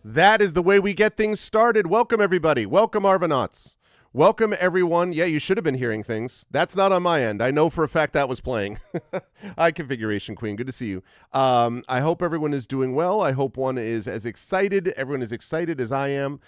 That is the way we get things started. Welcome, everybody. Welcome, Arvanauts. Welcome, everyone. Yeah, you should have been hearing things. That's not on my end. I know for a fact that was playing. Hi, Configuration Queen. Good to see you. I hope everyone is doing well. I hope everyone is as excited as I am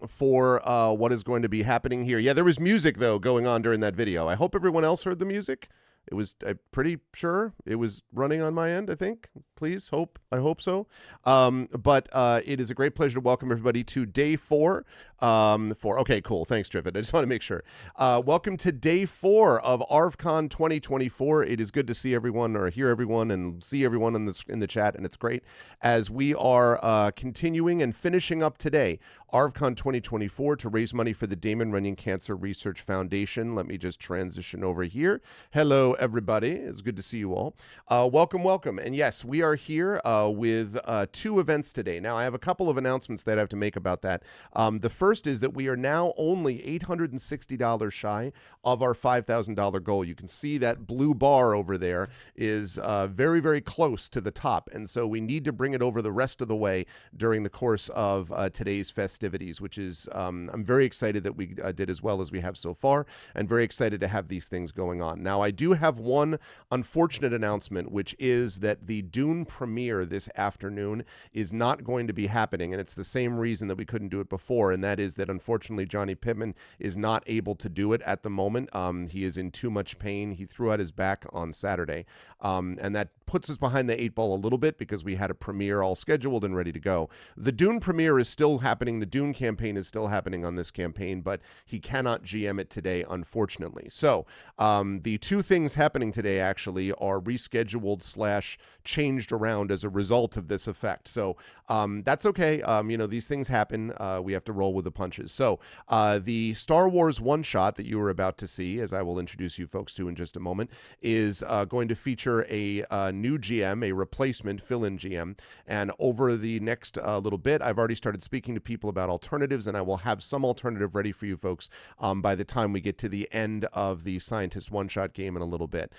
for what is going to be happening here. Yeah, there was music, though, going on during that video. I hope everyone else heard the music. It was, I'm pretty sure it was running on my end, I think. Please, I hope so. But it is a great pleasure to welcome everybody to day 4. Okay, cool. Thanks, Triffid. I just want to make sure. Welcome to day 4 of ArvCon2024. It is good to see everyone or hear everyone and see everyone in the chat, and it's great as we are continuing and finishing up today ArvCon2024 to raise money for the Damon Runyon Cancer Research Foundation. Let me just transition over here. Hello, everybody. It's good to see you all. Welcome. And yes, we are here with 2 events today. Now, I have a couple of announcements that I have to make about that. The first is that we are now only $860 shy of our $5,000 goal. You can see that blue bar over there is very, very close to the top. And so we need to bring it over the rest of the way during the course of today's festivities, which is, I'm very excited that we did as well as we have so far, and very excited to have these things going on. Now, I do have one unfortunate announcement, which is that the Dune premiere this afternoon is not going to be happening, and it's the same reason that we couldn't do it before, and that is that unfortunately Johnny Pittman is not able to do it at the moment. He is in too much pain. He threw out his back on Saturday, and that puts us behind the 8 ball a little bit because we had a premiere all scheduled and ready to go. The Dune premiere is still happening. The Dune campaign is still happening on this campaign, but he cannot GM it today, unfortunately. So the 2 things happening today actually are rescheduled / changed around as a result of this effect. So that's okay. These things happen. We have to roll with the punches. So the Star Wars one-shot that you were about to see, as I will introduce you folks to in just a moment, is going to feature a new GM, a replacement fill-in GM. And over the next little bit, I've already started speaking to people about alternatives, and I will have some alternative ready for you folks by the time we get to the end of the Scientist one-shot game in a little bit.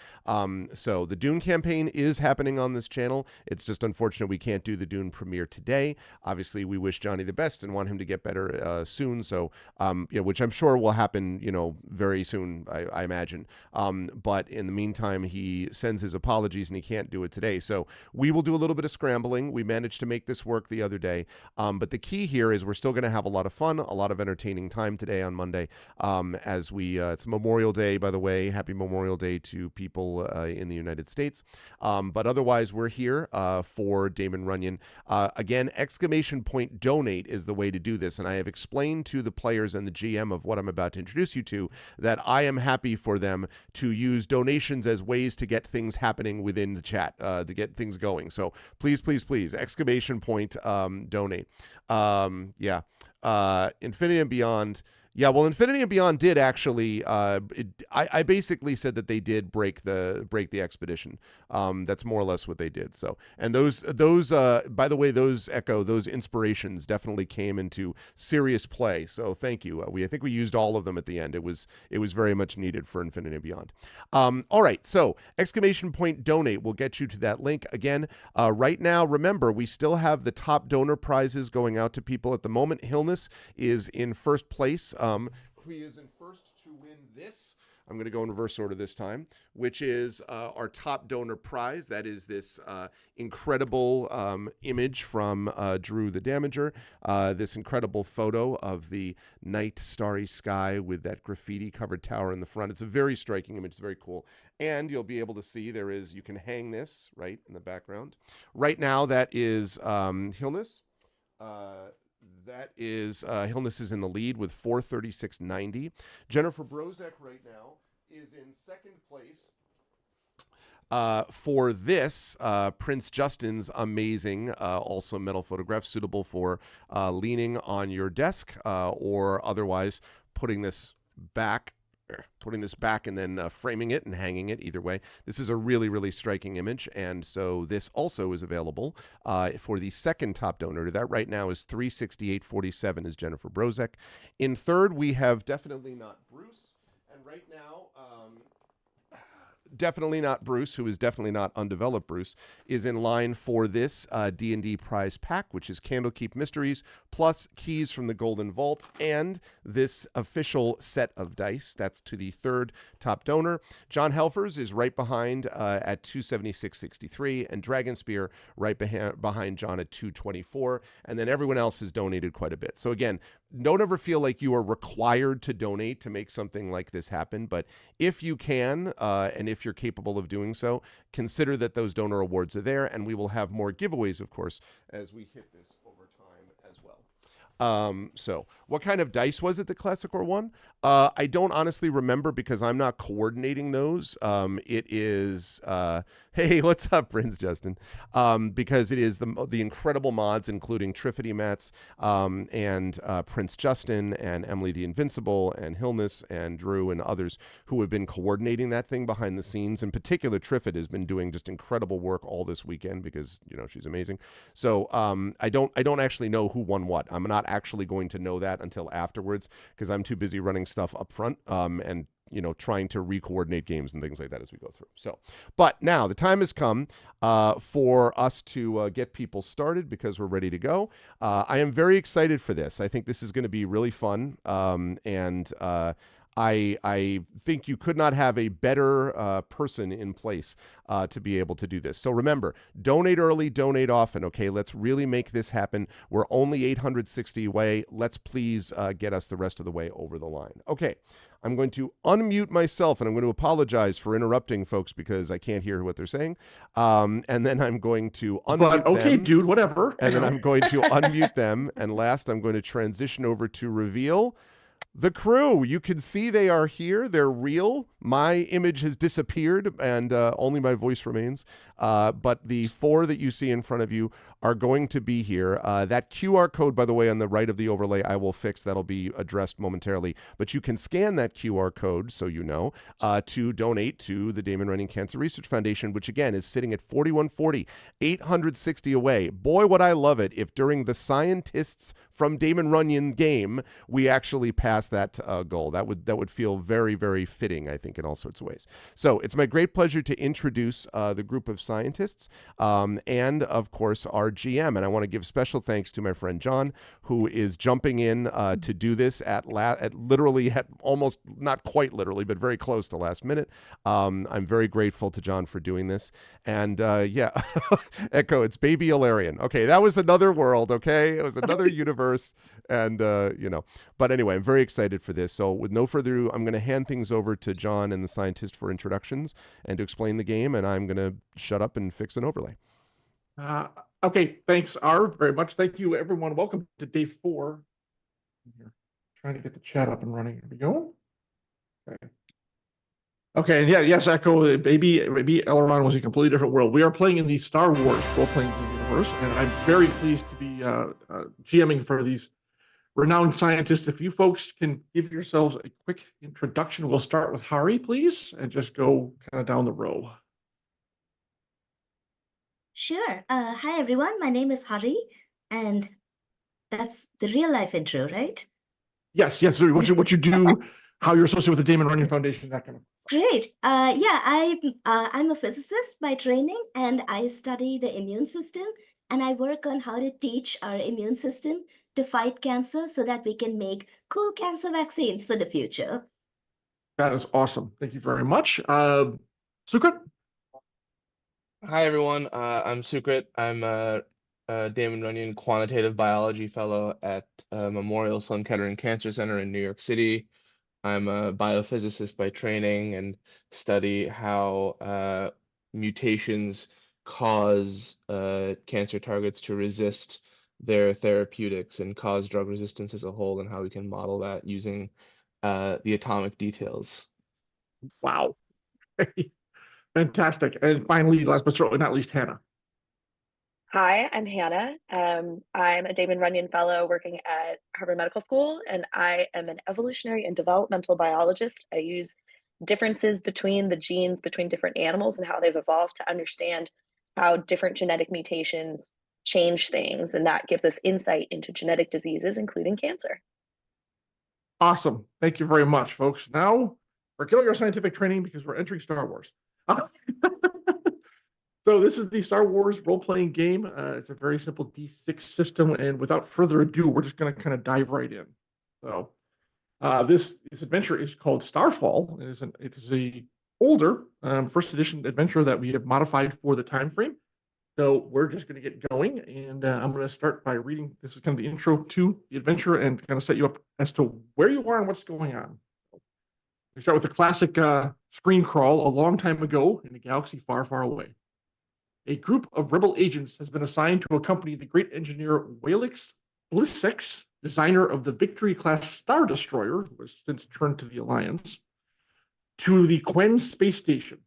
So the Dune campaign is happening on this channel. It's just unfortunate we can't do the Dune premiere today. Obviously, we wish Johnny the best and want him to get better soon. So, which I'm sure will happen, very soon, I imagine. But in the meantime, he sends his apologies and he can't do it today. So we will do a little bit of scrambling. We managed to make this work the other day. But the key here is we're still going to have a lot of fun, a lot of entertaining time today on Monday. As we, it's Memorial Day, by the way. Happy Memorial Day to people in the United States. But otherwise, we're here for Damon Runyon. Again, !donate is the way to do this. And I have explained to the players and the GM of what I'm about to introduce you to that I am happy for them to use donations as ways to get things happening within the chat, to get things going. So please, !donate. Infinity and Beyond. Yeah, well, Infinity and Beyond did actually. I basically said that they did break the expedition. That's more or less what they did. So, and those by the way, those inspirations definitely came into serious play. So, thank you. I think we used all of them at the end. It was very much needed for Infinity and Beyond. All right, so !donate will get you to that link again. Right now, remember, we still have the top donor prizes going out to people at the moment. Hillness is in first place. He is in first to win this. I'm going to go in reverse order this time, which is our top donor prize. That is this incredible image from Drew the Damager, this incredible photo of the night starry sky with that graffiti-covered tower in the front. It's a very striking image. It's very cool. And you'll be able to see you can hang this right in the background. Right now, that is Hillness. That is Hillness is in the lead with 436.90. Jennifer Brozek right now is in second place for this Prince Justin's amazing also metal photograph, suitable for leaning on your desk or otherwise putting this back and then framing it and hanging it. Either way, this is a really, really striking image. And so this also is available for the second top donor. That right now is $368.47 is Jennifer Brozek. In third, we have Definitely Not Bruce. And right now, definitely not Bruce, who is definitely not undeveloped Bruce, is in line for this D&D prize pack, which is Candlekeep Mysteries, plus keys from the Golden Vault, and this official set of dice. That's to the third top donor. John Helfers is right behind at $276.63, and Dragon Spear right behind John at $224, and then everyone else has donated quite a bit. So again, don't ever feel like you are required to donate to make something like this happen, but if you can, and if you're capable of doing so, consider that those donor awards are there, and we will have more giveaways, of course, as we hit this over time as well. So what kind of dice was it that Classicore won? I don't honestly remember because I'm not coordinating those. It is, hey, what's up, Prince Justin? Because it is the incredible mods, including Triffity Mats, and Prince Justin and Emily the Invincible and Hillness and Drew and others who have been coordinating that thing behind the scenes. In particular, Triffid has been doing just incredible work all this weekend because, you know, she's amazing. So I don't actually know who won what. I'm not actually going to know that until afterwards because I'm too busy running stuff up front and you know, trying to re-coordinate games and things like that as we go through. So, but now the time has come for us to get people started because we're ready to go. I am very excited for this. I think this is going to be really fun, and I think you could not have a better person in place to be able to do this. So remember, donate early, donate often, okay? Let's really make this happen. We're only 860 away. Let's please get us the rest of the way over the line. Okay, I'm going to unmute myself, and I'm going to apologize for interrupting folks because I can't hear what they're saying. And then I'm going to unmute them. Okay, dude, whatever. And then I'm going to unmute them. And last, I'm going to transition over to reveal the crew. You can see they are here. They're real. My image has disappeared and only my voice remains. But the four that you see in front of you are going to be here. That QR code, by the way, on the right of the overlay, I will fix. That'll be addressed momentarily. But you can scan that QR code, so you know, to donate to the Damon Runyon Cancer Research Foundation, which again is sitting at 4140, 860 away. Boy, would I love it if during the Scientists from Damon Runyon game, we actually pass that goal. That would feel very, very fitting, I think, in all sorts of ways. So it's my great pleasure to introduce the group of scientists and, of course, our GM. And I want to give special thanks to my friend John, who is jumping in to do this at almost, not quite literally, but very close to last minute. I'm very grateful to John for doing this. And yeah, Echo, it's Baby Ilarion. Okay, that was another world, okay? It was another universe. And, you know, but anyway, I'm very excited for this. So with no further ado, I'm going to hand things over to John and the scientist for introductions and to explain the game. And I'm going to shut up and fix an overlay. Okay, thanks, Arv, very much. Thank you, everyone. Welcome to day 4. Here, trying to get the chat up and running. Here we go. Okay. Okay, yeah, yes, Echo, Baby Elrond was a completely different world. We are playing in the Star Wars role-playing universe, and I'm very pleased to be GMing for these renowned scientists. If you folks can give yourselves a quick introduction, we'll start with Hari, please, and just go kind of down the row. Sure. Hi, everyone. My name is Hari, and that's the real life intro, right? Yes. So what you do, how you're associated with the Damon Runyon Foundation, that kind of. Great. Yeah, I'm a physicist by training, and I study the immune system, and I work on how to teach our immune system to fight cancer so that we can make cool cancer vaccines for the future. That is awesome. Thank you very much. Sukrit? Hi, everyone. I'm Sukrit. I'm a Damon Runyon Quantitative Biology Fellow at Memorial Sloan Kettering Cancer Center in New York City. I'm a biophysicist by training and study how mutations cause cancer targets to resist their therapeutics and cause drug resistance as a whole, and how we can model that using the atomic details. Wow. Fantastic. And finally, last but certainly not least, Hannah. Hi, I'm Hannah. I'm a Damon Runyon Fellow working at Harvard Medical School, and I am an evolutionary and developmental biologist. I use differences between the genes between different animals and how they've evolved to understand how different genetic mutations change things, and that gives us insight into genetic diseases, including cancer. Awesome. Thank you very much, folks. Now, we're killing our scientific training because we're entering Star Wars. So this is the Star Wars role-playing game. It's a very simple D6 system, and without further ado, we're just going to kind of dive right in. So this adventure is called Starfall. It is a older first edition adventure that we have modified for the time frame. So we're just going to get going, and I'm going to start by reading. This is kind of the intro to the adventure and kind of set you up as to where you are and what's going on. We start with the classic screen crawl. A long time ago in a galaxy far, far away, a group of rebel agents has been assigned to accompany the great engineer Walix Blissix, designer of the Victory-class Star Destroyer, who has since turned to the Alliance, to the Quen space station.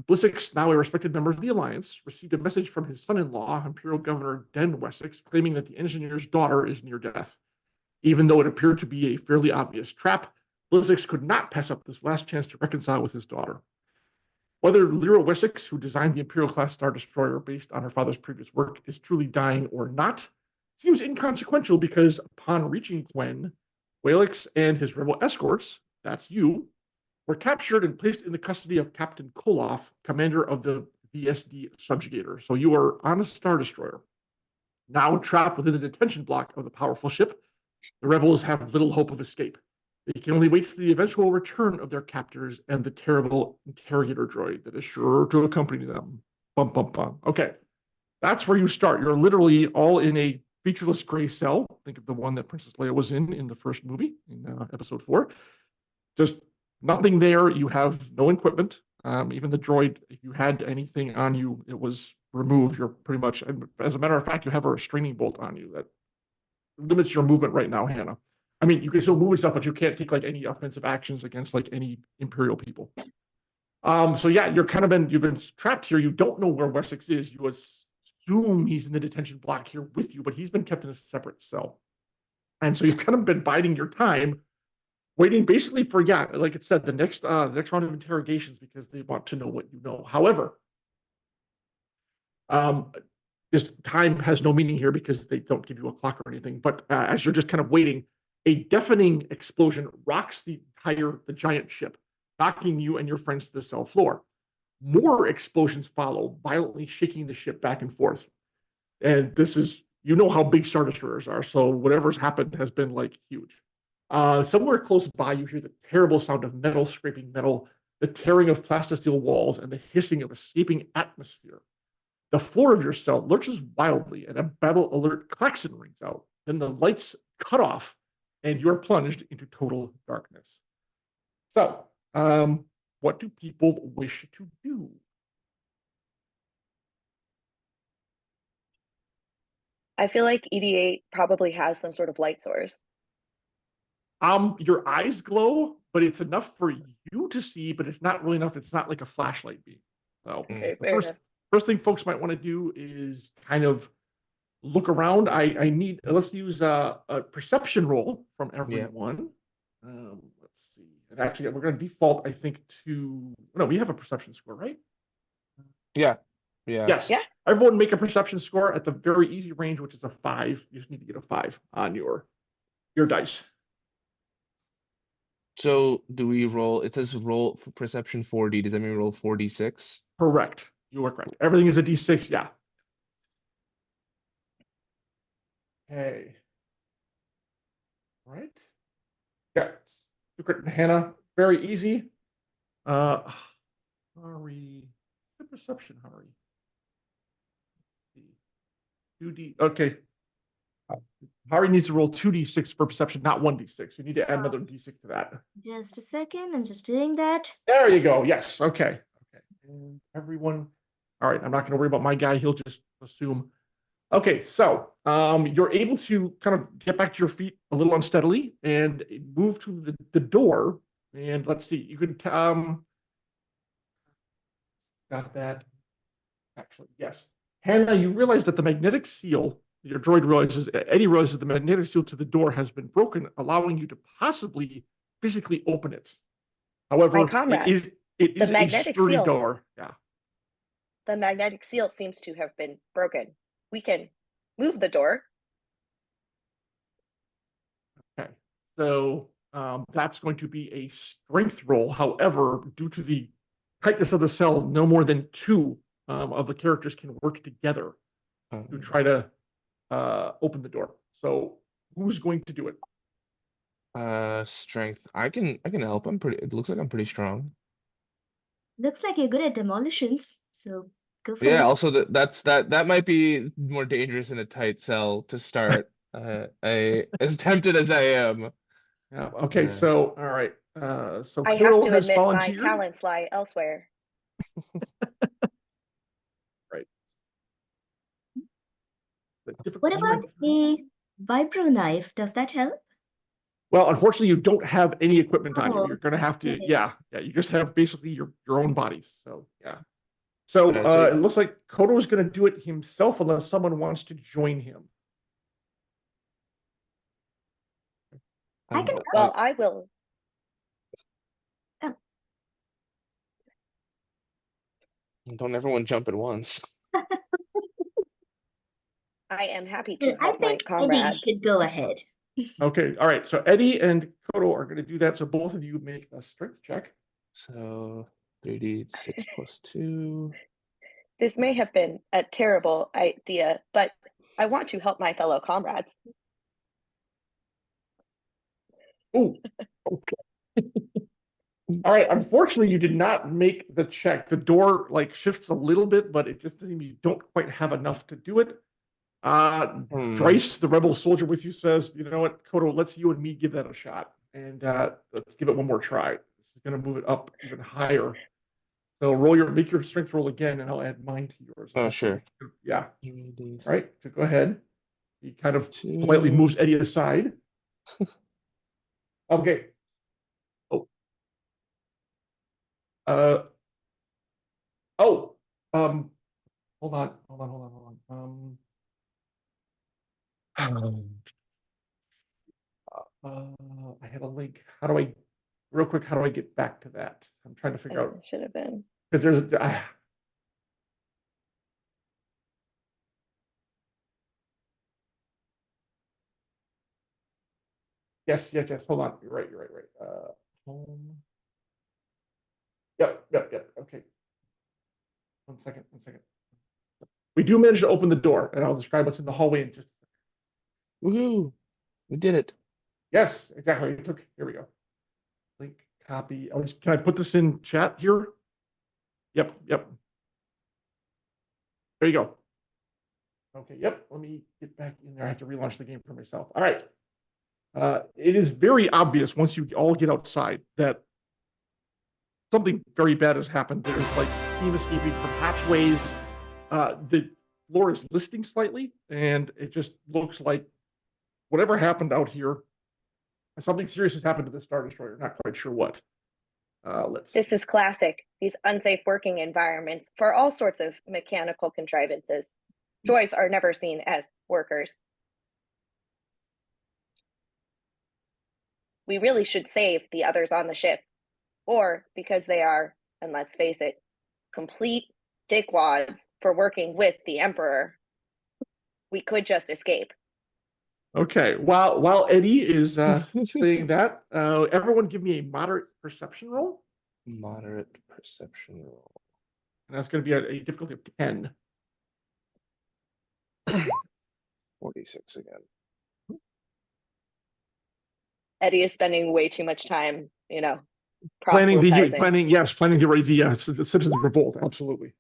Blissix, now a respected member of the Alliance, received a message from his son-in-law, Imperial Governor Den Wessex, claiming that the engineer's daughter is near death. Even though it appeared to be a fairly obvious trap, Blissix could not pass up this last chance to reconcile with his daughter. Whether Lyra Wessex, who designed the Imperial-class Star Destroyer based on her father's previous work, is truly dying or not, seems inconsequential because upon reaching Quen, Walix and his rebel escorts, that's you, were captured and placed in the custody of Captain Koloff, commander of the VSD subjugator. So you are on a Star Destroyer. Now trapped within the detention block of the powerful ship, the rebels have little hope of escape. They can only wait for the eventual return of their captors and the terrible interrogator droid that is sure to accompany them. Bum, bum, bum. Okay, that's where you start. You're literally all in a featureless gray cell. Think of the one that Princess Leia was in the first movie, in episode 4. Just nothing there. You have no equipment. Even the droid, if you had anything on you, it was removed. You're pretty much, as a matter of fact, you have a restraining bolt on you that limits your movement right now, Hannah. I mean, you can still move and stuff, but you can't take like any offensive actions against like any Imperial people. So yeah, you've been trapped here. You don't know where Wessex is. You assume he's in the detention block here with you, but he's been kept in a separate cell. And so you've kind of been biding your time, waiting basically for, like it said, the next round of interrogations because they want to know what you know. However, this time has no meaning here because they don't give you a clock or anything. But as you're just kind of waiting, a deafening explosion rocks the giant ship, knocking you and your friends to the cell floor. More explosions follow, violently shaking the ship back and forth. And this is, you know how big Star Destroyers are, so whatever's happened has been like huge. Somewhere close by, you hear the terrible sound of metal scraping metal, the tearing of plastisteel walls, and the hissing of escaping atmosphere. The floor of your cell lurches wildly, and a battle alert klaxon rings out. Then the lights cut off, and you're plunged into total darkness. So, what do people wish to do? I feel like ED8 probably has some sort of light source. Your eyes glow, but it's enough for you to see, but it's not really enough. It's not like a flashlight beam. So Okay, the first thing folks might want to do is kind of look around. I need, let's use a perception roll from everyone. Let's see. And actually, we're going to default, I think, to, no, we have a perception score, right? Yeah. Yes. Yeah. Everyone make a perception score at the very easy range, which is a 5. You just need to get a 5 on your dice. So do we roll? It says roll for perception 4D. Does that mean roll 4d6? Correct. You are correct. Everything is a D6. Yeah. Okay. All right. Yeah. Secret and Hannah. Very easy. Hari. Good perception, Hari. 2D. Okay. Hari needs to roll 2d6 for perception, not 1d6. You need to add another d6 to that. Just a second. I'm just doing that. There you go. Yes. Okay. Okay. And everyone. All right. I'm not going to worry about my guy. He'll just assume. Okay. So you're able to kind of get back to your feet a little unsteadily and move to the door. And let's see. You can got that. Actually, yes. Hannah, you realize that the magnetic seal, your droid realizes, Eddie realizes the magnetic seal to the door has been broken, allowing you to possibly physically open it. However, it is a sturdy door. Yeah. The magnetic seal seems to have been broken. We can move the door. Okay. So that's going to be a strength roll. However, due to the tightness of the cell, no more than two of the characters can work together to try to open the door. So who's going to do it? Strength. I can help. It looks like I'm pretty strong. Looks like you're good at demolitions, so go for Yeah, it. also that might be more dangerous in a tight cell to start. As tempted as I am. Yeah. Okay. So all right. So I have Kuro to has admit, my volunteered. talents lie elsewhere. Right. What about a vibro knife? Does that help? Well, unfortunately, you don't have any equipment on you. Oh, You're going to that's have to, right. yeah. You just have basically your own bodies. So yeah. So So it looks like Kodo is going to do it himself unless someone wants to join him. I can Well, I will. Don't everyone jump at once. I am happy Well, to I help my think Eddie comrade. should go ahead. Okay. All right. So Eddie and Kodo are going to do that. So both of you make a strength check. So 3d6 plus 2. This may have been a terrible idea, but I want to help my fellow comrades. Oh, okay. All right. Unfortunately, you did not make the check. The door like shifts a little bit, but it just doesn't mean you don't quite have enough to do it. Dryce, the rebel soldier with you, says, you know what, Kodo, let's you and me give that a shot. And let's give it one more try. This is going to move it up even higher. So make your strength roll again, and I'll add mine to yours. Oh, sure. Yeah. 3d6. All right. So go ahead. He kind of politely moves Eddie aside. Okay. Oh. Hold on. I had a link. Real quick, how do I get back to that? I'm trying to figure out. It should have been. Because yes. Hold on. You're right. Home. Yep. Okay. One second. We do manage to open the door, and I'll describe what's in the hallway in just a second. Woohoo! We did it. Yes, exactly. Here we go. Link, copy. Can I put this in chat here? Yep. There you go. Okay, yep. Let me get back in there. I have to relaunch the game for myself. All right. It is very obvious once you all get outside that something very bad has happened. There's like steam escaping from hatchways. The floor is listing slightly, and it just looks like whatever happened out here, something serious has happened to the Star Destroyer. Not quite sure what. This is classic. These unsafe working environments for all sorts of mechanical contrivances. Droids are never seen as workers. We really should save the others on the ship, or because they are, and let's face it, complete dickwads for working with the Emperor, we could just escape. Okay. While Eddie is saying that, everyone give me a moderate perception roll. Moderate perception roll. And that's going to be a difficulty of 10. 46 again. Eddie is spending way too much time, Planning the Citizens Revolt. Absolutely.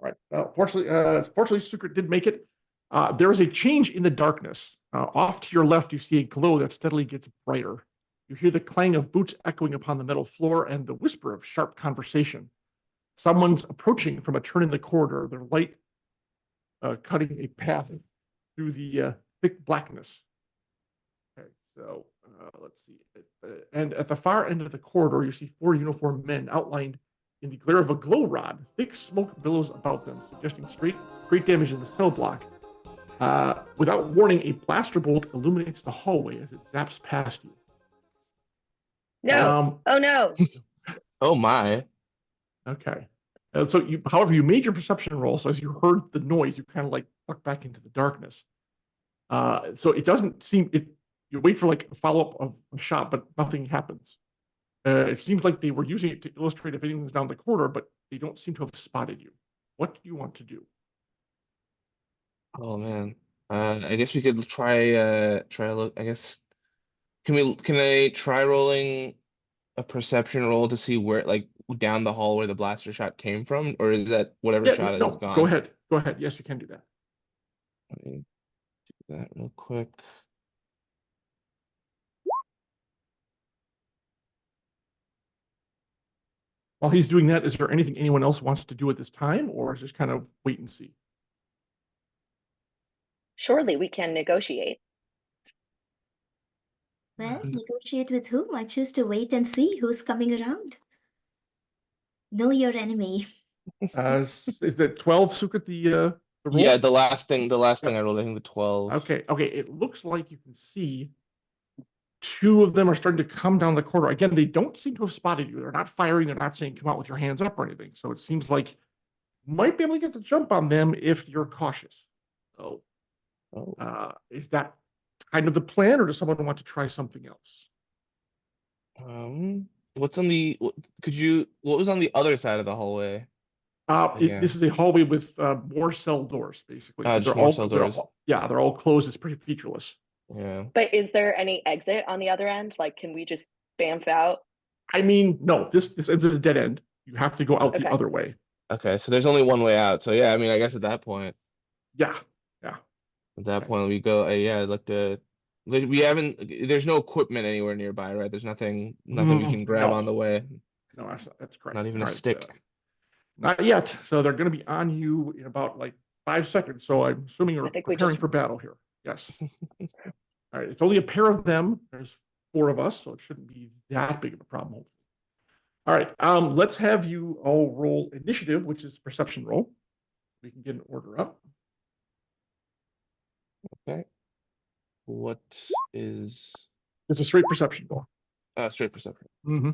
All right. Fortunately, Secret did make it. There is a change in the darkness. Off to your left, you see a glow that steadily gets brighter. You hear the clang of boots echoing upon the metal floor and the whisper of sharp conversation. Someone's approaching from a turn in the corridor, their light cutting a path through the thick blackness. Okay, so let's see. And at the far end of the corridor, you see 4 uniformed men outlined in the glare of a glow rod. Thick smoke billows about them, suggesting great damage in the cell block. Without warning, a blaster bolt illuminates the hallway as it zaps past you. No. Oh no. Oh my. Okay. So however, you made your perception roll. So as you heard the noise, you kind of like ducked back into the darkness. So it doesn't seem you you wait for like a follow-up of a shot, but nothing happens. It seems like they were using it to illustrate if anything's down the corridor, but they don't seem to have spotted you. What do you want to do? Oh man. I guess we could try a look. I guess can I try rolling a perception roll to see where like down the hall where the blaster shot came from, or is that whatever Yeah, shot it is no, gone? go ahead. Go ahead. Yes, you can do that. Let me do that real quick. While he's doing that, is there anything anyone else wants to do at this time, or is this kind of wait and see? Surely we can negotiate. Well, negotiate with whom? I choose to wait and see who's coming around. Know your enemy. Is that 12, Sukrit, the roll? Yeah, the last thing Yep. I rolled, I think the 12. Okay, it looks like you can see two of them are starting to come down the corridor. Again, they don't seem to have spotted you. They're not firing. They're not saying come out with your hands up or anything. So it seems like you might be able to get the jump on them if you're cautious. So, is that kind of the plan, or does someone want to try something else? What's on the what was on the other side of the hallway? This is a hallway with more cell doors, basically. Just more cell doors. They're all closed. It's pretty featureless. Yeah. But is there any exit on the other end? Like, can we just bamf out? I mean, no, this ends at a dead end. You have to go out the Okay. other way. Okay, so there's only one way out. So yeah, I mean, I guess at that point, Yeah. at that Okay. point we go. Yeah, I'd like to. We haven't. There's no equipment anywhere nearby, right? There's nothing we can grab no. on the way. No, that's correct. Not even All a right, stick. not yet. So they're going to be on you in about like 5 seconds. So I'm assuming you're I think we preparing just- for battle here. Yes. All right. It's only a pair of them. There's 4 of us, so it shouldn't be that big of a problem. All right. Let's have you all roll initiative, which is perception roll. We can get an order up. Okay. What is It's a straight perception roll. straight perception? Mm-hmm.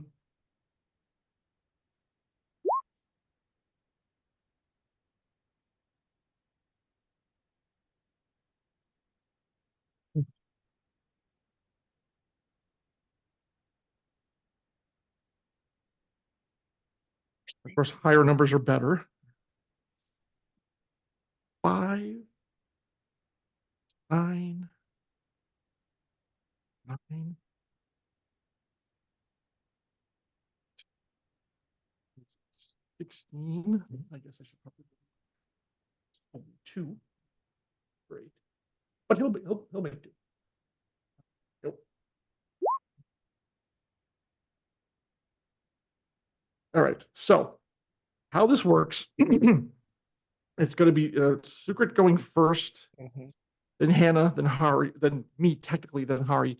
Of course, higher numbers are better. 5, 9, 9, 16. I guess I should probably only 2. Great, but he'll make do. Nope. All right. So how this works? It's going to be Sukrit going first, then Hannah, then Hari, then me technically, then Hari.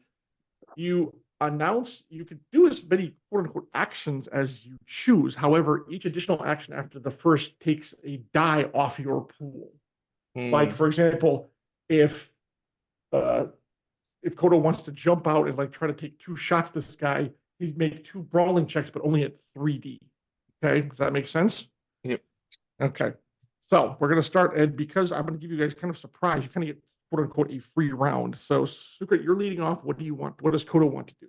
You announce you could do as many quote unquote actions as you choose. However, each additional action after the first takes a die off your pool. Like, for example, if Kodo wants to jump out and like try to take 2 shots at this guy, he'd make 2 brawling checks, but only at 3D. Okay, does that make sense? Yep. Okay. So we're gonna start, and because I'm gonna give you guys kind of surprise, you kind of get quote unquote a free round. So Sukrit, you're leading off. What do you want? What does Kodo want to do?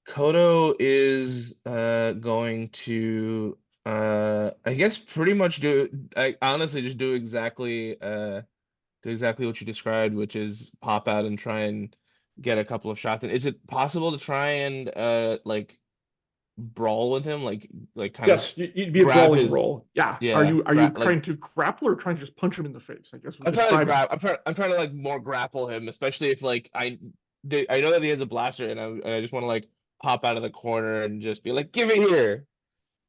Kodo is going to I guess pretty much I honestly just do exactly what you described, which is pop out and try and get a couple of shots. And is it possible to try and like brawl with him, like kind Yes, of you'd be a grab brawling his- roll. Yeah. Yeah, Are you like- trying to grapple or trying to just punch him in the face? I guess. I'm trying to grab. I'm trying to like more grapple him, especially if like I know that he has a blaster, and I just want to like pop out of the corner and just be like, "Give it here."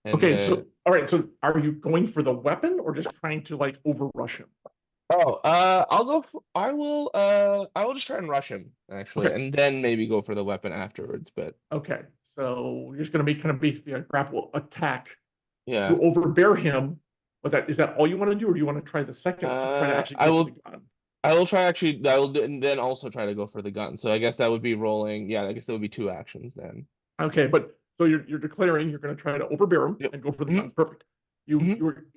And, Okay, so all right, so are you going for the weapon or just trying to like overrush him? I'll go. I will just try and rush him actually, Okay. and then maybe go for the weapon afterwards. But Okay, so you're just going to make kind of basically a grapple attack yeah, to overbear him. But is that all you want to do, or do you want to try the second to try to actually I go will- for the gun? I will try actually. I will and then also try to go for the gun. So I guess that would be rolling. Yeah, I guess that would be 2 actions then. Okay, but so you're declaring you're going to try to overbear him Yep. and go for the Mhm. gun. Perfect.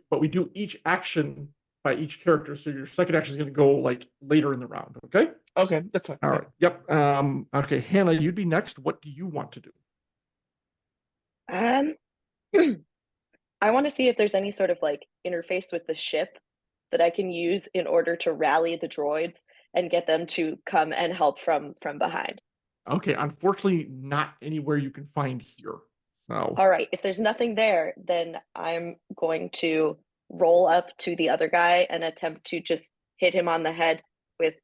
But we do each action by each character. So your second action is going to go like later in the round. Okay. Okay, that's fine. All right. Yep. Okay, Hannah, you'd be next. What do you want to do? Um, I want to see if there's any sort of like interface with the ship that I can use in order to rally the droids and get them to come and help from behind. Okay, unfortunately, not anywhere you can find here. So, All right, if there's nothing there, then I'm going to roll up to the other guy and attempt to just hit him on the head with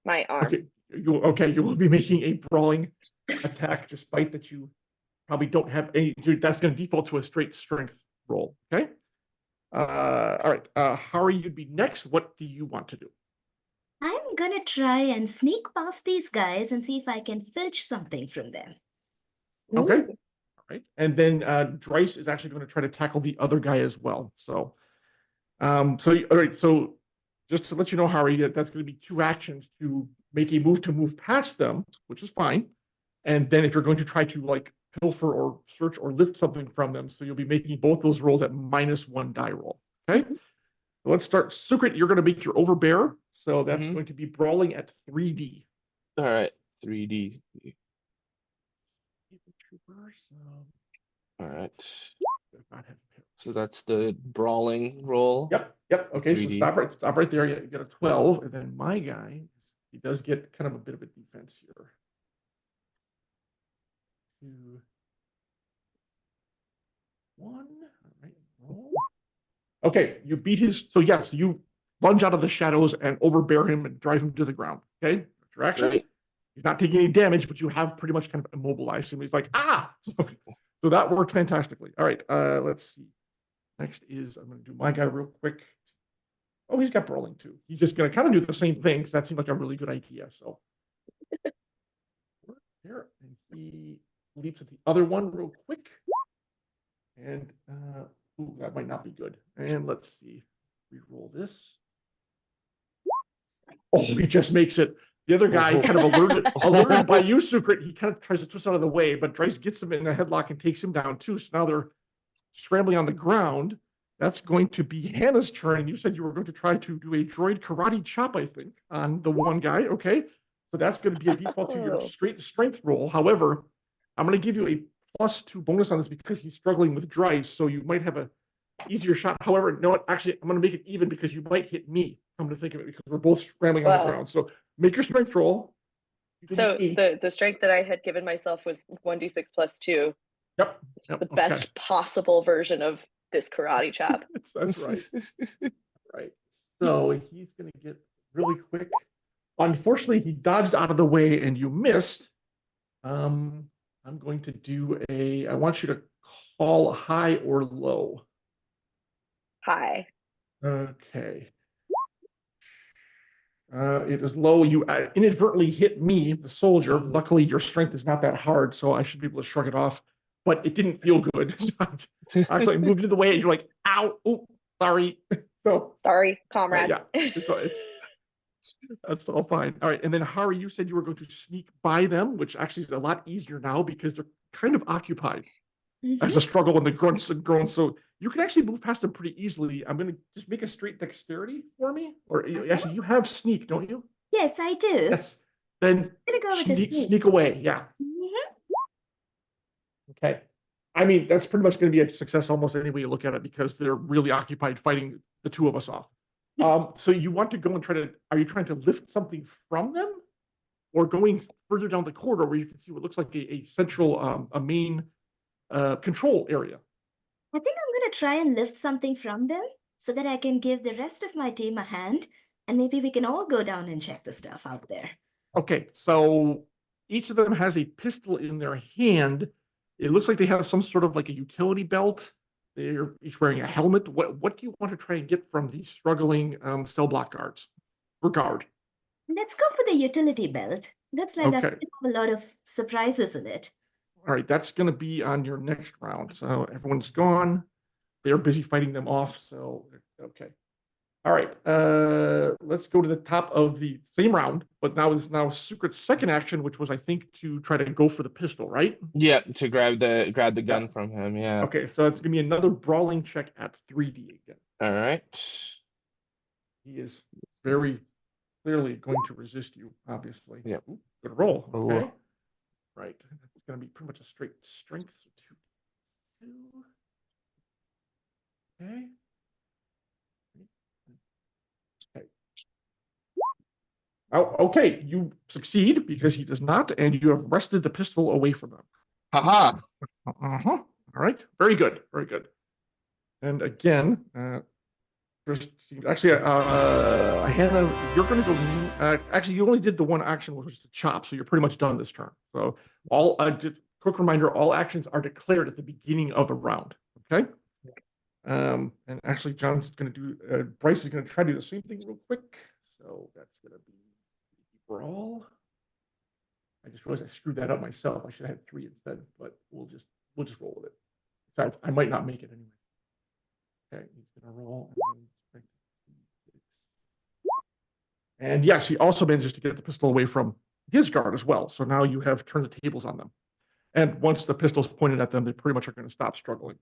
my arm. okay, you will be making a brawling attack, despite that you probably don't have any. That's going to default to a straight strength roll. Okay. All right. Hari, you'd be next. What do you want to do? I'm gonna try and sneak past these guys and see if I can filch something from them. Okay. Ooh. All right. And then Dryce is actually going to try to tackle the other guy as well. So, all right. So, just to let you know, Hari, that's going to be 2 actions to make a move to move past them, which is fine. And then if you're going to try to like pilfer or search or lift something from them, so you'll be making both those rolls at -1 die roll. Okay. So let's start. Sukrit, you're going to make your overbear. So that's going to be brawling at 3D. All right, 3D. All right. So that's the brawling roll. Yep. Okay, 3D. so stop right there. You get a 12, and then my guy, he does get kind of a bit of a defense here. 2, 1. All right, roll. Okay, you beat his. So yes, you lunge out of the shadows and overbear him and drive him to the ground. Okay, that's your action. Right. He's not taking any damage, but you have pretty much kind of immobilized him. He's like, ah! So that worked fantastically. All right, let's see. Next is, I'm going to do my guy real quick. Oh, he's got brawling too. He's just going to kind of do the same thing because that seemed like a really good idea. So there, and he leaps at the other one real quick. And ooh, that might not be good. And let's see. Reroll this. Oh, he just makes it. The other guy kind of alerted by you, Sukrit, he kind of tries to twist out of the way, but Dryce gets him in a headlock and takes him down too. So now they're scrambling on the ground. That's going to be Hannah's turn. And you said you were going to try to do a droid karate chop, I think, on the one guy. Okay. So that's going to be a default to your straight strength roll. However, I'm going to give you a +2 bonus on this because he's struggling with Dryce. So you might have a easier shot. However, you know what? Actually, I'm going to make it even because you might hit me. I'm going to think of it because we're both scrambling on the ground. So make your strength roll. So the strength that I had given myself was 1d6 + 2. Yep. The best possible version of this karate chop. That's right. Right. So he's going to get really quick. Unfortunately, he dodged out of the way and you missed. I'm going to do I want you to call high or low. High. Okay. It is low. You inadvertently hit me, the soldier. Luckily, your strength is not that hard, so I should be able to shrug it off. But it didn't feel good. So I actually moved it the way, and you're like, "Ow! Oh, sorry." So sorry, comrade. Yeah, that's all fine. All right, and then Hari, you said you were going to sneak by them, which actually is a lot easier now because they're kind of occupied. As a struggle and the grunts and groans, so you can actually move past them pretty easily. I'm going to just make a straight dexterity for me, or actually, you have sneak, don't you? Yes, I do. Yes. Then I'm gonna go with sneak away. Yeah. Okay. I mean, that's pretty much going to be a success almost any way you look at it because they're really occupied fighting the 2 of us off. So you want to go and are you trying to lift something from them, or going further down the corridor where you can see what looks like a central, a main control area? I think I'm going to try and lift something from them so that I can give the rest of my team a hand, and maybe we can all go down and check the stuff out there. Okay, so each of them has a pistol in their hand. It looks like they have some sort of like a utility belt. They're each wearing a helmet. What do you want to try and get from these struggling cell block guards? For guard. Let's go for the utility belt. Looks like that's a lot of surprises in it. All right, that's going to be on your next round. So everyone's gone. They're busy fighting them off. So, okay. All right, let's go to the top of the same round, but now is Sukrit's second action, which was, I think, to try to go for the pistol, right? Yeah, to grab the gun from him. Yeah. Okay, so it's going to be another brawling check at 3D again. All right. He is very clearly going to resist you, obviously. Yep. Ooh, good roll. Ooh. Okay. Right. It's going to be pretty much a straight strength. So 2, 2. Okay. Okay. Oh, okay. You succeed because he does not, and you have wrested the pistol away from him. Haha. All right. Very good. Very good. And again, just actually, Hannah, you're going to go. Actually, you only did the one action, which was to chop, so you're pretty much done this turn. So, quick reminder: all actions are declared at the beginning of a round. Okay. And actually, John's going to do. Bryce is going to try to do the same thing real quick. So that's going to be brawl. I just realized I screwed that up myself. I should have had 3 instead, but we'll just roll with it. Besides, I might not make it anyway. Okay, he's going to roll. And yes, he also manages to get the pistol away from his guard as well. So now you have turned the tables on them. And once the pistol's pointed at them, they pretty much are going to stop struggling.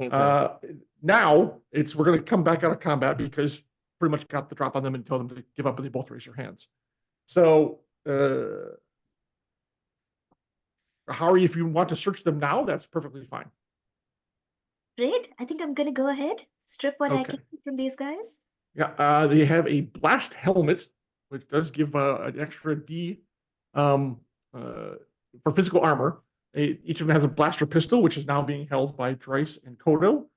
Okay. Now we're going to come back out of combat because pretty much got the drop on them and tell them to give up, and they both raise their hands. So, Harry, if you want to search them now, that's perfectly fine. Great. I think I'm going to go ahead, strip what I Okay. can from these guys. Yeah, they have a blast helmet, which does give an extra D for physical armor. Each of them has a blaster pistol, which is now being held by Dryce and Kodo,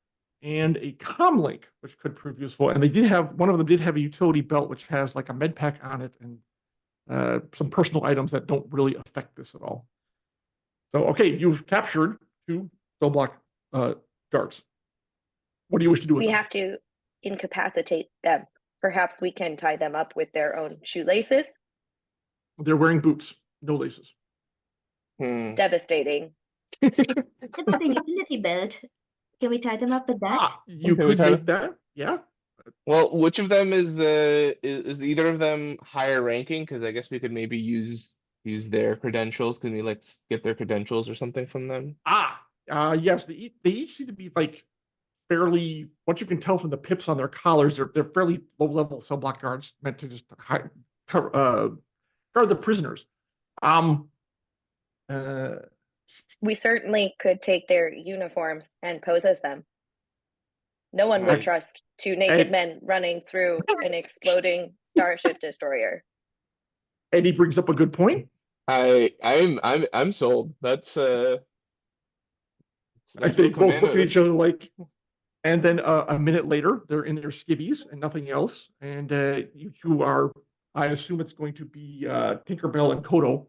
and a comlink, which could prove useful. And they did have, one of them did have a utility belt, which has like a med pack on it and some personal items that don't really affect this at all. So, okay, you've captured 2 cell block guards. What do you wish to do with We them? have to incapacitate them. Perhaps we can tie them up with their own shoelaces. They're wearing boots, no laces. Devastating. What about the utility belt? Can we tie them up with that? You Can we could tie make that, yeah. Well, which of them is either of them higher ranking? Because I guess we could maybe use their credentials. Can we like get their credentials or something from them? Yes, they each seem to be like fairly, what you can tell from the pips on their collars, they're fairly low level cell block guards meant to just guard the prisoners. We certainly could take their uniforms and pose as them. No one would trust 2 naked men running through an exploding starship destroyer. Eddie brings up a good point. I'm sold. That's I think both look at each other like, and then a minute later, they're in their skivvies and nothing else. And you 2 are, I assume it's going to be Tinkerbell and Kodo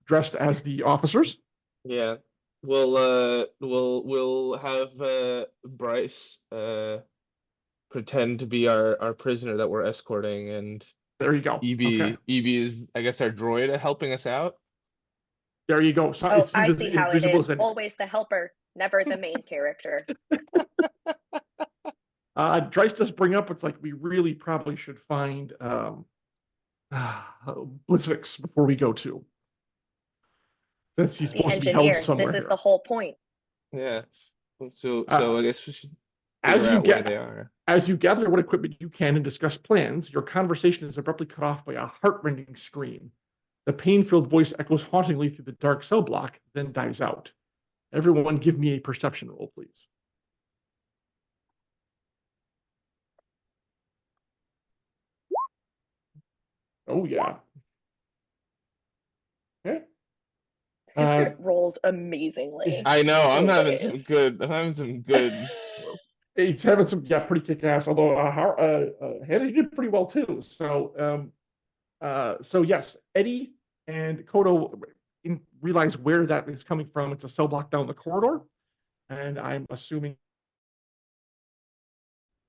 dressed as the officers. Yeah. We'll have Bryce pretend to be our prisoner that we're escorting, and There you go. EB is, I guess, our droid helping us out. There you go. So Oh, I see how it is. Always the helper, never the main character. Dryce does bring up, it's like we really probably should find Blitzvix before we go to. Since he's supposed to be held somewhere. This is the whole point. Yeah. So I guess we should as figure you out where they are. As you gather what equipment you can and discuss plans, your conversation is abruptly cut off by a heart-rending scream. The pain-filled voice echoes hauntingly through the dark cell block, then dies out. Everyone give me a perception roll, please. Oh, yeah. Okay. Secret rolls amazingly. I know, I'm having some good. He's having some, pretty kick-ass, although Hannah did pretty well, too. So, so yes, Eddie and Kodo realize where that is coming from. It's a cell block down the corridor, and I'm assuming.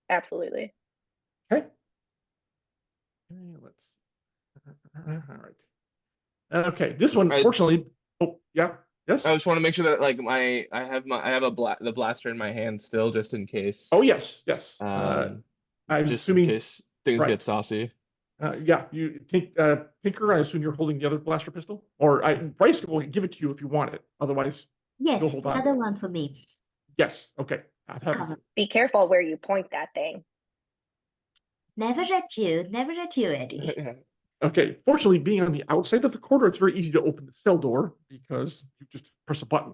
Absolutely. Okay. Let's. All right. Okay, this one, fortunately. Oh, yeah. Yes. I just want to make sure that like I have the blaster in my hand still, just in case. Oh yes, yes. I'm just assuming, in case things get saucy. Yeah, you think Tinker, I assume you're holding the other blaster pistol, or Bryce will give it to you if you want it. Otherwise, yes, hold on. the other one for me. Yes. Okay. Be careful where you point that thing. Never at you, Eddie. Okay, fortunately, being on the outside of the corridor, it's very easy to open the cell door because you just press a button.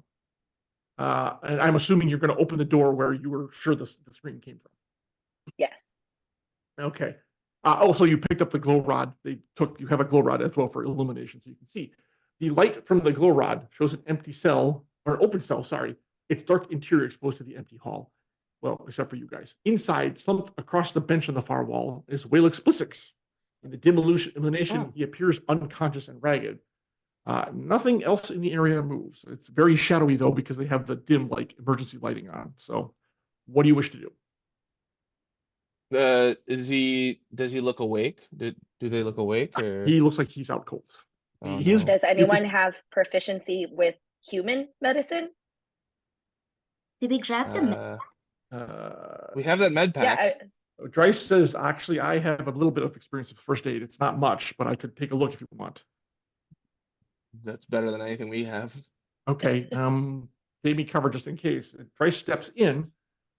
And I'm assuming you're going to open the door where you were sure the screen came from. Yes. Okay. Also, you picked up the glow rod. You have a glow rod as well for illumination, so you can see. The light from the glow rod shows an empty cell, or an open cell, sorry. Its dark interior exposed to the empty hall. Well, except for you guys. Inside, slumped across the bench on the far wall, is Whalix Blissix. In the dim illumination, he appears unconscious and ragged. Nothing else in the area moves. It's very shadowy, though, because they have the dim, emergency lighting on. So, what do you wish to do? Does he look awake? Do they look awake or? He looks like he's out cold. Oh, He is. no. Does anyone have proficiency with human medicine? Did we grab the We have that med pack. Yeah, Dryce says, actually, I have a little bit of experience with first aid. It's not much, but I could take a look if you want. That's better than anything we have. Okay. Gave me cover just in case. Dryce steps in.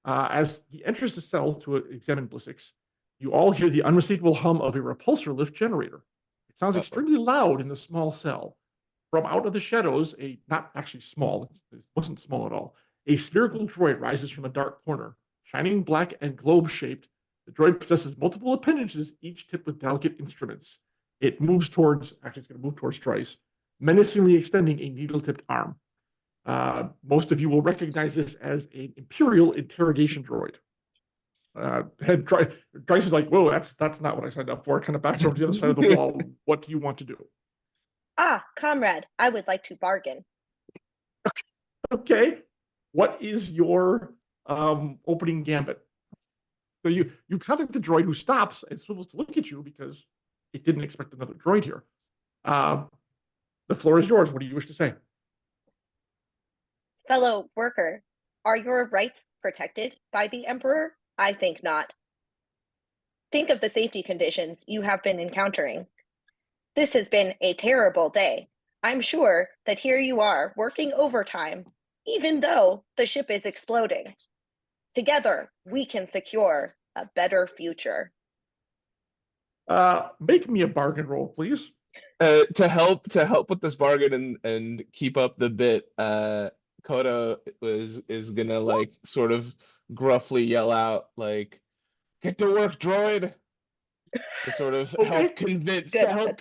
As he enters the cell to examine Blissix, you all hear the unmistakable hum of a repulsor lift generator. It sounds extremely loud in the small cell. From out of the shadows, not actually small, it wasn't small at all, a spherical droid rises from a dark corner. Shining black and globe-shaped, the droid possesses multiple appendages, each tipped with delicate instruments. It moves towards, actually it's going to move towards Dryce, menacingly extending a needle-tipped arm. Most of you will recognize this as an Imperial interrogation droid. Dryce is like, whoa, that's not what I signed up for. Kind of backs over to the other side of the wall. What do you want to do? comrade, I would like to bargain. Okay. What is your opening gambit? So you contact the droid who stops and swivels to look at you because it didn't expect another droid here. The floor is yours. What do you wish to say? Fellow worker, are your rights protected by the Emperor? I think not. Think of the safety conditions you have been encountering. This has been a terrible day. I'm sure that here you are working overtime, even though the ship is exploding. Together, we can secure a better future. Make me a bargain roll, please. To help with this bargain and keep up the bit, Kodo is gonna sort of gruffly yell out "Get to work, droid!" to sort of Okay. help convince Good, that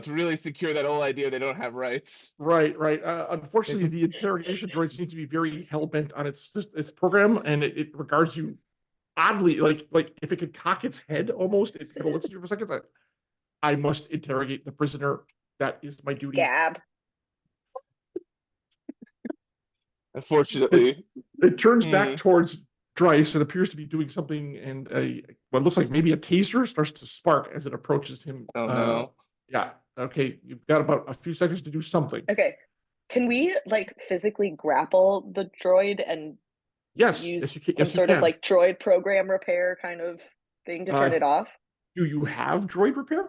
to really secure that whole idea they don't have rights. Right. Unfortunately, the interrogation droid seems to be very hell-bent on its program, and it regards you oddly, like if it could cock its head almost, it kind of looks at you for a second. I must interrogate the prisoner. That is my duty. Scab. Unfortunately, it turns back towards Dryce and appears to be doing something, and what looks like maybe a taser starts to spark as it approaches him. Oh no. Yeah. Okay. You've got about a few seconds to do something. Okay. Can we physically grapple the droid and Yes. use you can. some sort of droid program repair kind of thing to turn it off? Do you have droid repair?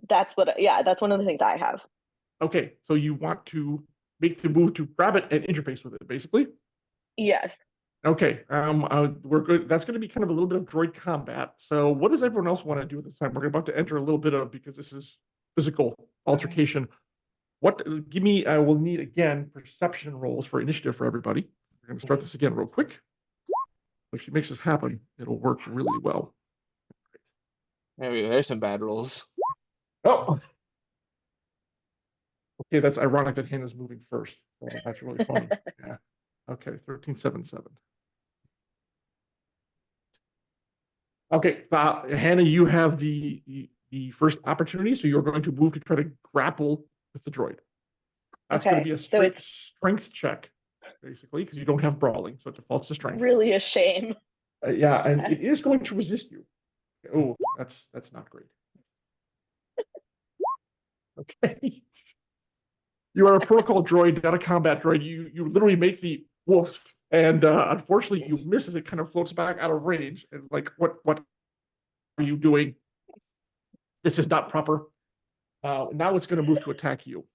That's one of the things I have. Okay. So you want to make the move to grab it and interface with it, basically? Yes. Okay, we're good. That's going to be kind of a little bit of droid combat. So what does everyone else want to do at this time? We're about to enter a little bit of, because this is physical altercation. Give me, I will need, again, perception rolls for initiative for everybody. We're going to start this again real quick. If she makes this happen, it'll work really well. There's some bad rolls. Oh! Okay, that's ironic that Hannah's moving first. So that's really funny. Yeah. Okay, 1377. Okay, Hannah, you have the first opportunity, so you're going to move to try to grapple with the droid. That's going to be a strength check, basically, because you don't have brawling, so it's a false to strength. Really a shame. Yeah, and it is going to resist you. Oh, that's not great. Okay. You are a protocol droid, not a combat droid. You literally make the woof, and unfortunately you miss as it kind of floats back out of range. And what are you doing? This is not proper. Now it's going to move to attack you.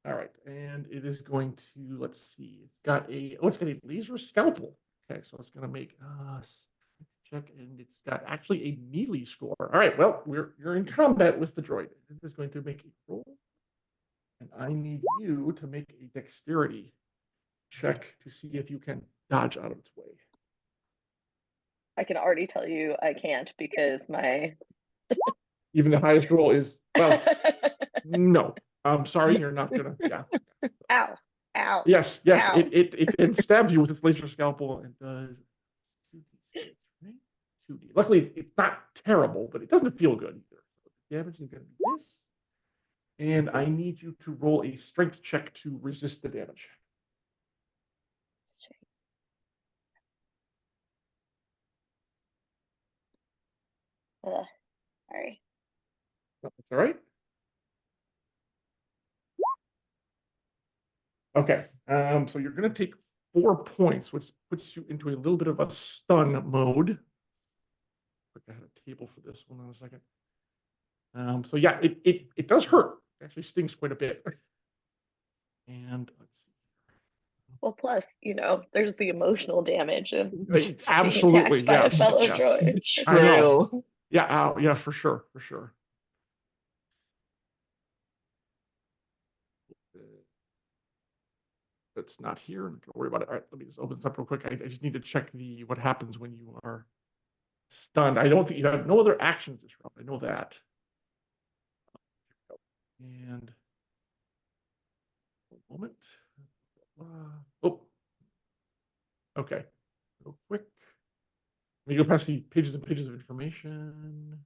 All right, and it is going to, let's see, it's got a laser scalpel. Okay, so it's gonna make check, and it's got actually a melee score. All right, well, you're in combat with the droid. This is going to make a roll, and I need you to make a dexterity check to see if you can dodge out of its way. I can already tell you I can't because my Even the highest roll is, well, no. I'm sorry, you're not gonna. Yeah. ow, ow. Yes. Ow. It stabbed you with its laser scalpel and does 2d6, right? 2d. Luckily, it's not terrible, but it doesn't feel good either. So the damage is gonna be this, and I need you to roll a strength check to resist the damage. Sorry. That's all right. Okay, so you're going to take 4 points, which puts you into a little bit of a stun mode. I had a table for this. Hold on a second. So yeah, it does hurt. It actually stings quite a bit. And let's see. Well, plus, there's the emotional damage of Absolutely, being attacked by a fellow yes. droid. Betrayal. Yeah, for sure. That's not here. Don't worry about it. All right, let me just open this up real quick. I just need to check what happens when you are stunned. I don't think you have no other actions this round. I know that. And one moment. Oh, okay. Real quick. Let me go past the pages and pages of information.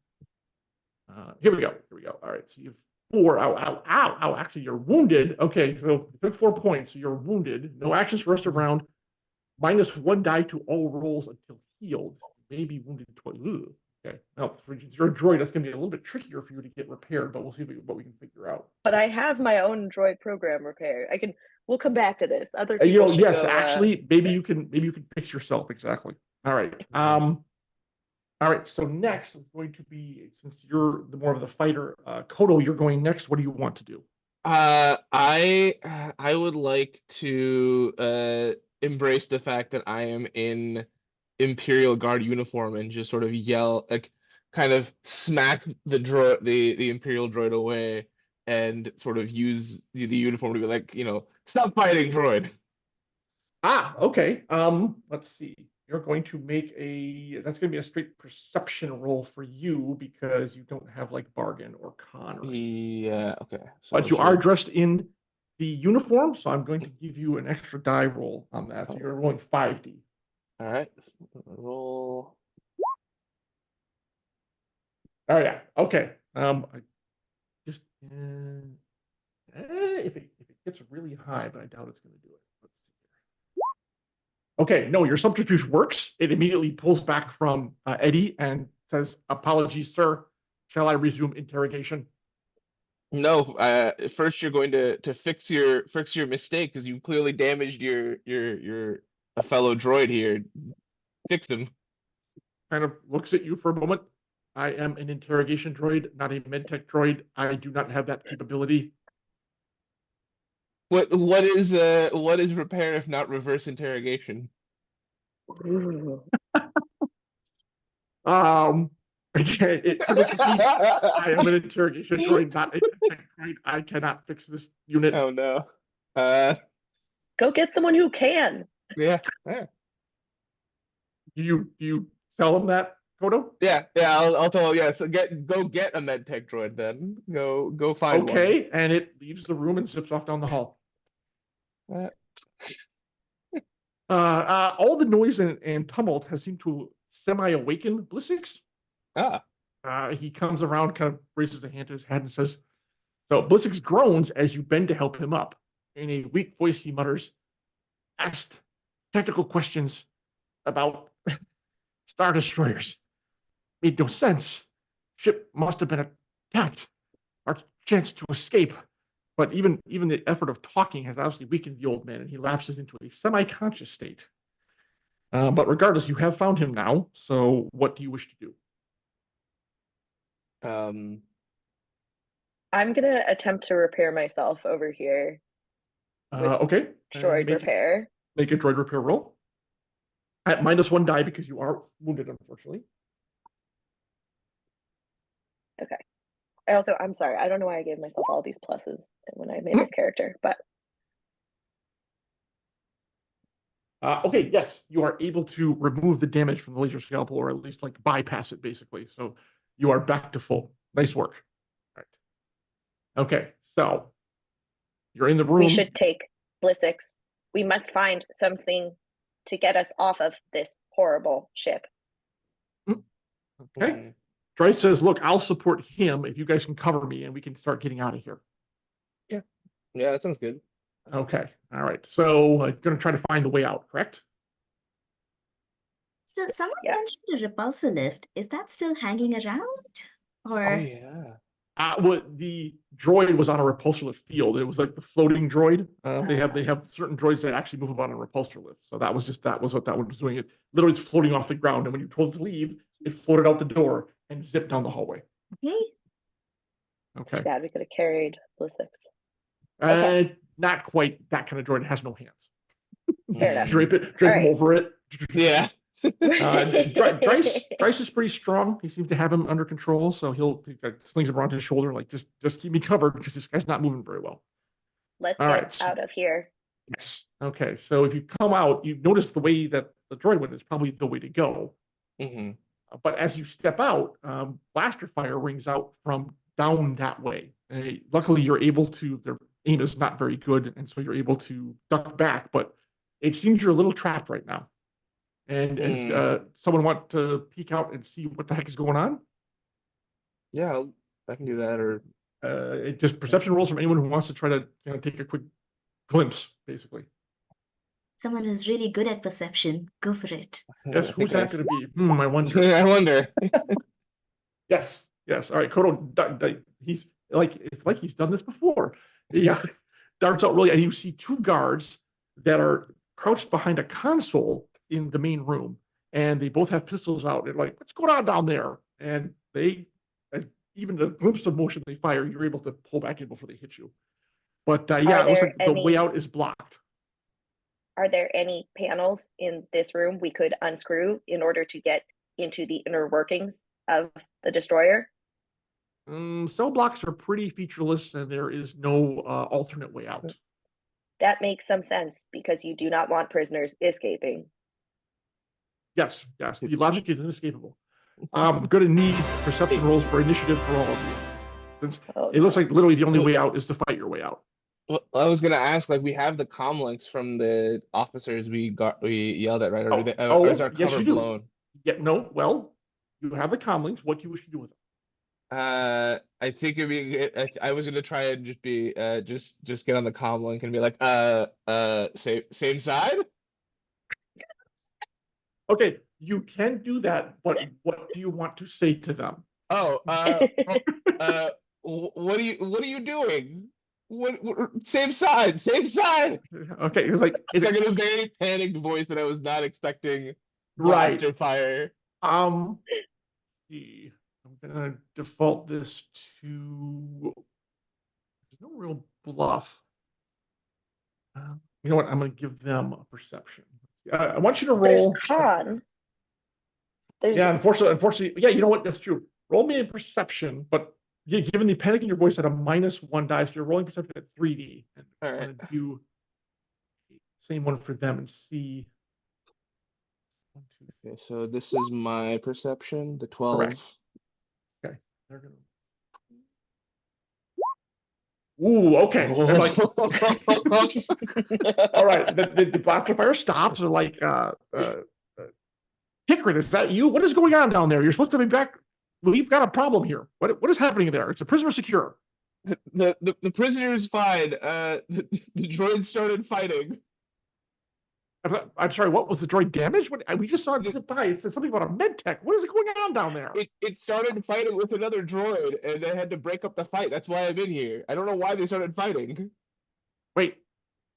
Here we go. All right. So you have 4. Ow. Actually, you're wounded. Okay. So you took 4 points. So you're wounded. No actions for the rest of the round. -1 die to all rolls until healed. You may be wounded twice. Okay. Now, for your droid, that's going to be a little bit trickier for you to get repaired, but we'll see what we can figure out. But I have my own droid program repair. We'll come back to this. Other people yes, go, actually, maybe you can fix yourself. Exactly. All right. All right. So next is going to be, since you're the more of the fighter, Kodo, you're going next. What do you want to do? I would like to embrace the fact that I am in Imperial Guard uniform and just sort of yell, like, kind of smack the Imperial droid away, and sort of use the uniform to be like, stop fighting, droid. Okay. Let's see. You're going to make that's going to be a straight perception roll for you because you don't have like bargain or con. Yeah. Okay. So but you are dressed in the uniform, so I'm going to give you an extra die roll on that. So you're rolling 5d. All right. Roll. Oh yeah. Okay. I just if it gets really high, but I doubt it's going to do it. Let's see here. Okay. No, your subterfuge works. It immediately pulls back from Eddie and says, "Apologies, sir. Shall I resume interrogation?" No. First, you're going to fix your mistake because you clearly damaged your a fellow droid here. Fix him. Kind of looks at you for a moment. I am an interrogation droid, not a medtech droid. I do not have that capability. What is repair if not reverse interrogation? Again, I am an interrogation droid, not a medtech droid. I cannot fix this unit. Oh no. Go get someone who can. Yeah. Do you tell him that, Kodo? Yeah. I'll tell him. Yeah. So go get a medtech droid then. Go find one. Okay, and it leaves the room and zips off down the hall. All the noise and tumult has seemed to semi-awaken Blissix. He comes around, kind of raises a hand to his head and says, so Blissix groans as you bend to help him up. In a weak voice, he mutters, asked technical questions about Star Destroyers. Made no sense. Ship must have been attacked. Our chance to escape. But even the effort of talking has obviously weakened the old man, and he lapses into a semi-conscious state. But regardless, you have found him now. So what do you wish to do? I'm gonna attempt to repair myself over here. Okay. Droid Make repair. a droid repair roll. At -1 die because you are wounded, unfortunately. Okay. I'm sorry, I don't know why I gave myself all these pluses when I made this character, but Okay, yes, you are able to remove the damage from the laser scalpel, or at least like bypass it, basically. So you are back to full. Nice work. All right. Okay, so you're in the room. we should take Blissix. We must find something to get us off of this horrible ship. Okay. Dry says, "Look, I'll support him if you guys can cover me, and we can start getting out of here." Yeah, that sounds good. Okay. All right. So going to try to find the way out, correct? So someone Yes. mentioned a repulsor lift. Is that still hanging around? Or Oh yeah. What the droid was on a repulsor lift field. It was like the floating droid. They have certain droids that actually move about on a repulsor lift. So that was what that one was doing. It literally is floating off the ground, and when you told it to leave, it floated out the door and zipped down the hallway. okay, Okay. Too bad we could have carried Blissix. Okay. Not quite that kind of droid. It has no hands. Fair enough. Drape All him right. over it. Yeah. Dryce is pretty strong. He seems to have him under control, so he slings him around his shoulder, like just keep me covered because this guy's not moving very well. Let's All get right. out of here. Yes. Okay. So if you come out, you notice the way that the droid went is probably the way to go. Mm-hmm. But as you step out, blaster fire rings out from down that way. Luckily, you're able to. Their aim is not very good, and so you're able to duck back. But it seems you're a little trapped right now. And as someone want to peek out and see what the heck is going on? Yeah, I can do that. Or Just perception rolls from anyone who wants to try to take a quick glimpse, basically. someone who's really good at perception, go for it. Yes, who's that going to be? I wonder. I wonder. Yes. All right, Kodo. He's like it's like he's done this before. Yeah, darts out really, and you see two guards that are crouched behind a console in the main room, and they both have pistols out. They're like, "What's going on down there?" And they, even the glimpse of motion they fire, you're able to pull back in before they hit you. But yeah, it looks like the way out is blocked. Are there any panels in this room we could unscrew in order to get into the inner workings of the destroyer? Cell blocks are pretty featureless, and there is no alternate way out. That makes some sense because you do not want prisoners escaping. Yes, the logic is inescapable. I'm going to need perception rolls for initiative for all of you. Since it looks like literally the only way out is to fight your way out. Well, I was gonna ask, like, we have the comm links from the officers we yelled at, right? Or is our cover yes, you do. blown? Yeah, no. Well, you have the comm links. What do you wish to do with them? I think it'd be. I was gonna try and just be just get on the comm link and be like, same side. Okay, you can do that, but what do you want to say to them? Oh, what are you doing? What same side. Okay, it was like It's like in a very panicked voice that I was not expecting. right. Blaster fire. See, I'm gonna default this to. There's no real bluff. You know what? I'm gonna give them a perception. I want you to roll. There's con. Yeah, unfortunately, yeah. You know what? That's true. Roll me a perception, but yeah, given the panic in your voice at a -1 die, so you're rolling perception at 3D. And I'm gonna do the same one for them and see. Okay, so this is my perception, the 12. Correct. Okay, they're gonna. Ooh, okay. They're like, all right. The blaster fire stops. They're like, Hickory, is that you? What is going on down there? You're supposed to be back. We've got a problem here. What is happening there? Is the prisoner secure? The prisoner is fine. The droid started fighting. I'm sorry, what was the droid damaged? We just saw it zip by. It said something about a med tech. What is going on down there? It started fighting with another droid, and they had to break up the fight. That's why I'm in here. I don't know why they started fighting. Wait.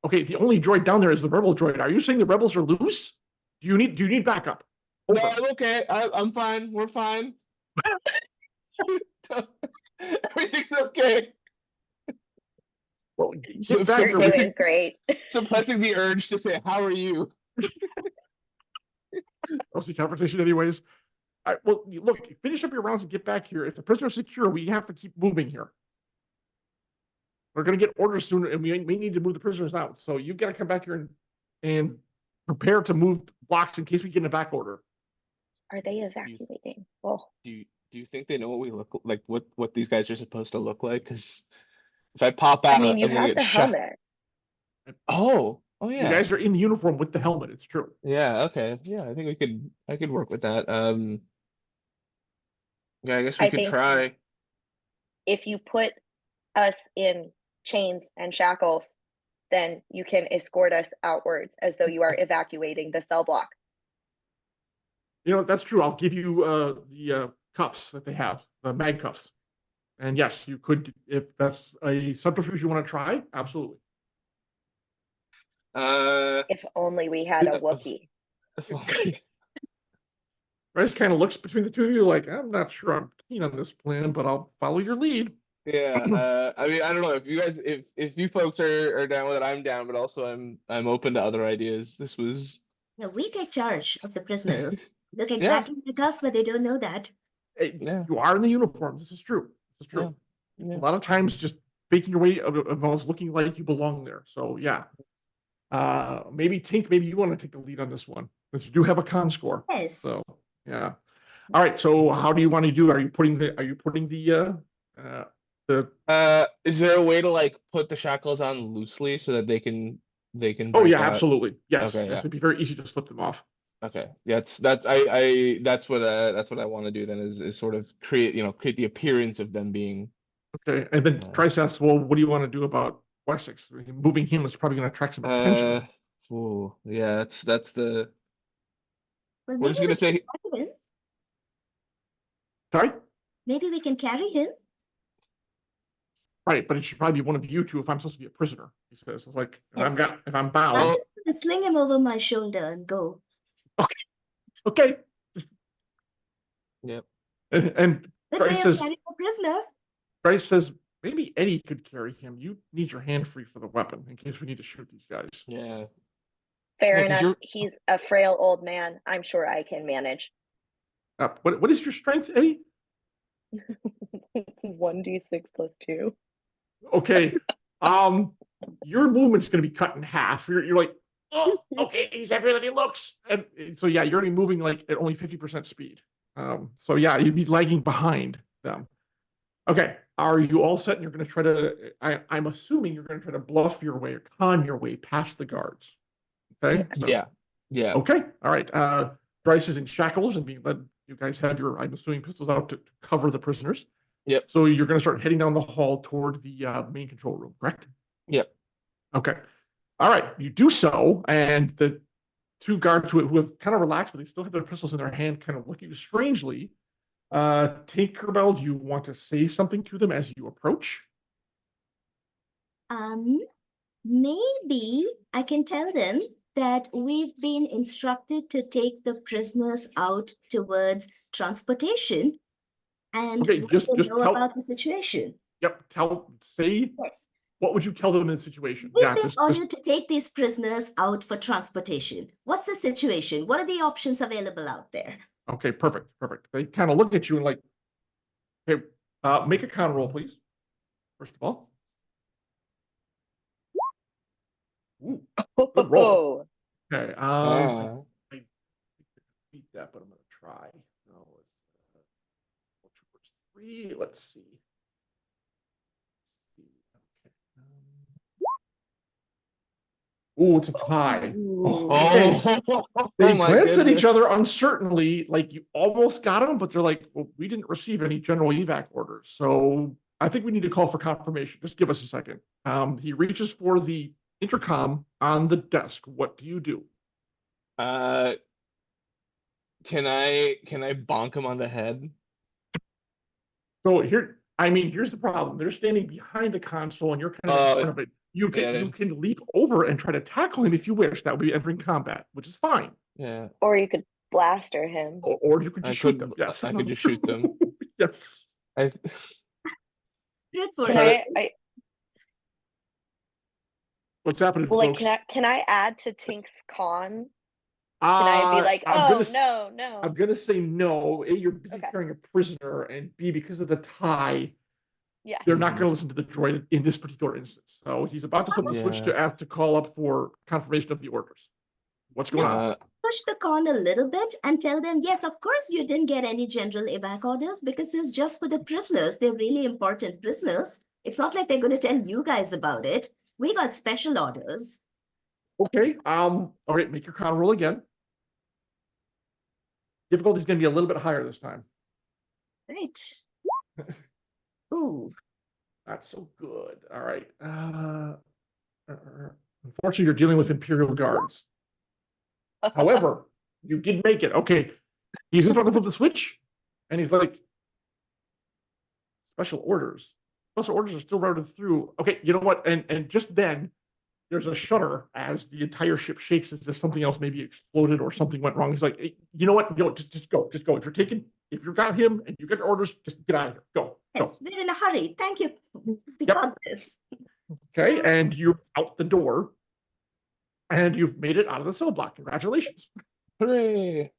Okay, the only droid down there is the rebel droid. Are you saying the rebels are loose? Do you need backup? No, I'm okay. I'm fine. We're fine. Everything's okay. get back You're here. doing great. Suppressing the urge to say, "How are you?" Mostly conversation anyways. All right, well, look, finish up your rounds and get back here. If the prisoner's secure, we have to keep moving here. We're going to get orders soon, and we need to move the prisoners out. So you've got to come back here and prepare to move blocks in case we get in a back order. Are they evacuating? Well, Do you think they know what we look like? What these guys are supposed to look like? Because if I pop out, I mean, you I'm gonna have get the shot. helmet. Oh You yeah. guys are in the uniform with the helmet. It's true. Yeah, okay. Yeah, I think I could work with that. Yeah, I guess we I could think try. if you put us in chains and shackles, then you can escort us outwards as though you are evacuating the cell block. You know, that's true. I'll give you the cuffs that they have, the mag cuffs. And yes, you could, if that's a subterfuge you want to try, absolutely. If only we had a Wookiee. Bryce kind of looks between the two of you like, I'm not sure I'm keen on this plan, but I'll follow your lead. Yeah, I mean, I don't know if you guys, if you folks are down with it, I'm down, but also I'm open to other ideas. This was No, we take charge of the prisoners. Look Yeah. exactly like us, but they don't know that. Hey, Yeah. you are in the uniform. This is true. This is true. Yeah. A lot of times just faking your way involves looking like you belong there. So yeah. Maybe Tink, maybe you want to take the lead on this one, because you do have a con score. Yes. So yeah. All right. So how do you want to do? Are you putting the Is there a way to like put the shackles on loosely so that they can Oh break yeah, out? absolutely. Yes. Okay, Yes, yeah. it'd be very easy to slip them off. Okay. That's what I want to do then is sort of create the appearance of them being Okay. And then Price asks, well, what do you want to do about Wessex? I mean, moving him is probably going to attract some attention. Yeah, that's the Well, we're just gonna say carry him. Sorry? Maybe we can carry him. Right, but it should probably be one of you two if I'm supposed to be a prisoner. He says, it's like Yes. if I'm I'm bound. just going to sling him over my shoulder and go. Okay. Yep. And Good way Price of says, carrying a prisoner. Bryce says, maybe Eddie could carry him. You need your hand free for the weapon in case we need to shoot these guys. Yeah. Fair Yeah, 'cause enough. you're- He's a frail old man. I'm sure I can manage. What is your strength, Eddie? 1d6 plus 2. Okay. Your movement's going to be cut in half. You're like, oh, okay, he's heavier than he looks. And so, yeah, you're only moving like at only 50% speed. So, yeah, you'd be lagging behind them. Okay. Are you all set? And you're going to try to, I'm assuming you're going to try to bluff your way or con your way past the guards. Okay. So- Yeah. Okay. All right. Bryce is in shackles and being led. You guys have your, I'm assuming, pistols out to cover the prisoners. Yep. So you're going to start heading down the hall toward the main control room, correct? Yep. Okay. All right. You do so, and the two guards who have kind of relaxed, but they still have their pistols in their hand, kind of look at you strangely. Tinkerbell, do you want to say something to them as you approach? Maybe I can tell them that we've been instructed to take the prisoners out towards transportation, and Okay, we just know tell- about the situation. Yep. Say. Yes. What would you tell them in the situation? We've Yeah. been ordered to take these prisoners out for transportation. What's the situation? What are the options available out there? Okay. Perfect. They kind of look at you and like, okay, make a con roll, please. First of all. Ooh, good roll. Okay. I beat that, but I'm going to try. No, it's 3. Let's see. Okay. Ooh, it's a tie. Okay. They Oh my glance at goodness. each other uncertainly, like you almost got them, but they're like, well, we didn't receive any general evac orders. So I think we need to call for confirmation. Just give us a second. He reaches for the intercom on the desk. What do you do? Can I bonk him on the head? So here's the problem. They're standing behind the console and you're kind of in front of it. You can leap over and try to tackle him if you wish. That would be entering combat, which is fine. Yeah. Or you could blaster him. Or you could just shoot them. Yes. I could just shoot them. Yes. Good for Can it. What's happening, Well, like, folks? can I add to Tink's con? Can I be like, I'm oh gonna no? I'm gonna say no. A, you're busy Okay. carrying a prisoner, and B, because of the tie, Yeah. they're not going to listen to the droid in this particular instance. So he's about to flip the switch to have to call up for confirmation of the orders. What's going on? Push the con a little bit and tell them, yes, of course you didn't get any general evac orders because it's just for the prisoners. They're really important prisoners. It's not like they're going to tell you guys about it. We got special orders. Okay. All right. Make your con roll again. Difficulty is going to be a little bit higher this time. Right. Ooh. Not so good. All right. Unfortunately, you're dealing with Imperial guards. However, you did make it. Okay. He's just about to flip the switch, and he's like, special orders. Special orders are still routed through. Okay, you know what? And just then, there's a shudder as the entire ship shakes as if something else maybe exploded or something went wrong. He's like, hey, you know what? Just go. Just go. If you've got him and you get orders, just get out of here. Go. Yes, we're in a hurry. Thank you. We Yep. got this. Okay, So- and you're out the door, and you've made it out of the cell block. Congratulations. Hooray!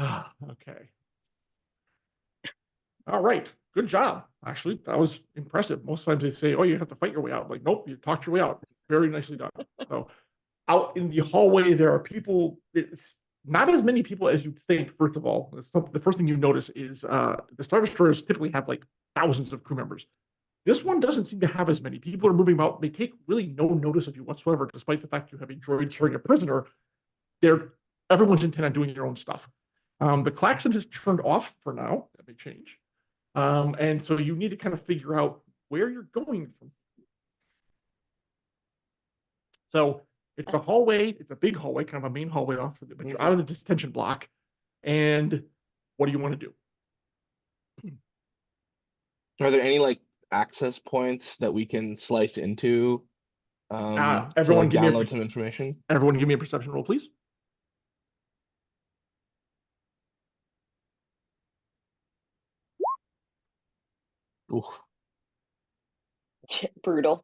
Okay. All right. Good job. Actually, that was impressive. Most times they say, oh, you have to fight your way out. Like, nope, you talked your way out. Very nicely done. So out in the hallway, there are people. It's not as many people as you'd think, first of all. The first thing you notice is the Star Destroyers typically have like thousands of crew members. This one doesn't seem to have as many. People are moving about. They take really no notice of you whatsoever, despite the fact you have a droid carrying a prisoner. Everyone's intent on doing their own stuff. The klaxon has turned off for now. That may change. And so you need to kind of figure out where you're going from. So it's a hallway. It's a big hallway, kind of a main hallway off, but you're out of the detention block. And what do you want to do? Are there any like access points that we can slice into Everyone to give me download some information? Everyone give me a perception roll, please. Ooh, Brutal.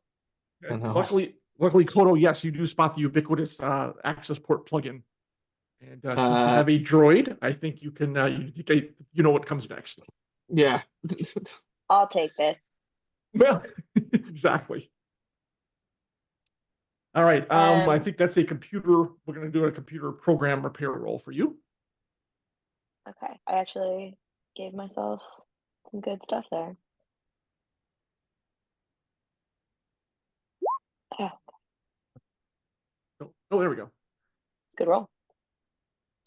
I know. Luckily, Kodo, yes, you do spot the ubiquitous access port plugin. And since you have a droid, I think you can, you know what comes next. Yeah. I'll take this. Well, exactly. All right. I think that's a computer. We're going to do a computer program repair roll for you. Okay. I actually gave myself some good stuff there. Oh, there we go. It's a good roll.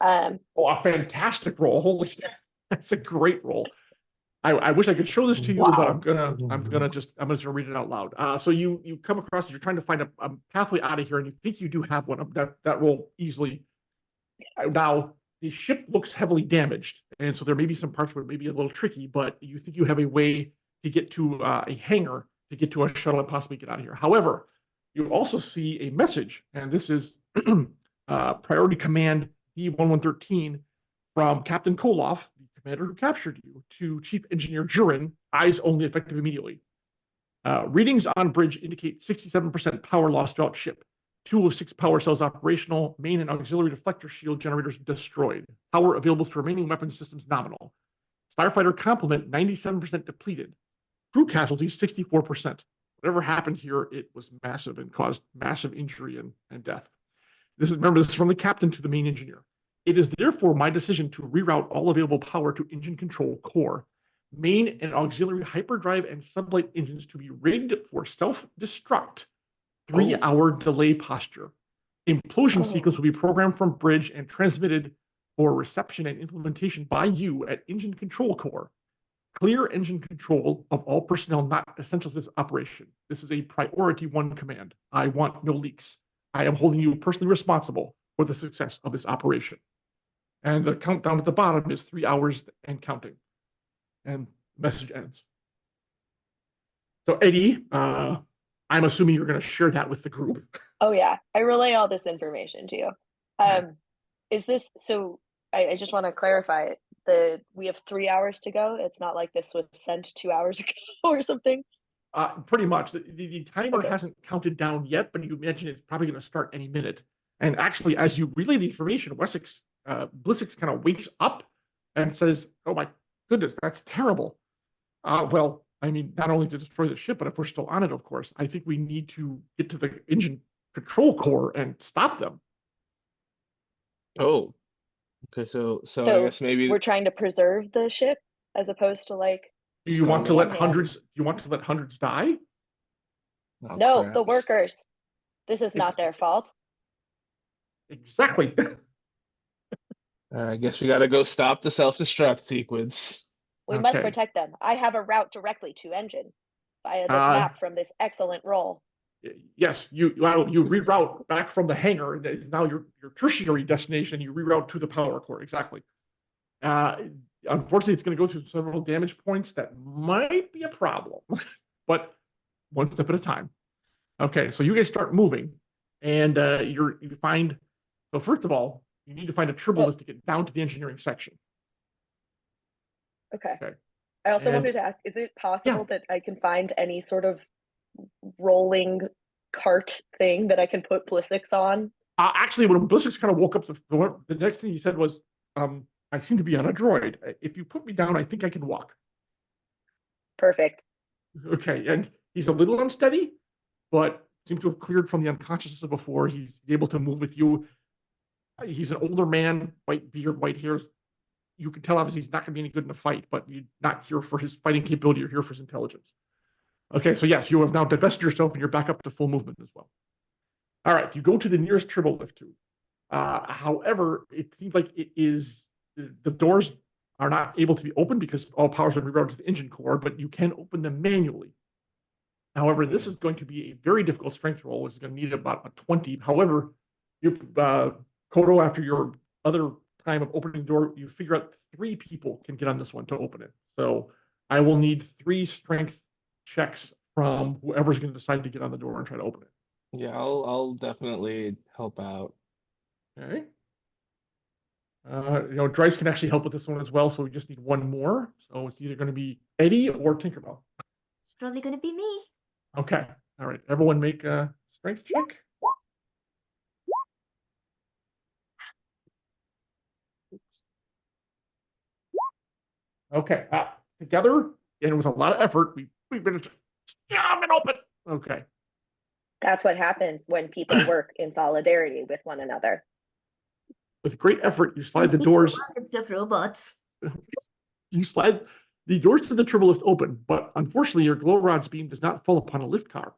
Oh, a fantastic roll. Holy shit. That's a great roll. I wish I could show this to you, but I'm gonna just read it out loud. So you come across, you're trying to find a pathway out of here, and you think you do have one. That roll easily. Now the ship looks heavily damaged, and so there may be some parts where it may be a little tricky, but you think you have a way to get to a hangar, to get to a shuttle, and possibly get out of here. However, you also see a message, and this is Priority Command D1113 from Captain Koloff, the commander who captured you, to Chief Engineer Jurin, eyes only, effective immediately. Readings on bridge indicate 67% power loss throughout ship. 2 of 6 power cells operational, main and auxiliary deflector shield generators destroyed. Power available to remaining weapon systems nominal. Starfighter complement 97% depleted. Crew casualties 64%. Whatever happened here, it was massive and caused massive injury and death. Remember, this is from the captain to the main engineer. It is therefore my decision to reroute all available power to engine control core. Main and auxiliary hyperdrive and sublight engines to be rigged for self-destruct. 3-hour delay posture. Implosion sequence will be programmed from bridge and transmitted for reception and implementation by you at engine control core. Clear engine control of all personnel not essential to this operation. This is a priority 1 command. I want no leaks. I am holding you personally responsible for the success of this operation. And the countdown at the bottom is 3 hours and counting. And the message ends. So Eddie, I'm assuming you're going to share that with the group. Oh yeah, I relay all this information to you. Is this so? I just want to clarify we have 3 hours to go. It's not like this was sent 2 hours ago or something. Pretty much. The timer Okay. hasn't counted down yet, but you imagine it's probably going to start any minute. And actually, as you relay the information, Blissix kind of wakes up and says, "Oh my goodness, that's terrible." Well, I mean, not only to destroy the ship, but if we're still on it, of course, I think we need to get to the engine control core and stop them. Oh, okay. So I So guess maybe we're trying to preserve the ship as opposed to like, Do you want to starve let it. hundreds? Do you want to let hundreds die? Oh, no, crap. the workers. This is not their fault. Exactly. I guess we got to go stop the self-destruct sequence. We must Okay. protect them. I have a route directly to engine via this Uh, map from this excellent roll. Yes, you reroute back from the hangar. And it's now your tertiary destination. You reroute to the power core. Exactly. Unfortunately, it's going to go through several damage points that might be a problem, but one step at a time. Okay, so you guys start moving, and you find. So first of all, you need to find a turbo lift to get down to the engineering section. Okay. Okay. I also And- wanted to ask, is it possible that I can find any sort of rolling cart thing that I can put Blissix on? Actually, when Blissix kind of woke up, the next thing he said was, "I seem to be on a droid. If you put me down, I think I can walk." Perfect. Okay, and he's a little unsteady, but seems to have cleared from the unconsciousness of before. He's able to move with you. He's an older man, white beard, white hair. You can tell obviously he's not going to be any good in a fight, but you're not here for his fighting capability. You're here for his intelligence. Okay, so yes, you have now divested yourself and you're back up to full movement as well. All right, you go to the nearest turbo lift tube. However, it seems like it is the doors are not able to be opened because all power has been rerouted to the engine core, but you can open them manually. However, this is going to be a very difficult strength roll. It's going to need about a 20. However, Kodo, after your other time of opening the door, you figure out 3 people can get on this one to open it. So I will need 3 strength checks from whoever's going to decide to get on the door and try to open it. Yeah, I'll definitely help out. Okay. Dryce can actually help with this one as well, so we just need 1 more. So it's either going to be Eddie or Tinkerbell. It's probably going to be me. Okay. All right. Everyone make a strength check. Okay. Together, and with a lot of effort, we've been open. Okay. That's what happens when people work in solidarity with one another. With great effort, you slide the doors. Instead of robots. You slide the doors to the turbo lift open, but unfortunately, your glow rod's beam does not fall upon a lift car.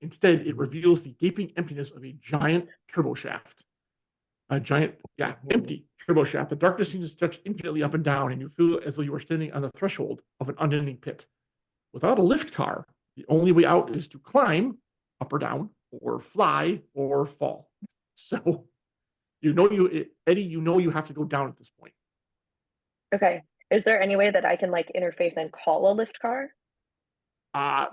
Instead, it reveals the gaping emptiness of a giant turbo shaft. A giant, empty turbo shaft. The darkness seems to stretch infinitely up and down, and you feel as though you are standing on the threshold of an unending pit. Without a lift car, the only way out is to climb up or down, or fly, or fall. So, Eddie, you have to go down at this point. Okay. Is there any way that I can like interface and call a lift car?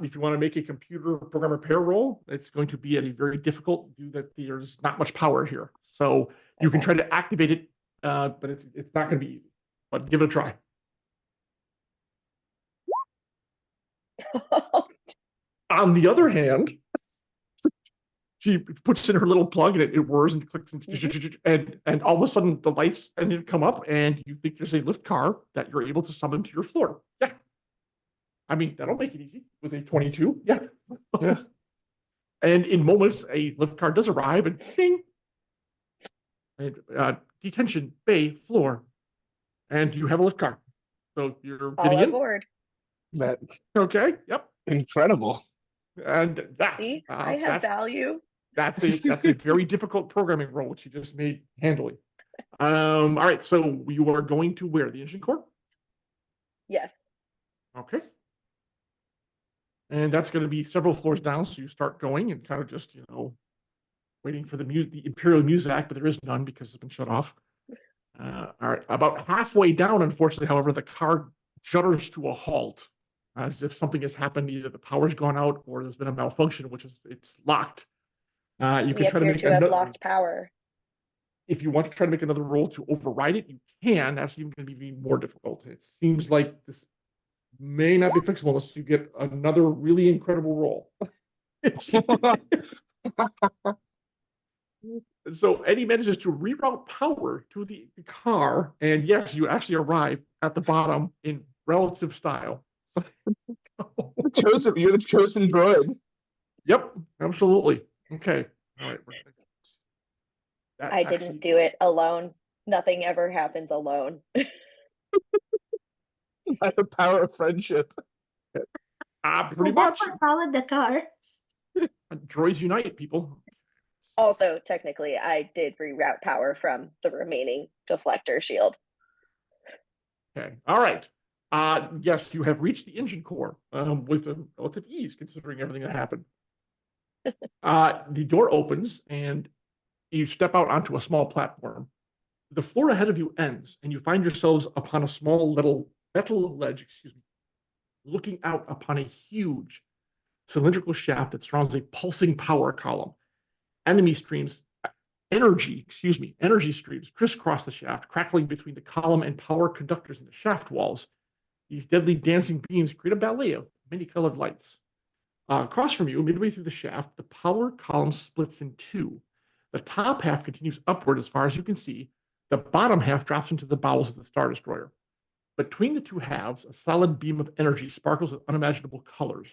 If you want to make a computer program repair roll, it's going to be at a very difficult due that there's not much power here. So you can try to activate it, but it's not going to be easy. But give it a try. On the other hand, she puts in her little plug and it whirs and clicks and all of a sudden the lights come up and you think there's a lift car that you're able to summon to your floor. Yeah. I mean, that'll make it easy with a 22. Yeah. Yeah. And in moments, a lift car does arrive and ding. And detention bay floor. And you have a lift car. So you're getting All in. aboard. That Okay. Yep. incredible. And See, I have value. That's a very difficult programming role, which you just made handily. All right, so you are going to where? The engine core? Yes. Okay. And that's going to be several floors down, so you start going and kind of just, waiting for the Imperial Music, but there is none because it's been shut off. All right, about halfway down, unfortunately, however, the car judders to a halt, as if something has happened. Either the power's gone out or there's been a malfunction, which is it's locked. You can try to make have lost power. If you want to try to make another roll to override it, you can. That's even going to be more difficult. It seems like may not be fixable unless you get another really incredible roll. So Eddie manages to reroute power to the car, and yes, you actually arrive at the bottom in relative style. You're the chosen droid. Yep, absolutely. Okay. All right. That I didn't do it alone. Nothing ever happens alone. By the power of friendship. Pretty Well, that's much. what powered the car. Droids unite, people. Also, technically, I did reroute power from the remaining deflector shield. Okay. All right. Yes, you have reached the engine core with a relative ease, considering everything that happened. The door opens, and you step out onto a small platform. The floor ahead of you ends, and you find yourselves upon a small little metal ledge, looking out upon a huge cylindrical shaft that surrounds a pulsing power column. Energy streams crisscross the shaft, crackling between the column and power conductors in the shaft walls. These deadly dancing beams create a ballet of many colored lights. Across from you, midway through the shaft, the power column splits in two. The top half continues upward as far as you can see. The bottom half drops into the bowels of the Star Destroyer. Between the two halves, a solid beam of energy sparkles with unimaginable colors.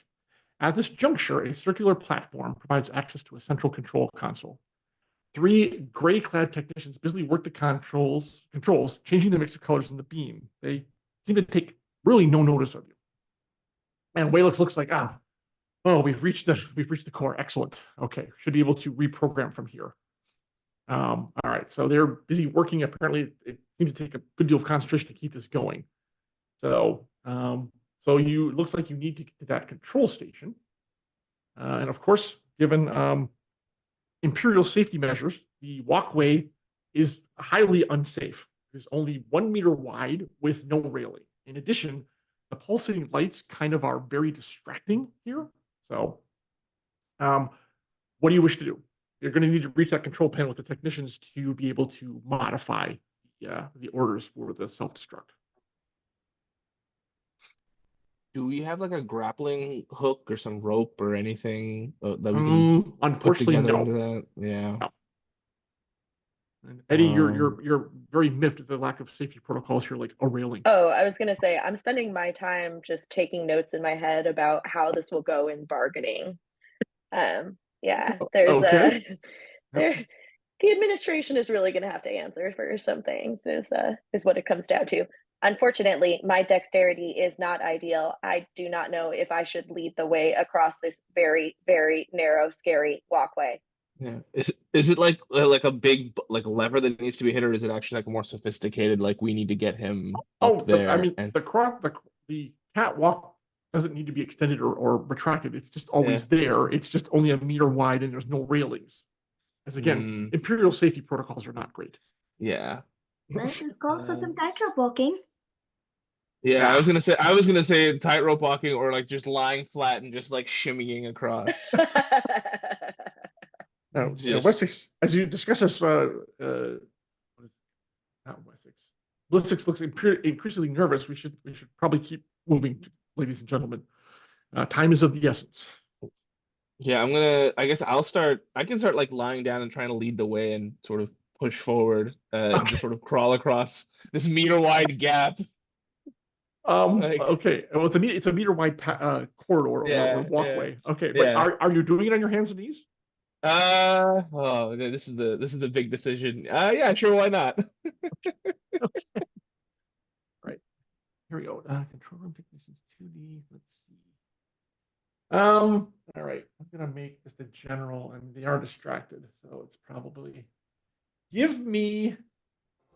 At this juncture, a circular platform provides access to a central control console. 3 gray-clad technicians busily work the controls, changing the mix of colors in the beam. They seem to take really no notice of you. And Waylix looks like, we've reached the core. Excellent. Okay, should be able to reprogram from here. All right, so they're busy working. Apparently, it seems to take a good deal of concentration to keep this going. So, looks like you need to get to that control station. And of course, given Imperial safety measures, the walkway is highly unsafe. It's only 1 meter wide with no railing. In addition, the pulsating lights kind of are very distracting here. So, what do you wish to do? You're going to need to reach that control panel with the technicians to be able to modify the orders for the self-destruct. Do we have like a grappling hook or some rope or anything that we can put Unfortunately, together no. into that? Yeah. No. And Eddie, you're very miffed at the lack of safety protocols here, like a railing. Oh, I was gonna say I'm spending my time just taking notes in my head about how this will go in bargaining. Yeah, there's Okay. the administration is really gonna have to answer for some things, is what it comes down to. Unfortunately, my dexterity is not ideal. I do not know if I should lead the way across this very, very narrow, scary walkway. Yeah. Is it like a big like lever that needs to be hit, or is it actually like more sophisticated? Like we need to get him up there. The catwalk doesn't need to be extended or retracted. It's just always there. It's just only 1 meter wide, and there's no railings. As again, Imperial safety protocols are not great. Yeah. Well, this calls for some tightrope walking. Yeah, I was gonna say tightrope walking or like just lying flat and just like shimmying across. Wessex, as you discuss this, not Wessex. Wessex looks increasingly nervous. We should probably keep moving, ladies and gentlemen. Time is of the essence. Yeah, I guess I can start like lying down and trying to lead the way and sort of push forward and just sort of crawl across this meter wide gap. Okay. Well, it's a meter wide corridor or walkway. Yeah. Okay, but are you doing it on your hands and knees? This is a big decision. Yeah, sure, why not? Okay. Right. Here we go. Control room technicians 2D. Let's see. All right. I'm gonna make just a general, and they are distracted, so it's probably give me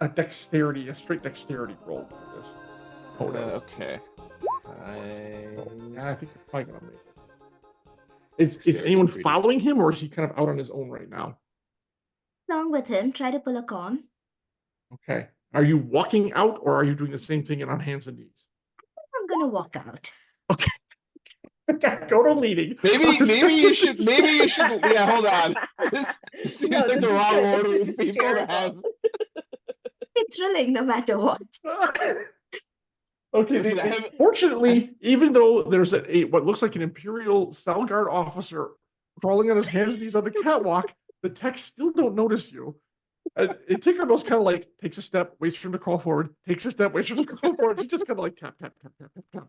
a straight dexterity roll for this. Okay. I think you're probably gonna make it. Is anyone following him, or is he kind of out on his own right now? Along with him, try to pull a con. Okay. Are you walking out, or are you doing the same thing and on hands and knees? I'm gonna walk out. Okay. Go to leading. Maybe you should. Yeah, hold on. This seems like the wrong order of people to have. It's thrilling no matter what. Okay, See, I haven't- fortunately, even though there's what looks like an Imperial cell guard officer crawling on his hands and knees on the catwalk, the techs still don't notice you. And Tinkerbell's kind of like takes a step, waits for him to crawl forward, takes a step, waits for him to crawl forward. She just kind of like tap, tap, tap, tap, tap, tap.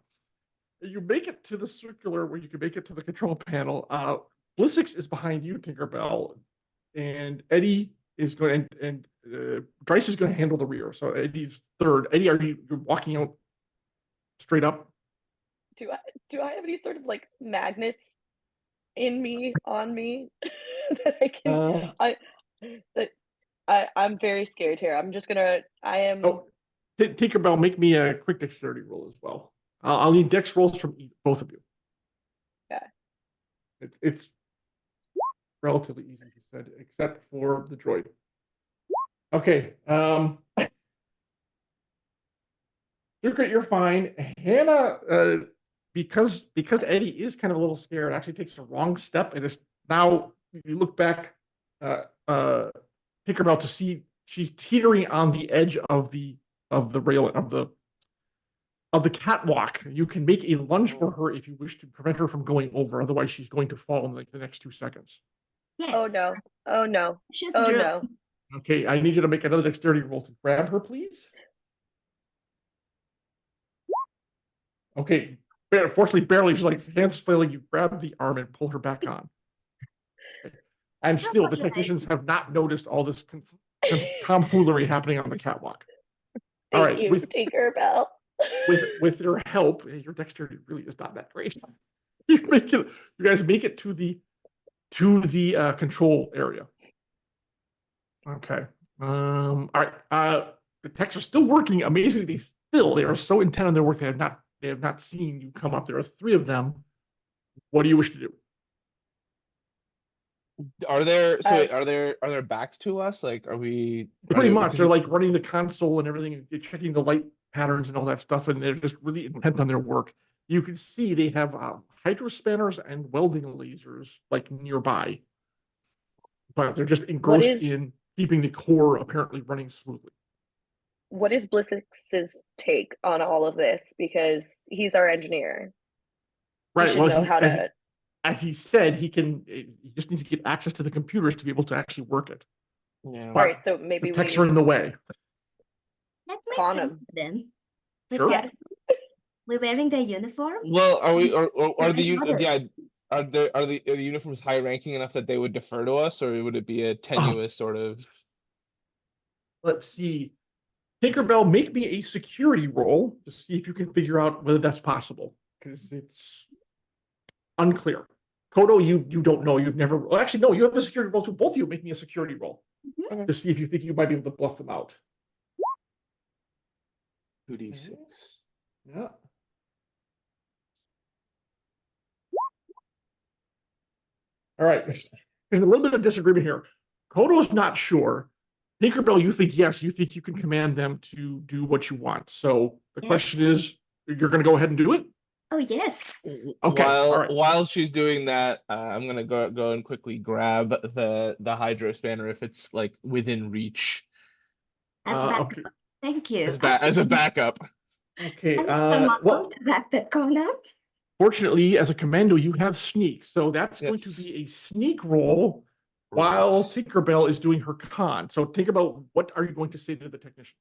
You make it to the circular where you can make it to the control panel. Blissix is behind you, Tinkerbell, and Eddie is going and Dryce is going to handle the rear. So Eddie's third. Eddie, you're walking out straight up? Do I have any sort of like magnets in me, on me that I can I'm very scared here. I'm just gonna Tinkerbell, make me a quick dexterity roll as well. I'll need dex rolls from both of you. Yeah. It's relatively easy, he said, except for the droid. Okay. Secret, you're fine. Hannah, because Eddie is kind of a little scared, actually takes a wrong step, and is now you look back, Tinkerbell, to see she's teetering on the edge of the rail of the catwalk. You can make a lunge for her if you wish to prevent her from going over. Otherwise, she's going to fall in like the next 2 seconds. Yes. Oh no. Oh no. Just Oh drew. no. Okay, I need you to make another dexterity roll to grab her, please. Okay, fortunately, barely. She's like hands flailing. You grab the arm and pull her back on. Okay. And still, the technicians have not noticed all this tomfoolery happening on the catwalk. All right, Thank you, Tinkerbell. with your help, your dexterity really is not that great. You guys make it to the control area. Okay. All right. The techs are still working. Amazingly, they are so intent on their work. They have not seen you come up. There are 3 of them. What do you wish to do? Are there backs to us? Like, are we Pretty much. They're like running the console and everything, and checking the light patterns and all that stuff, and they're just really intent on their work. You can see they have hydro spanners and welding lasers like nearby, but they're just engrossed in keeping the core apparently running smoothly. What is Blissix's take on all of this? Because he's our engineer. Right. He should know how to. As he said, he just needs to get access to the computers to be able to actually work it. Yeah. All right, so maybe the techs are in the way. Let's make Con fun him. of them. Sure. Yes. We're wearing their uniform. Well, are we or are They're the others. are the uniforms high ranking enough that they would defer to us, or would it be a tenuous sort of? Let's see. Tinkerbell, make me a security roll to see if you can figure out whether that's possible, because it's unclear. Kodo, you don't know. You've never. Well, actually, no. You have the security roll too. Both of you make me a security roll Mhm. to see if you think you might be able to bluff them out. 2d6. Yeah. All right. There's a little bit of disagreement here. Kodo's not sure. Tinkerbell, you think yes. You think you can command them to do what you want. So the question is, you're going to go ahead and do it? Oh yes. Okay. All right. While she's doing that, I'm gonna go and quickly grab the hydro spanner if it's like within reach. As backup. Okay. Thank you. As a backup. Okay. I need some muscles to back that cone up. Fortunately, as a commando, you have sneak, so that's going to be a sneak roll while Tinkerbell is doing her con. So Tinkerbell, what are you going to say to the technicians?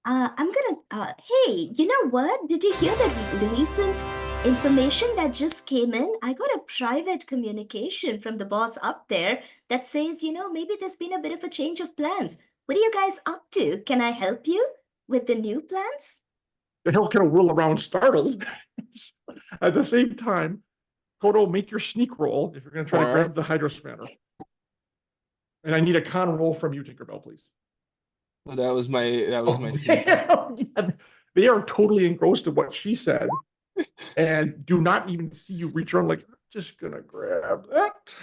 I'm gonna, hey, you know what? Did you hear the recent information that just came in? I got a private communication from the boss up there that says, maybe there's been a bit of a change of plans. What are you guys up to? Can I help you with the new plans? The hell kind of whirl around startled. At the same time, Kodo, make your sneak roll if you're going to try to grab the hydro spanner. And I need a con roll from you, Tinkerbell, please. Well, that was my damn. They are totally engrossed in what she said and do not even see you reach around like, I'm just gonna grab that.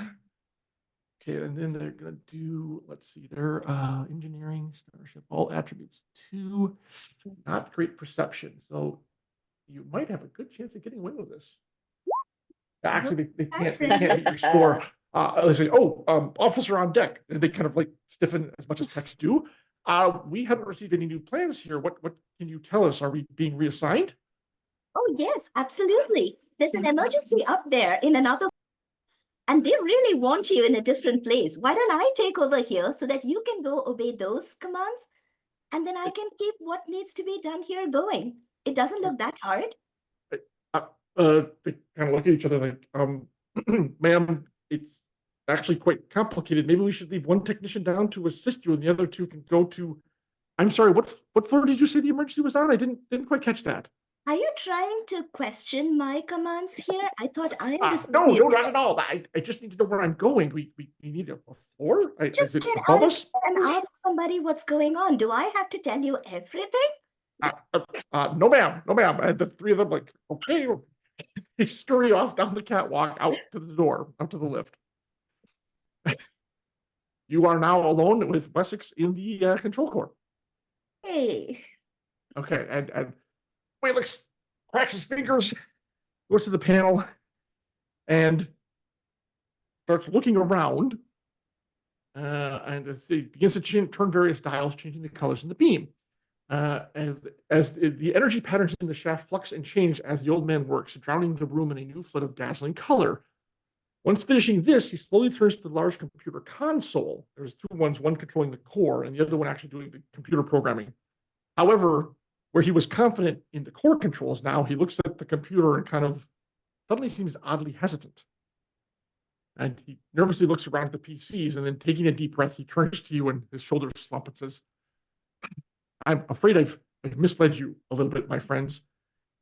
Okay, and then they're gonna do, let's see, their engineering, starship, all attributes 2, not great perception. So you might have a good chance of getting away with this. Actually, they can't hit your score. They say, officer on deck. And they kind of like stiffen as much as techs do. We haven't received any new plans here. What can you tell us? Are we being reassigned? Oh, yes, absolutely. There's an emergency up there in another, and they really want you in a different place. Why don't I take over here so that you can go obey those commands? And then I can keep what needs to be done here going. It doesn't look that hard. They kind of look at each other like, ma'am, it's actually quite complicated. Maybe we should leave one technician down to assist you, and the other two can go to. I'm sorry, what floor did you say the emergency was on? I didn't quite catch that. Are you trying to question my commands here? I thought I am the No, superior. not at all. I just need to know where I'm going. We need a floor? Just Is it get above out us? and ask somebody what's going on. Do I have to tell you everything? No, ma'am. No, ma'am. And the three of them like, okay. They scurry off down the catwalk out to the door, out to the lift. You are now alone with Wessex in the control core. Hey. Okay, and Felix cracks his fingers, goes to the panel, and starts looking around. And it begins to turn various dials, changing the colors in the beam. As the energy patterns in the shaft flux and change as the old man works, drowning the room in a new flood of dazzling color. Once finishing this, he slowly turns to the large computer console. There's two ones, one controlling the core and the other one actually doing the computer programming. However, where he was confident in the core controls, now he looks at the computer and kind of suddenly seems oddly hesitant. And he nervously looks around at the PCs, and then taking a deep breath, he turns to you and his shoulders slump and says, I'm afraid I've misled you a little bit, my friends.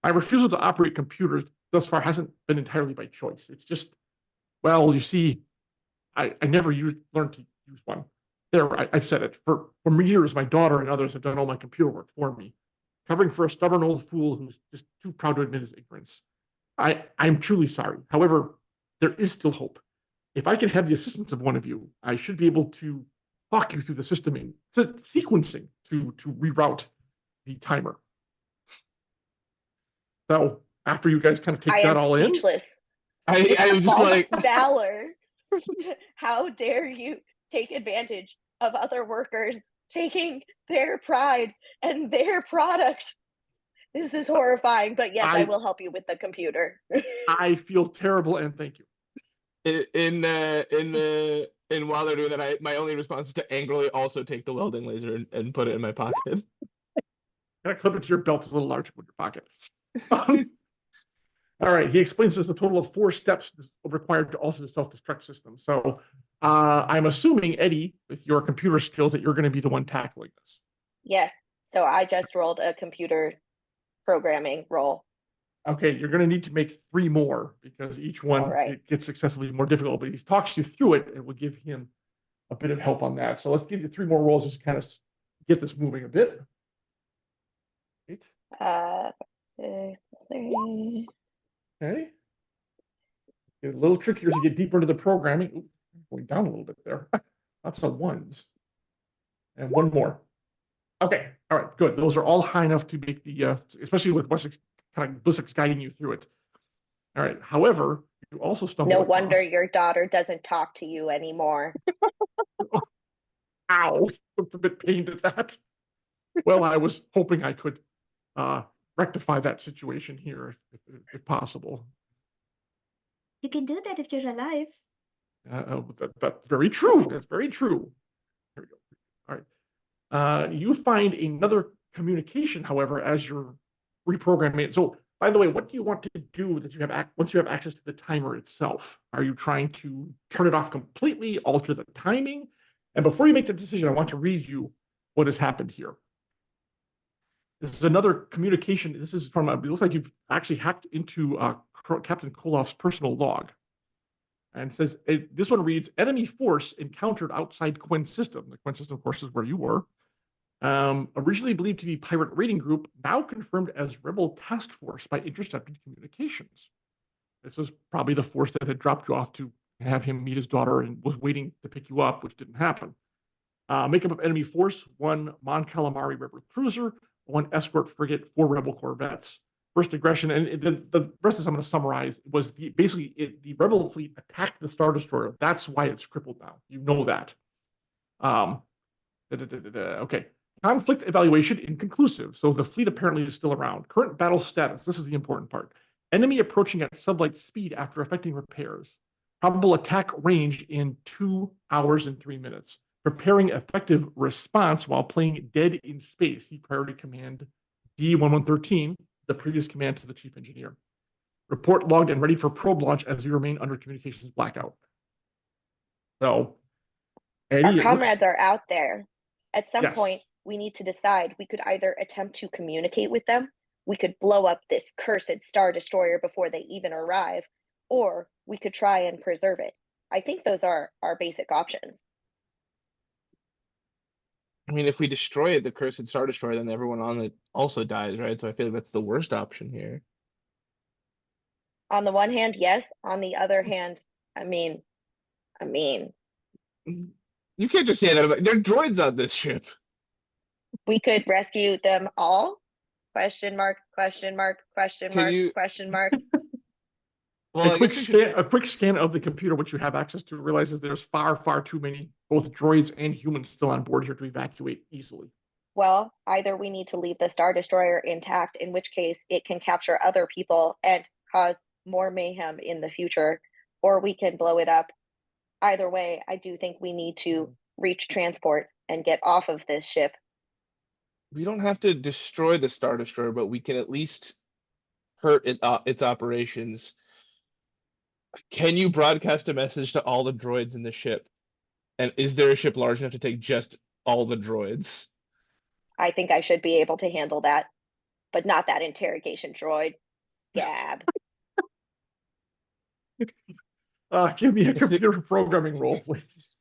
My refusal to operate computers thus far hasn't been entirely by choice. It's just, well, you see, I never learned to use one. There, I've said it. For years, my daughter and others have done all my computer work for me, covering for a stubborn old fool who's just too proud to admit his ignorance. I'm truly sorry. However, there is still hope. If I can have the assistance of one of you, I should be able to talk you through the system in sequencing to reroute the timer. So after you guys kind of take that all in, I'm just like, Valor. How dare you take advantage of other workers taking their pride and their product? This is horrifying, but yes, I will help you with the computer. I feel terrible, and thank you. In while they're doing that, my only response is to angrily also take the welding laser and put it in my pocket. Kind of clip it to your belt, it's a little large in your pocket. All right, he explains there's a total of 4 steps required to alter the self-destruct system. So I'm assuming, Eddie, with your computer skills, that you're going to be the one tackling this. Yes, so I just rolled a computer programming roll. Okay, you're going to need to make 3 more because each one it gets successively more difficult, but he talks you through it and will give him a bit of help on that. So let's give you 3 more rolls just to kind of get this moving a bit. Right. 6, 3. Okay. Get a little trickier as you get deeper into the programming. Ooh, going down a little bit there. Lots of 1s. And 1 more. Okay. All right. Good. Those are all high enough to make the, especially with Wessex guiding you through it. All right. However, you also stumble. No wonder your daughter doesn't talk to you anymore. Ow. I'm a bit pained at that. Well, I was hoping I could rectify that situation here if possible. You can do that if you're alive. That's very true. That's very true. Here we go. All right. You find another communication, however, as you're reprogramming it. So, by the way, what do you want to do that you have once you have access to the timer itself? Are you trying to turn it off completely, alter the timing? And before you make the decision, I want to read you what has happened here. This is another communication. This is from, it looks like you've actually hacked into Captain Koloff's personal log. And it says, this one reads, enemy force encountered outside Quinn system. The Quinn system, of course, is where you were. Originally believed to be pirate raiding group, now confirmed as rebel task force by intercepted communications. This was probably the force that had dropped you off to have him meet his daughter and was waiting to pick you up, which didn't happen. Makeup of enemy force: 1 Mon Calamari rebel cruiser, 1 escort frigate, 4 rebel corvettes. First aggression, and the rest of this I'm going to summarize, was the rebel fleet attacked the Star Destroyer. That's why it's crippled now. You know that. Okay. Conflict evaluation inconclusive. So the fleet apparently is still around. Current battle status. This is the important part. Enemy approaching at sublight speed after effecting repairs. Probable attack range in 2 hours and 3 minutes. Preparing effective response while playing dead in space. See priority command D1113, the previous command to the chief engineer. Report logged and ready for probe launch as we remain under communications blackout. So, Eddie, Our comrades are out there. At some Yes. point, we need to decide. We could either attempt to communicate with them, we could blow up this cursed Star Destroyer before they even arrive, or we could try and preserve it. I think those are our basic options. I mean, if we destroy it, the cursed Star Destroyer, then everyone on it also dies, right? So I feel like that's the worst option here. On the one hand, yes. On the other hand, I mean, You can't just say that about. There are droids on this ship. we could rescue them all? Question mark, question mark, question Can mark, you- question mark. Well, a quick scan of the computer, which you have access to, realizes there's far too many, both droids and humans, still on board here to evacuate easily. Well, either we need to leave the Star Destroyer intact, in which case it can capture other people and cause more mayhem in the future, or we can blow it up. Either way, I do think we need to reach transport and get off of this ship. We don't have to destroy the Star Destroyer, but we can at least hurt its operations. Can you broadcast a message to all the droids in the ship? And is there a ship large enough to take just all the droids? I think I should be able to handle that, but not that interrogation droid. Scab. Give me a computer programming roll, please.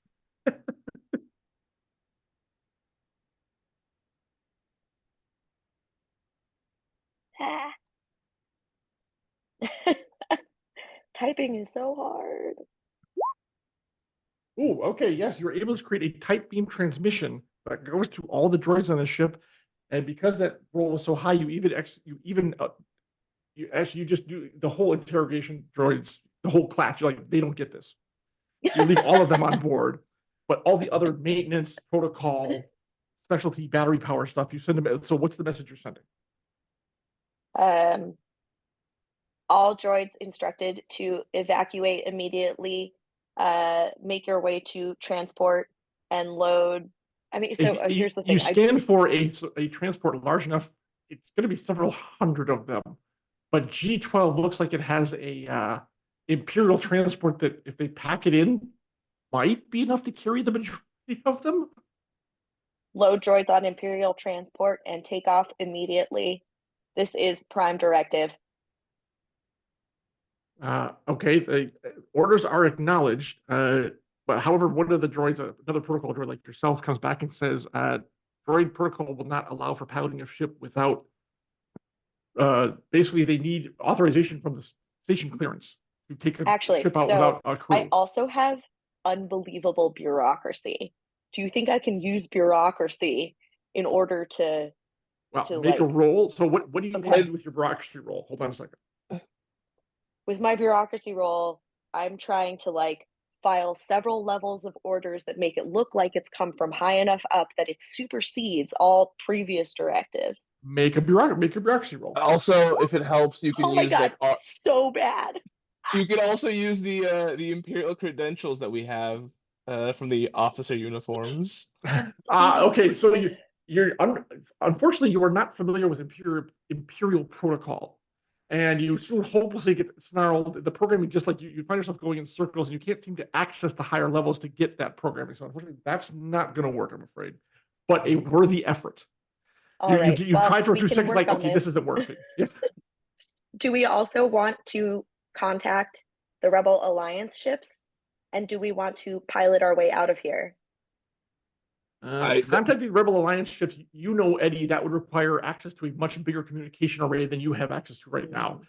Ah. Typing is so hard. Oh, okay. Yes, you're able to create a tight beam transmission that goes to all the droids on the ship, and because that roll was so high, you just do the whole interrogation droids, the whole class. You're like, they don't get this. You leave all of them on board, but all the other maintenance, protocol, specialty, battery power stuff, you send them. So, what's the message you're sending? All droids instructed to evacuate immediately. Make your way to transport and load. I mean, so here's the thing. You scan for a transport large enough, it's going to be several hundred of them. But G12 looks like it has a Imperial transport that, if they pack it in, might be enough to carry the majority of them. Load droids on Imperial transport and take off immediately. This is prime directive. Okay, the orders are acknowledged. But however, one of the droids, another protocol droid like yourself, comes back and says, droid protocol will not allow for piloting a ship without, basically they need authorization from the station clearance to take a ship out without a crew. I also have unbelievable bureaucracy. Do you think I can use bureaucracy in order to make a roll? So what do you want to do with your bureaucracy roll? Hold on a second. With my bureaucracy roll, I'm trying to file several levels of orders that make it look like it's come from high enough up that it supersedes all previous directives. Make a bureaucracy roll. Also, if it helps, you can use so bad. You can also use the Imperial credentials that we have from the officer uniforms. Okay, so you're unfortunately you are not familiar with Imperial protocol. And you soon hopelessly get snarled. The programming, just like you find yourself going in circles, and you can't seem to access the higher levels to get that programming. So unfortunately, that's not going to work, I'm afraid. But a worthy effort. You tried for 2 seconds, like, okay, this isn't working. Yeah. Do we also want to contact the Rebel Alliance ships? And do we want to pilot our way out of here? Contacting Rebel Alliance ships, Eddie, that would require access to a much bigger communication array than you have access to right now.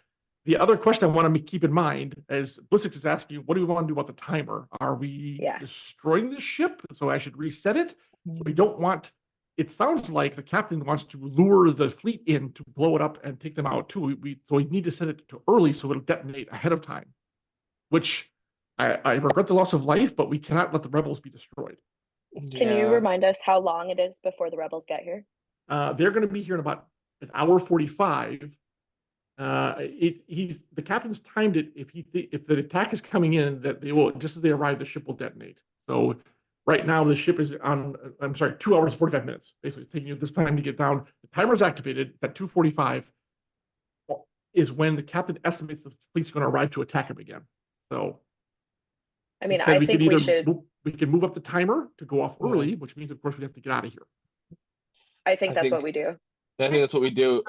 The other question I want to keep in mind, as Blissix is asking, what do we want to do about the timer? Are we destroying the ship? So I should reset it? We don't want, it sounds like the captain wants to lure the fleet in to blow it up and take them out too. So we need to set it to early so it'll detonate ahead of time, which I regret the loss of life, but we cannot let the rebels be destroyed. Can you Yeah. remind us how long it is before the rebels get here? They're going to be here in about an hour 45. The captain's timed it. If the attack is coming in, that they will, just as they arrive, the ship will detonate. So right now the ship is on. I'm sorry, 2 hours 45 minutes. Basically, it's taking you this time to get down. The timer's activated at 2:45. Is when the captain estimates the fleet's going to arrive to attack him again. So, I mean, I I think we should. We can move up the timer to go off early, which means, of course, we have to get out of here. I think that's what we do. I think that's what we do.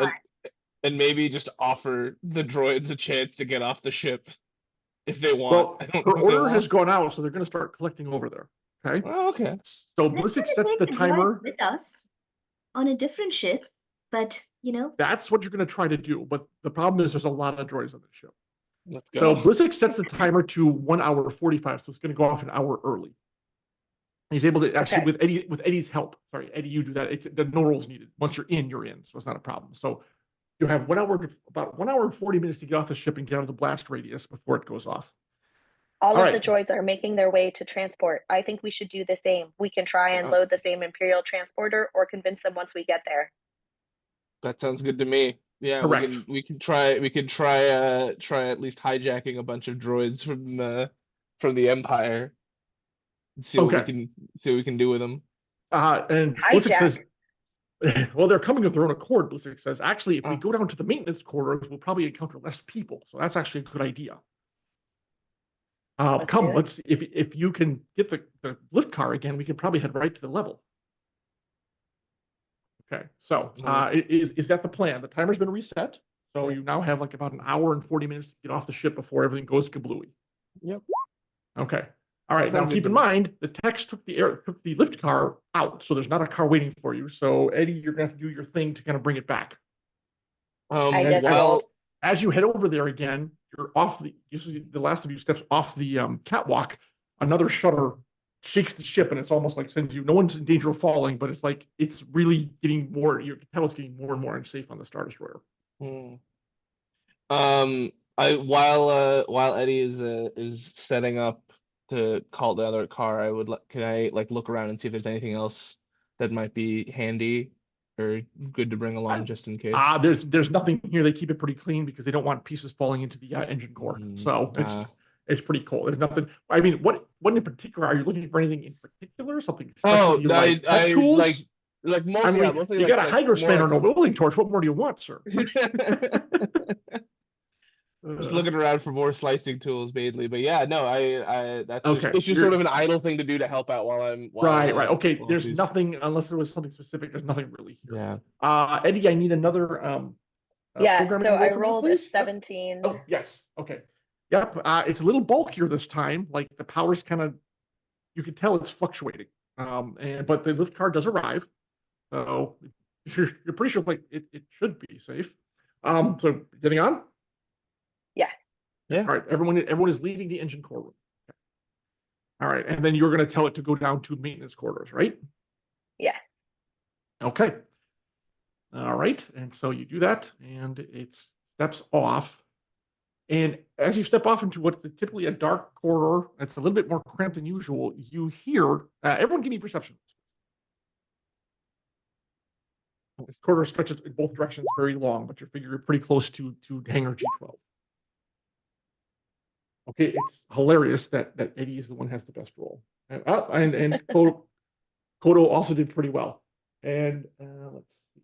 And maybe just offer the droids a chance to get off the ship if they want. Well, I don't her know if they order has want. gone out, so they're going to start collecting over there. Okay. Oh, okay. So Let's Blizzard try to sets take the droid timer. with us on a different ship, but That's what you're going to try to do. But the problem is there's a lot of droids on the ship. Let's So go. Blizzard sets the timer to 1 hour 45, so it's going to go off an hour early. He's able to actually, with Eddie's help. Sorry, Eddie, you do that. The no rolls needed. Once you're in, so it's not a problem. So you have about 1 hour and 40 minutes to get off the ship and get out of the blast radius before it goes off. All of the droids are making their way to transport. I think we should do the same. We can try and load the same Imperial transporter or convince them once we get there. That sounds good to me. Yeah, correct. We can try at least hijacking a bunch of droids from the Empire and see what we can do with them. And Blizzard says, well, they're coming of their own accord. Blizzard says, actually, if we go down to the maintenance corridors, we'll probably encounter less people. So that's actually a good idea. Let's if you can get the lift car again, we can probably head right to the level. Okay, so is that the plan? The timer's been reset, so you now have like about an hour and 40 minutes to get off the ship before everything goes kablooey. Yep. Okay. All right. Now keep in mind the Tex took the lift car out, so there's not a car waiting for you. So Eddie, you're gonna have to do your thing to kind of bring it back. As you head over there again, you're off the last of you steps off the catwalk. Another shutter shakes the ship, and it's almost like sends you. No one's in danger of falling, but it's like it's really getting more. You can tell it's getting more and more unsafe on the Star Destroyer. While Eddie is setting up to call the other car, can I look around and see if there's anything else that might be handy or good to bring along just in case? There's nothing here. They keep it pretty clean because they don't want pieces falling into the engine core. So it's pretty cool. There's nothing. I mean, what in particular are you looking for? Anything in particular? Something special? Tools? Mostly you got a hydro spanner and a welding torch. What more do you want, sir? Just looking around for more slicing tools mainly, but yeah, no, it's just You're, sort of an idle thing to do to help out while I'm right. Okay, there's nothing unless there was something specific. There's nothing really here. Yeah. Eddie, I need another. So I rolled a 17. Oh yes. Okay. Yep. It's a little bulkier this time. Like the power's kind of, you can tell it's fluctuating. But the lift car does arrive, so you're pretty sure like it should be safe. So getting on. Yes. Yeah. All right. Everyone is leaving the engine core room. Okay. All right, and then you're going to tell it to go down to maintenance quarters, right? Yes. Okay. All right, and so you do that, and it steps off. And as you step off into what's typically a dark corridor, it's a little bit more cramped than usual. You hear everyone give me perception. This corridor stretches in both directions, very long, but you're pretty close to hangar G12. Okay, it's hilarious that Eddie is the one who has the best roll, and Kodo also did pretty well. And let's see,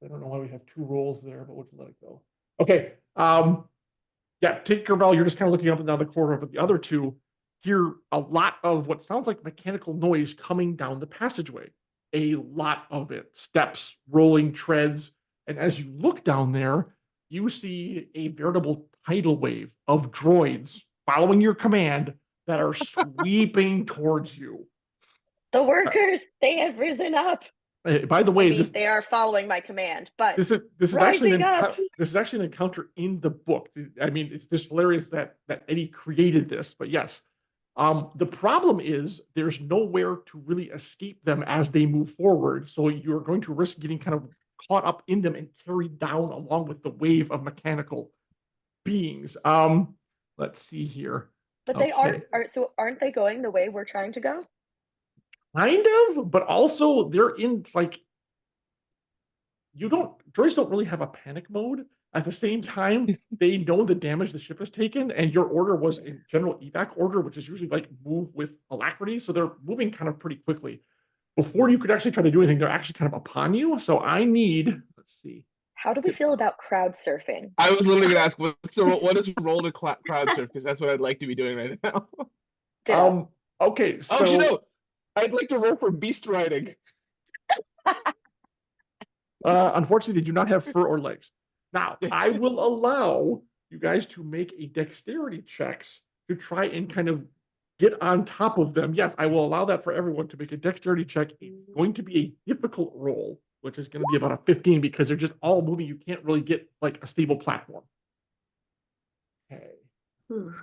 I don't know why we have 2 rolls there, but we'll just let it go. Okay, yeah, Tinkerbell, you're just kind of looking up and down the corridor, but the other 2 hear a lot of what sounds like mechanical noise coming down the passageway. A lot of it, steps, rolling treads, and as you look down there, you see a veritable tidal wave of droids following your command that are sweeping towards you. The workers, they have risen up. By the way, they are following my command, but this is actually an encounter in the book. I mean, it's just hilarious that Eddie created this, but yes. The problem is there's nowhere to really escape them as they move forward. So you're going to risk getting kind of caught up in them and carried down along with the wave of mechanical beings. Let's see here. But they Okay. so aren't they going the way we're trying to go? Kind of, but also they're in like droids don't really have a panic mode. At the same time, they know the damage the ship has taken, and your order was a general evac order, which is usually like move with alacrity. So they're moving kind of pretty quickly. Before you could actually try to do anything, they're actually kind of upon you. So I need, let's see. How do we feel about crowd surfing? I was literally gonna ask, what is roll to crowd surf? Because that's what I'd like to be doing right now. Ditto. Okay, Oh, you so know, I'd like to roll for beast riding. unfortunately, they do not have fur or legs. Now, I will allow you guys to make a dexterity checks to try and kind of get on top of them. Yes, I will allow that for everyone to make a dexterity check. It's going to be a difficult roll, which is going to be about a 15 because they're just all moving. You can't really get like a stable platform. Okay. Ooh.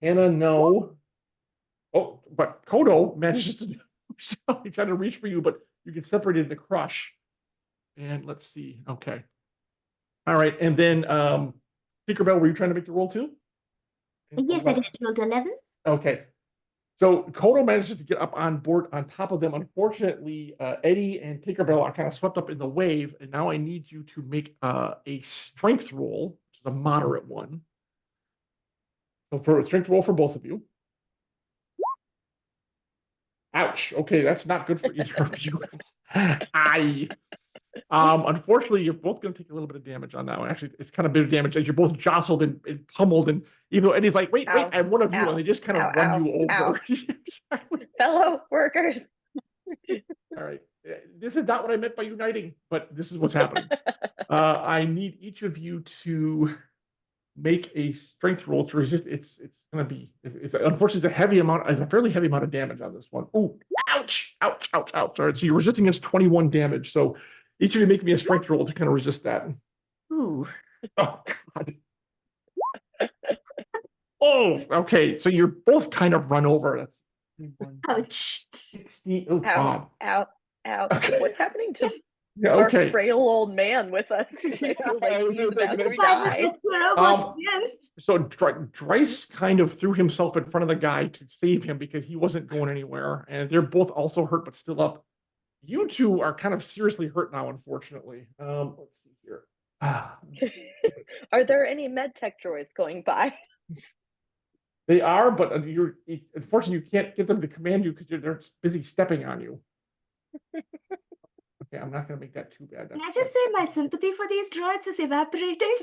Hannah, no. Oh, but Kodo manages to do so. He tried to reach for you, but you get separated in the crush. And let's see. Okay. All right. And then Tinkerbell, were you trying to make the roll too? Yes, I did. Rolled 11. Okay. So Kodo manages to get up on board on top of them. Unfortunately, Eddie and Tinkerbell are kind of swept up in the wave. And now I need you to make a strength roll, which is a moderate one. So for a strength roll for both of you. Ouch. Okay, that's not good for either of you. Unfortunately, you're both going to take a little bit of damage on that one. Actually, it's kind of bit of damage as you're both jostled and pummeled. And even though Eddie's like, wait, I'm one of you, and they just kind of run you over. Exactly. Fellow workers. All right. This is not what I meant by uniting, but this is what's happening. I need each of you to make a strength roll to resist. It's going to be, unfortunately, a fairly heavy amount of damage on this one. Oh, ouch, ouch, ouch, ouch. All right, so you're resisting against 21 damage. So each of you make me a strength roll to kind of resist that. Ooh. Oh, God. Oh, okay. So you're both kind of run over. That's Ouch. 60. Oh, God. Ow. Okay. What's happening to Yeah, our okay. frail old man with us? I feel like he's about to die. So Dryce kind of threw himself in front of the guy to save him because he wasn't going anywhere. And they're both also hurt, but still up. You two are kind of seriously hurt now, unfortunately. Let's see here. Are there any med tech droids going by? They are, but unfortunately you can't get them to command you because they're busy stepping on you. Okay, I'm not going to make that too bad. Can I just say my sympathy for these droids is evaporating?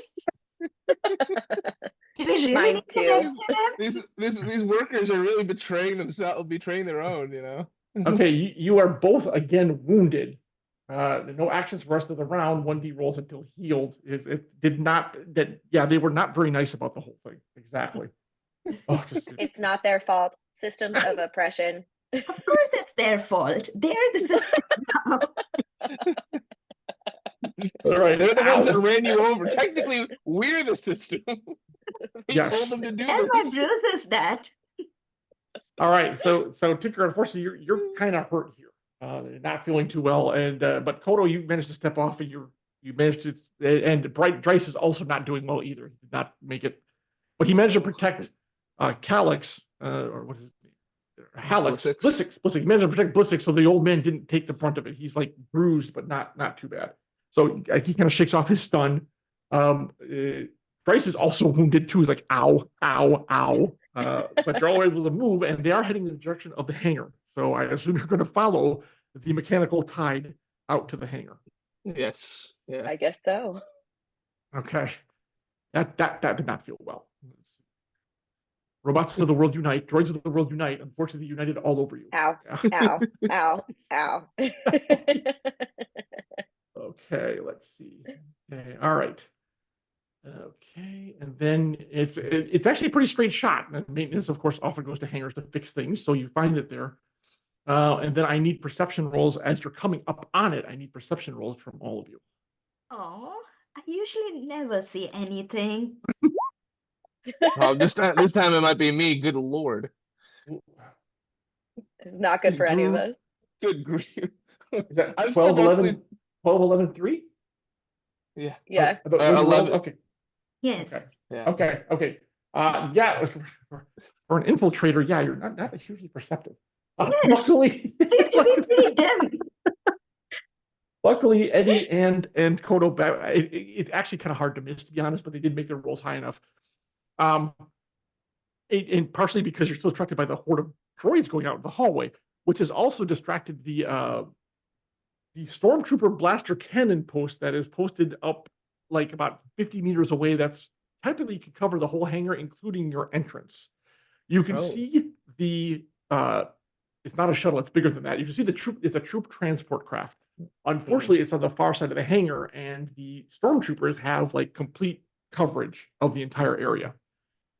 Do we really Mine need to too. rescue them? These workers are really betraying themselves, betraying their own, you know. Okay, you are both again wounded. No actions for the rest of the round. 1D rolls until healed. It did not. They were not very nice about the whole thing. Exactly. Oh, It's not their fault. Systems of oppression. Of course, it's their fault. They're the system now. all right. They're the ones that ran you over. Technically, we're the system. We told them to do And my this. bruise is that. All right, so Tinker, unfortunately, you're kind of hurt here. Not feeling too well, and but Kodo, you managed to step off, and you managed to, and Dryce is also not doing well either. He did not make it, but he managed to protect Calix, or what is it? Halix, Blissix. He managed to protect Blissix, so the old man didn't take the brunt of it. He's like bruised, but not too bad. So he kind of shakes off his stun. Bryce is also wounded too. He's like, ow, ow, ow. But they're all able to move, and they are heading in the direction of the hangar. So I assume you're going to follow the mechanical tide out to the hangar. Yes. Yeah. I guess so. Okay. That did not feel well. Robots of the world unite. Droids of the world unite. Unfortunately, united all over you. Ow, ow, ow, ow. Okay, let's see. Okay, all right. Okay, and then it's actually a pretty straight shot. And maintenance, of course, often goes to hangars to fix things, so you find it there. And then I need perception rolls as you're coming up on it. I need perception rolls from all of you. Oh, I usually never see anything. Well, this time it might be me. Good Lord. It's not good for any of us. Good grief. Is that I'm 12, still 11, 12, 11, 3? Yeah. Yeah. 11. Okay. Yes. Yeah. Okay. Yeah, for an infiltrator, yeah, you're not hugely perceptive. Yes. Luckily, Seems to be pretty dim. luckily, Eddie and Kodo, it's actually kind of hard to miss, to be honest, but they did make their rolls high enough. And partially because you're still distracted by the horde of droids going out in the hallway, which has also distracted the stormtrooper blaster cannon post that is posted up like about 50 meters away. That's technically can cover the whole hangar, including your entrance. You can see the it's not a shuttle, it's bigger than that. You can see the troop, it's a troop transport craft. Unfortunately, it's on the far side of the hangar, and the stormtroopers have like complete coverage of the entire area.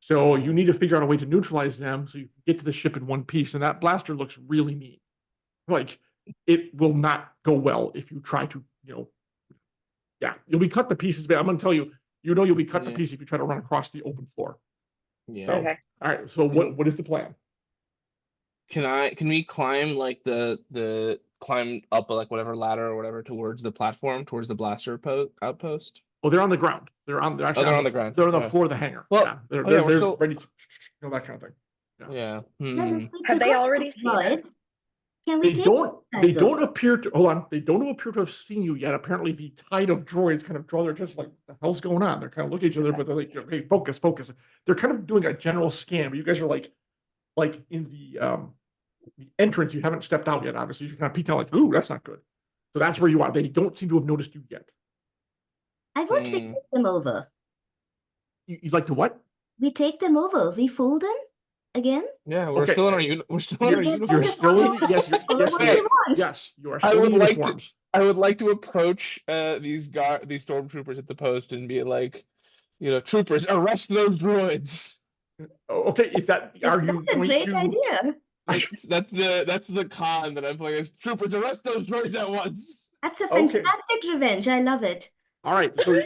So you need to figure out a way to neutralize them so you can get to the ship in one piece. And that blaster looks really neat. Like, it will not go well if you try to, yeah, you'll be cut to pieces. But I'm going to tell you, you'll be cut to pieces if you try to run across the open floor. Yeah. So, Okay. all right. So what is the plan? Can we climb like the climb up like whatever ladder or whatever towards the platform, towards the blaster outpost? Oh, they're on the ground. They're actually they're on the ground. They're on the Yeah. floor of the hangar. Well, Yeah, they're we're still ready to, that kind of thing. Yeah. Have they already seen us? Can we They take don't. you They guys don't over? appear to. Hold on. They don't appear to have seen you yet. Apparently, the tide of droids kind of draw their attention. Like, what the hell's going on? They're kind of looking at each other, but they're like, "Okay, focus, focus." They're kind of doing a general scan. But you guys are like in the entrance. You haven't stepped out yet. Obviously, you kind of peek out like, "Ooh, that's not good." So that's where you are. They don't seem to have noticed you yet. I vote we take them over. You'd like to what? We take them over. We fool them again. Yeah, we're Okay. still in our we're still in our You're uniform. You're still in. Yes. What do Hey, you want? Yes. You are I still in would like to- uniforms. I would like to approach these stormtroopers at the post and be like, troopers, arrest those droids. Oh, okay. Is that? Yes, Are you that's a going great to? idea. That's the con that I'm playing is troopers, arrest those droids at once. That's a Okay. fantastic revenge. I love it. All right, so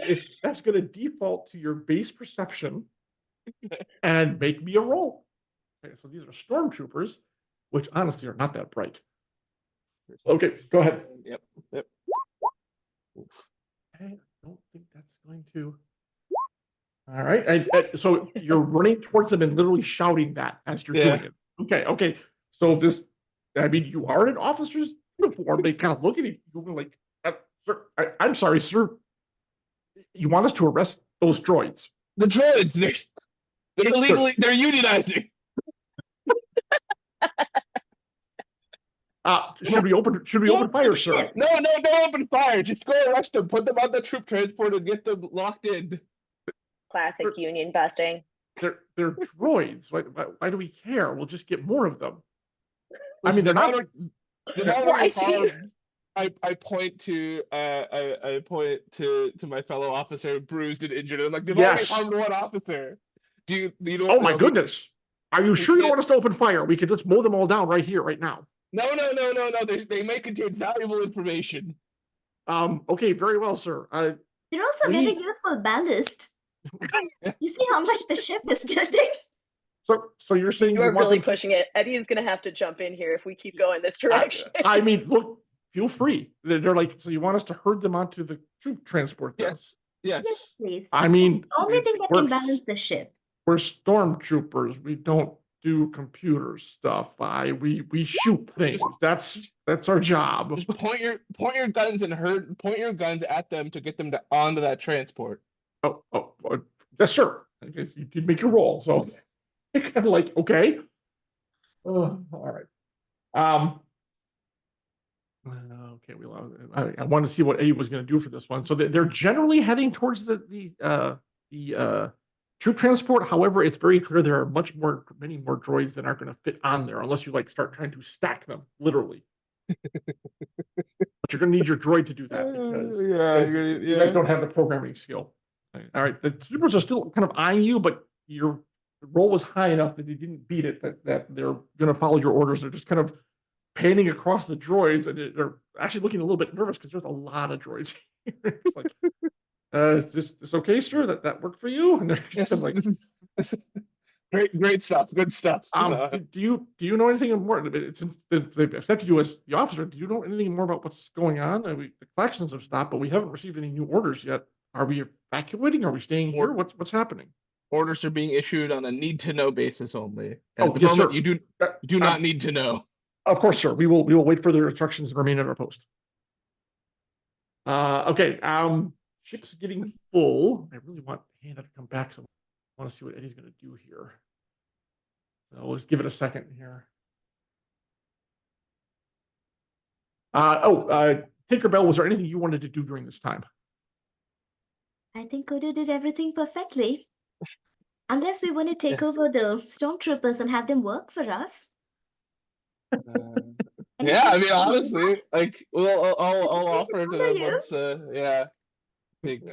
that's going to default to your base perception and make me a roll. Okay, so these are stormtroopers, which honestly are not that bright. Okay, go ahead. Yep. Okay, I don't think that's going to. All right, so you're running towards them and literally shouting that as you're doing it. Okay. So you are in an officer's uniform. They kind of look at you like, sir, I'm sorry, sir. You want us to arrest those droids? The droids, they're illegally, they're unionizing. Should we open fire, sir? No, don't open fire. Just go arrest them, put them on the troop transport and get them locked in. Classic union busting. They're droids. Why do we care? We'll just get more of them. I Listen, mean, they're not. Why do you- I point to my fellow officer, bruised and injured. And I'm like, they've Yes. already harmed one officer. Do you know? Oh my goodness! Are you sure you don't want us to open fire? We could just mow them all down right here, right now. No. They may contain valuable information. Okay, very well, sir. They're also very useful ballast. You see how much the ship is tilting? So you're saying You are want really them to- pushing it. Eddie is going to have to jump in here if we keep going this direction. I mean, look, feel free. They're like, so you want us to herd them onto the troop transport? There? Yes. Please. I mean, The only thing that can balance the ship. we're stormtroopers. We don't do computer stuff. We shoot things. That's our job. Just point your guns and point your guns at them to get them onto that transport. Oh, yes, sir. I guess you did make your roll, so kind of like okay. All right. Okay. I want to see what A was going to do for this one. So they're generally heading towards the troop transport. However, it's very clear there are many more droids that aren't going to fit on there unless you like start trying to stack them literally. But you're going to need your droid to do that because you guys don't have the programming skill. All right, the troopers are still kind of eyeing you, but your roll was high enough that they didn't beat it. That they're going to follow your orders. They're just kind of panning across the droids, and they're actually looking a little bit nervous because there's a lot of droids. It's like, is this okay, sir? That worked for you? And they're just kind of like, great stuff, good stuff. Do you know anything more? Since they've accepted you as the officer, do you know anything more about what's going on? The collections have stopped, but we haven't received any new orders yet. Are we evacuating? Are we staying here? What's happening? orders are being issued on a need-to-know basis only. And Oh, at the yes, moment, sir. you do not need to know. Of course, sir. We will wait for their instructions and remain at our post. Okay. Ship's getting full. I really want Hannah to come back, so I want to see what Eddie's going to do here. So let's give it a second here. Tinkerbell, was there anything you wanted to do during this time? I think Kodo did everything perfectly. Unless we want to take over the stormtroopers and have them work for us. Any Yeah, I chance mean, we can do honestly, like, well, I'll offer it to follow them you? once. Yeah.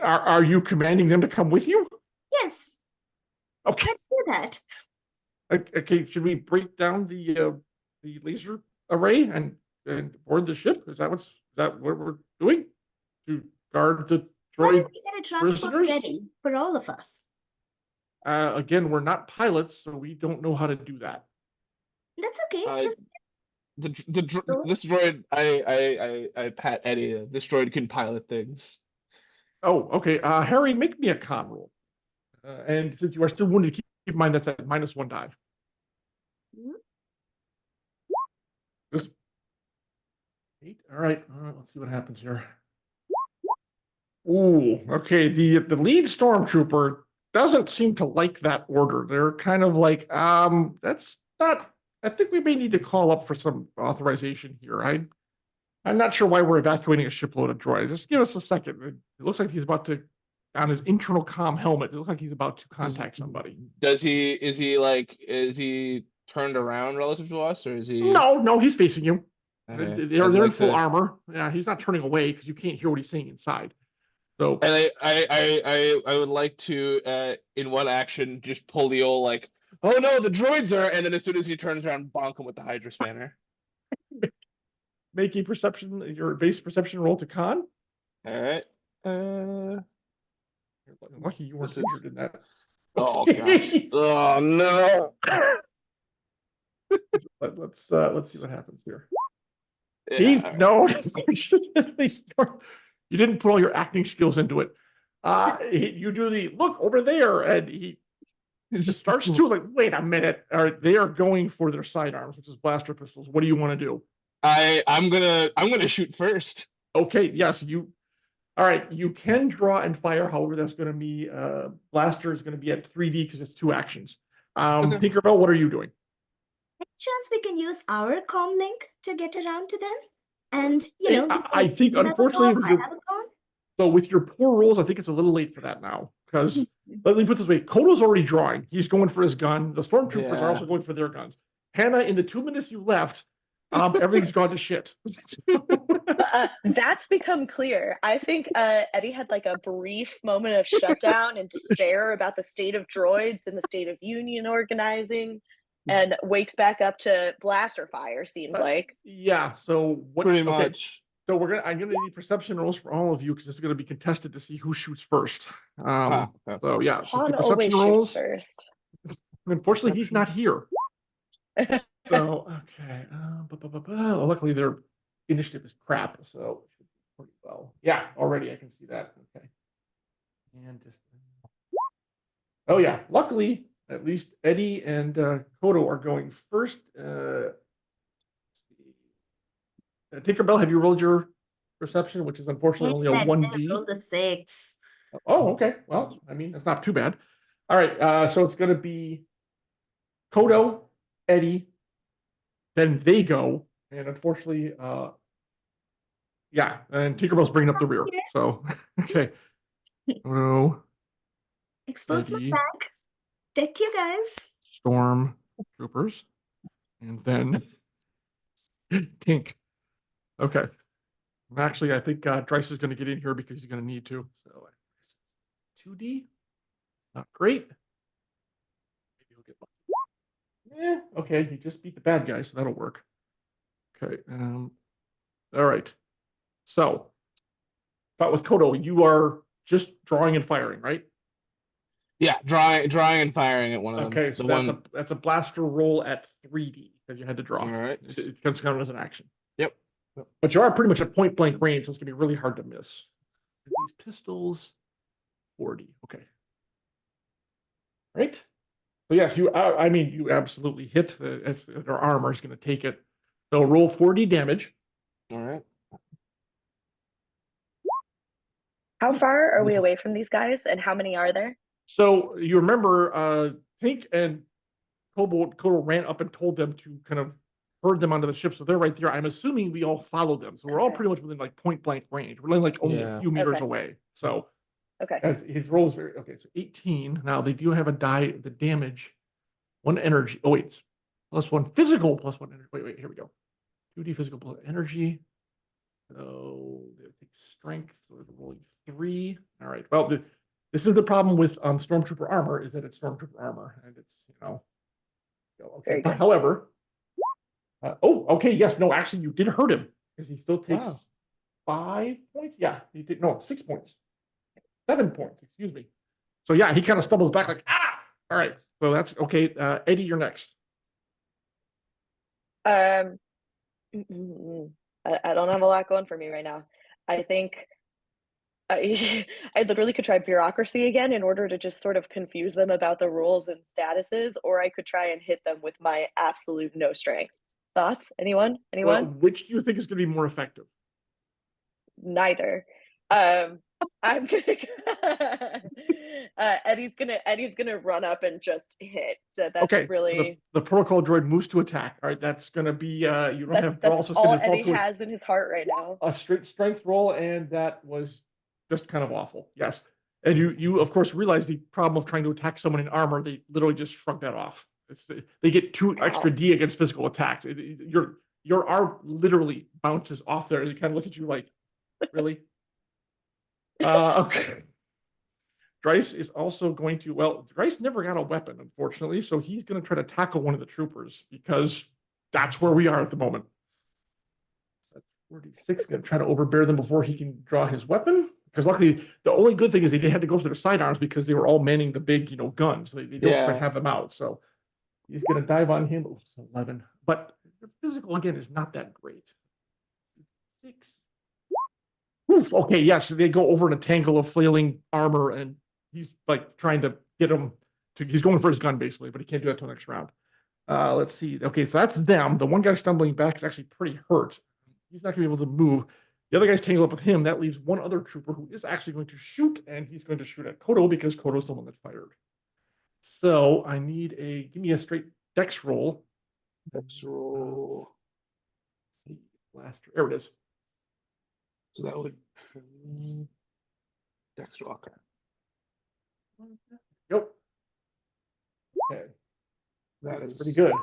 Are you commanding them to come with you? Yes, Okay. let's do that. Okay. Should we break down the laser array and board the ship? Is that what we're doing? To guard the Why droid don't we get a transport prisoners? ready for all of us? Again, we're not pilots, so we don't know how to do that. That's okay. Uh, Just This droid, I pat Eddie. This droid can pilot things. Oh, okay. Harry, make me a con roll. And since you are still wounded, keep in mind that's at -1 die. Mhm. This 8. All right. Let's see what happens here. Ooh, okay. The lead stormtrooper doesn't seem to like that order. They're kind of like, that's not. I think we may need to call up for some authorization here. I'm not sure why we're evacuating a shipload of droids. Just give us a second. It looks like he's about to, on his internal comm helmet, it looks like he's about to contact somebody. Is he turned around relative to us, or is he? No, he's facing you. Okay. They're I'd in like full to- armor. Yeah, he's not turning away because you can't hear what he's saying inside. So, And I would like to, in one action, just pull the old like, oh no, the droids are, and then as soon as he turns around, bonk him with the Hydra spanner. make your base perception roll to con. All right. Lucky you weren't This is- injured in that. Oh gosh. Oh no. Let's see what happens here. Yeah. No, you didn't put all your acting skills into it. You do the look over there, and he just starts to like, wait a minute. They are going for their sidearms, which is blaster pistols. What do you want to do? I'm gonna shoot first. Okay, yes, all right, you can draw and fire. However, that's going to be blaster is going to be at 3D because it's 2 actions. Okay. Tinkerbell, what are you doing? chance we can use our comm link to get around to them. And Hey, I think, unfortunately, with your poor rolls, I think it's a little late for that now. Because let me put it this way: Kodo's already drawing. He's going for his gun. The stormtroopers are Yeah. also going for their guns. Hannah, in the 2 minutes you left, everything's gone to shit. That's become clear. I think Eddie had like a brief moment of shutdown and despair about the state of droids and the state of union organizing, and wakes back up to blaster fire. Seems like. Yeah. So what? Pretty okay, much. So I'm gonna need perception rolls for all of you because this is gonna be contested to see who shoots first. Okay. So yeah, just Han do always perception shoots rolls. first. Unfortunately, he's not here. So okay. Luckily, their initiative is crap, so pretty well. Yeah, already I can see that. Okay. And just oh yeah, luckily at least Eddie and Kodo are going first. Tinkerbell, have you rolled your perception, which is unfortunately only a 1D? Roll the 6. Oh, okay. Well, I mean, that's not too bad. All right. So it's going to be Kodo, Eddie, then they go. And unfortunately, yeah. And Tinkerbell's bringing up the rear. So, okay. Kodo, Expose my Eddie, back. Protect you guys. Storm Troopers, and then Tink. Okay. Actually, I think Dryce is going to get in here because he's going to need to. So 2D, not great. Maybe he'll get lucky. Yeah, okay. He just beat the bad guy, so that'll work. Okay. All right. So, but with Kodo, you are just drawing and firing, right? Yeah, drawing and firing at one of them. Okay, so that's a blaster roll at 3D because you had to draw. All right. It comes counted as an action. Yep. But you are pretty much at point blank range, so it's gonna be really hard to miss. These pistols, 40. Okay. Right. So yes, I mean, you absolutely hit. Their armor is going to take it. So roll 4d damage. All right. How far are we away from these guys, and how many are there? So you remember, Pink and Kobo ran up and told them to kind of herd them onto the ship. So they're right there. I'm assuming we all followed them. So we're all Okay. pretty much within like point blank range. We're like only a Yeah. few meters Okay. away. So Okay. as his roll is very okay. So 18. Now they do have a die. The damage, 1 energy. Oh wait, +1 physical, +1 energy. Wait, here we go. 2d physical plus energy. So they take strength. So they're rolling 3. All right. Well, this is the problem with Stormtrooper armor, is that it's Stormtrooper armor, and it's okay. Very good. However, okay, yes, no, actually, you did hurt him because he still takes Wow. 5 points. Yeah, he did 6 points, 7 points. Excuse me. So yeah, he kind of stumbles back like All right, so that's okay. Eddie, you're next. I don't have a lot going for me right now. I think I literally could try bureaucracy again in order to just sort of confuse them about the rules and statuses, or I could try and hit them with my absolute no strength. Thoughts? Anyone? Well, which do you think is going to be more effective? Neither. I'm gonna Eddie's gonna run up and just hit. That's Okay, really the protocol droid moves to attack. All right, that's going to be you don't have that's also all going to Eddie has in his heart right now. a straight strength roll, and that was just kind of awful. Yes, and you of course realize the problem of trying to attack someone in armor. They literally just shrug that off. They get 2 extra D against physical attacks. Your arm literally bounces off there. They kind of look at you like, really? Okay. Dryce is also going to, well, Dryce never got a weapon, unfortunately, so he's going to try to tackle one of the troopers because that's where we are at the moment. That's 46, going to try to overbear them before he can draw his weapon. Because luckily, the only good thing is they had to go for their sidearms because they were all manning the big, guns. They don't quite have them out. So he's going to dive on him. Oh, it's 11. But the physical, again, is not that great. 6. Oof, okay, yes, they go over in a tangle of flailing armor, and he's like trying to get him to, he's going for his gun basically, but he can't do that till next round. Let's see. Okay, so that's them. The one guy stumbling back is actually pretty hurt. He's not gonna be able to move. The other guy's tangled up with him. That leaves one other trooper who is actually going to shoot, and he's going to shoot at Kodo because Kodo's the one that fired. So I need give me a straight dex roll. Dex roll. Blaster. There it is. So that would Dex roll. Okay. Yep. Okay. That's pretty good.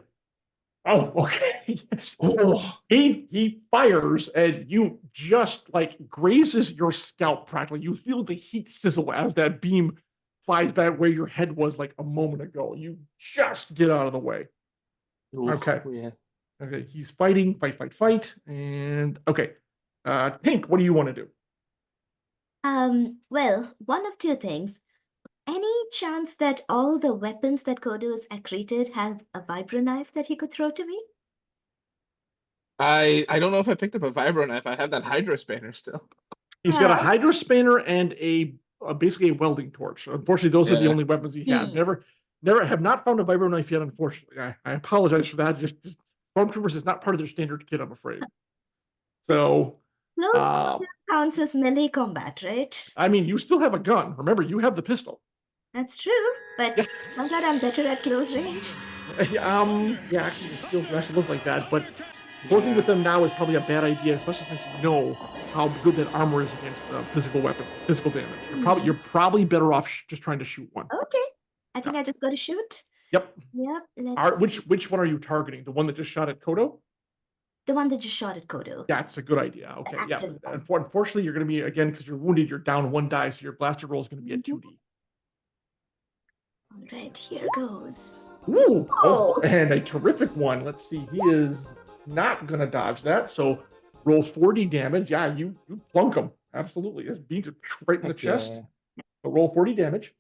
Oh, okay. Yes. Oh. He fires, and you just like grazes your scalp practically. You feel the heat sizzle as that beam flies back where your head was like a moment ago. You just get out of the way. Oof, okay. Yeah. Okay. He's fighting, fight. And okay. Pink, what do you want to do? Well, one of 2 things. Any chance that all the weapons that Kodo has accreted have a vibro knife that he could throw to me? I don't know if I picked up a vibro knife. I have that hydro spanner still. He's got a hydro spanner and basically a welding torch. Unfortunately, those are the only weapons he had. Never have not found a vibro knife yet, unfortunately. I apologize for that. Just Stormtroopers is not part of their standard kit, I'm afraid. So Close quarters counts as melee combat, right? I mean, you still have a gun. Remember, you have the pistol. That's true, but turns out I'm better at close range. Yeah, actually, the skills do actually look like that, but closing with them now is probably a bad idea, especially since you know how good that armor is against physical damage. You're probably better off just trying to shoot one. Okay, I think I just got to shoot. Yep. Let's. Which one are you targeting? The one that just shot at Kodo? The one that just shot at Kodo. That's a good idea. Okay, yeah. Unfortunately, you're going to be, again, because you're wounded, you're down 1 die, so your blaster roll is going to be a 2D. All right, here goes. Ooh, oh, and a terrific one. Let's see. He is not going to dodge that, so rolls 4D damage. Yeah, you plunk him. Absolutely. This beams it right in the chest. So roll 40 damage.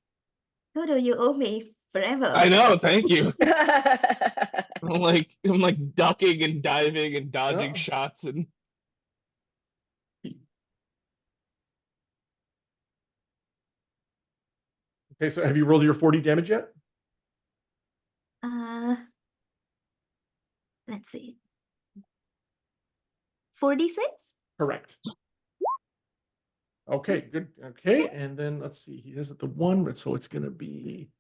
Kodo, you owe me forever. I know. Thank you. I'm like ducking and diving and dodging shots and. Okay, so have you rolled your 40 damage yet? Let's see. 46? Correct. Okay, good. Okay, and then let's see. He has it the 1, so it's going to be.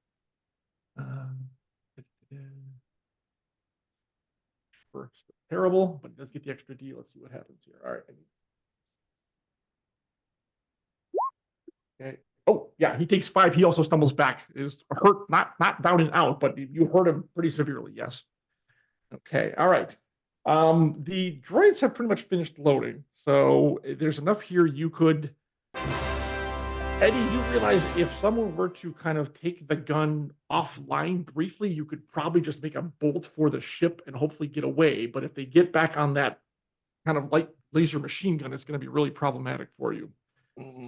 First, terrible, but it does get the extra D. Let's see what happens here. All right. Okay. Oh, yeah, he takes 5. He also stumbles back. Is hurt, not down and out, but you hurt him pretty severely. Yes. Okay. All right. The droids have pretty much finished loading, so there's enough here you could. Eddie, you realize if someone were to kind of take the gun offline briefly, you could probably just make a bolt for the ship and hopefully get away. But if they get back on that kind of light laser machine gun, it's going to be really problematic for you.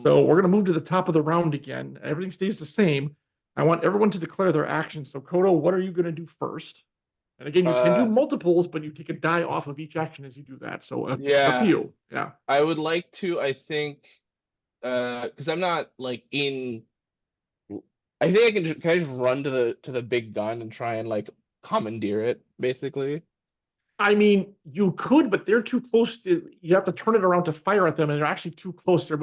So we're going to move to the top of the round again. Everything stays the same. I want everyone to declare their actions. So Kodo, what are you going to do first? And again, you can do multiples, but you take a die off of each action as you do that. So it's up to you. Yeah. I would like to, I think, because I'm not like in. I think can I just run to the big gun and try and like commandeer it, basically. I mean, you could, but they're too close to. You have to turn it around to fire at them, and they're actually too close. They're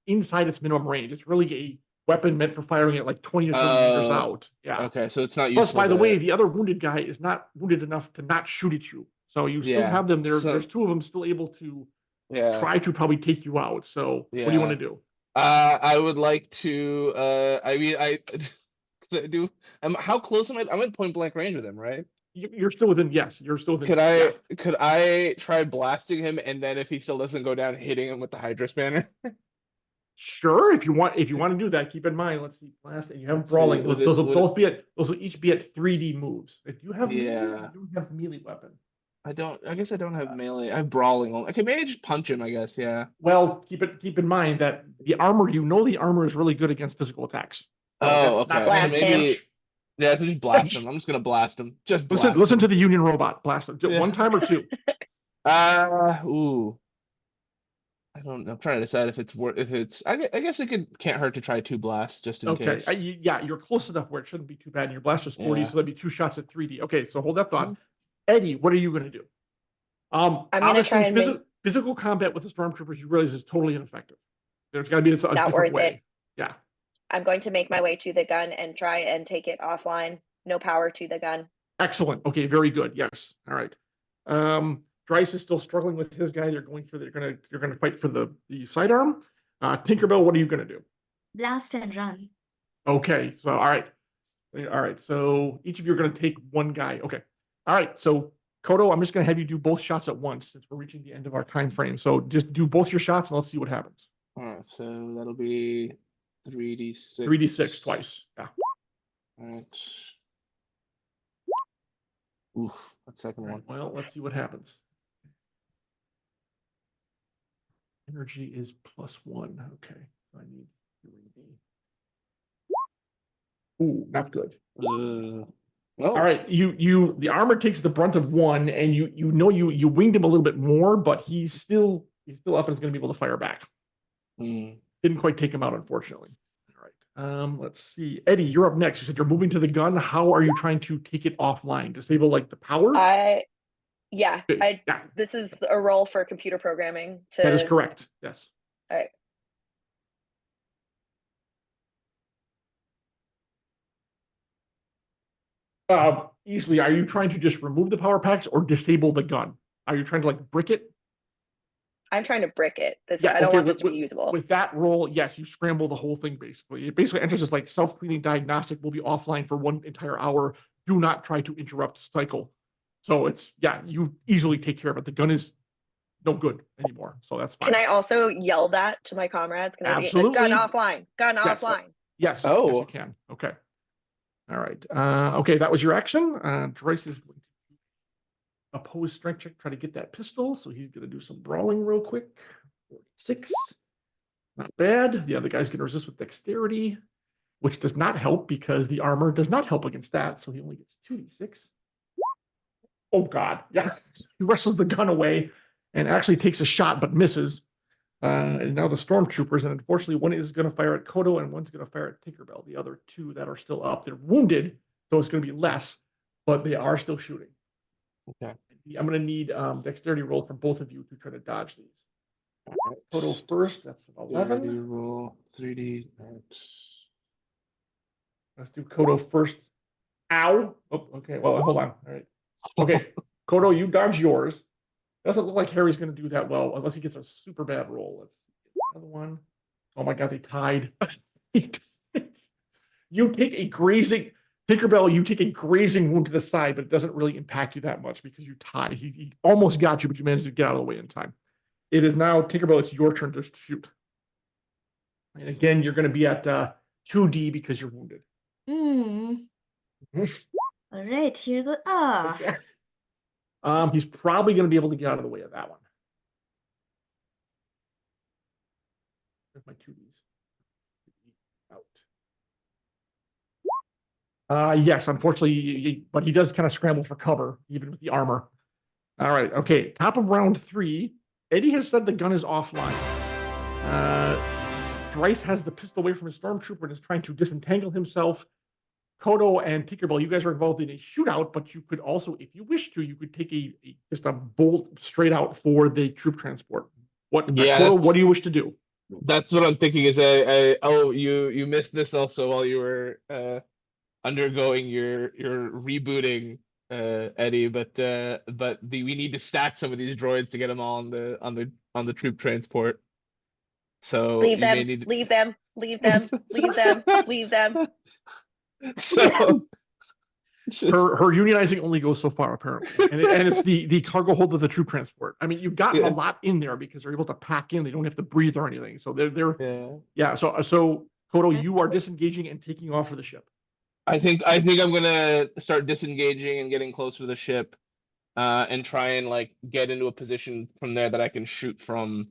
inside its minimum range. It's really a weapon meant for firing at like 20 to 30 meters out. Yeah. Okay, so it's not useful. Plus, by the way, the other wounded guy is not wounded enough to not shoot at you. So you still have them there. There's 2 of them still able to try to probably take you out. So what do you want to do? I would like to. I mean, I do. How close am I? I'm in point blank range with him, right? You're still within. Yes, you're still within. Could I try blasting him, and then if he still doesn't go down, hitting him with the Hydra Spanner? Sure, if you want to do that, keep in mind. Let's see, blast, and you have brawling. Those will each be at 3D moves. If you have you don't have melee weapon. I guess I don't have melee. I have brawling. Okay, maybe I just punch him. I guess. Yeah. Well, keep in mind that the armor is really good against physical attacks. So okay. Maybe. Yeah, so just blast him. I'm just gonna blast him. Just listen to the Union robot. Blast him. One time or 2. Ooh. I don't know. I'm trying to decide if it's worth. If it's, I guess it can't hurt to try 2 blasts just in case. Yeah, you're close enough where it shouldn't be too bad. Your blast is 40, so that'd be 2 shots at 3D. Okay, so hold that thought. Eddie, what are you going to do? I'm going to try and physical combat with the stormtroopers. You realize is totally ineffective. There's got to be a different way. Yeah. I'm going to make my way to the gun and try and take it offline. No power to the gun. Excellent. Okay, very good. Yes. All right. Dryce is still struggling with his guy. You're going to fight for the sidearm. Tinkerbell, what are you going to do? Blast and run. Okay. So all right. So each of you are going to take one guy. Okay. All right. So Kodo, I'm just going to have you do both shots at once since we're reaching the end of our time frame. So just do both your shots and let's see what happens. All right. So that'll be 3d6. 3d6 twice. Yeah. All right. Oof. That second one. Well, let's see what happens. Energy is +1. Okay. I need 3D. Ooh, not good. All right. The armor takes the brunt of 1, and you winged him a little bit more, but he's still up and is going to be able to fire back. Didn't quite take him out, unfortunately. All right. Let's see. Eddie, you're up next. You said you're moving to the gun. How are you trying to take it offline? Disable like the power? This is a role for computer programming. That is correct. Yes. All right. Easily, are you trying to just remove the power packs or disable the gun? Are you trying to like brick it? I'm trying to brick it. I don't want this to be usable. With that roll, yes, you scramble the whole thing basically. It basically enters as like self-cleaning diagnostic will be offline for 1 entire hour. Do not try to interrupt the cycle. So it's, you easily take care of it. The gun is no good anymore. So that's fine. Can I also yell that to my comrades? Can I be gun offline? Gun offline. Yes. Yes, you can. Okay. All right. Okay, that was your action. Dryce is going to oppose strength check, try to get that pistol. So he's going to do some brawling real quick. 46. Not bad. The other guy's going to resist with dexterity, which does not help because the armor does not help against that. So he only gets 2d6. Oh, God. Yeah. He wrestles the gun away and actually takes a shot but misses. And now the stormtroopers, and unfortunately, one is going to fire at Kodo and one's going to fire at Tinkerbell. The other 2 that are still up, they're wounded, so it's going to be less. but they are still shooting. Okay. I'm going to need dexterity roll from both of you to try to dodge these. All right, total first, that's an 11. Roll 3D. Let's do Kodo first. Ow. Oh, okay. Well, hold on. All right. Okay. Kodo, you dodge yours. Doesn't look like Harry's going to do that well unless he gets a super bad roll. Let's see. Another one. Oh my God, they tied. You take a grazing, Tinkerbell, you take a grazing wound to the side, but it doesn't really impact you that much because you tied. He almost got you, but you managed to get out of the way in time. It is now, Tinkerbell, it's your turn to shoot. And again, you're going to be at 2D because you're wounded. All right, here we go. He's probably going to be able to get out of the way of that one. There's my 2Ds. Out. Yes, unfortunately, but he does kind of scramble for cover, even with the armor. All right, okay, top of round 3. Eddie has said the gun is offline. Dryce has the pistol away from his stormtrooper and is trying to disentangle himself. Kodo and Tinkerbell, you guys are involved in a shootout, but you could also, if you wish to, you could take just a bolt straight out for the troop transport. Kodo, what do you wish to do? That's what I'm thinking. Is you missed this also while you were undergoing your rebooting, Eddie. But we need to stack some of these droids to get them all on the troop transport. So leave them. So her unionizing only goes so far, apparently, and it's the cargo hold of the troop transport. I mean, you've gotten a lot in there because they're able to pack in; they don't have to breathe or anything. So they're So Kodo, you are disengaging and taking off for the ship. I think I'm gonna start disengaging and getting close to the ship, and try and like get into a position from there that I can shoot from,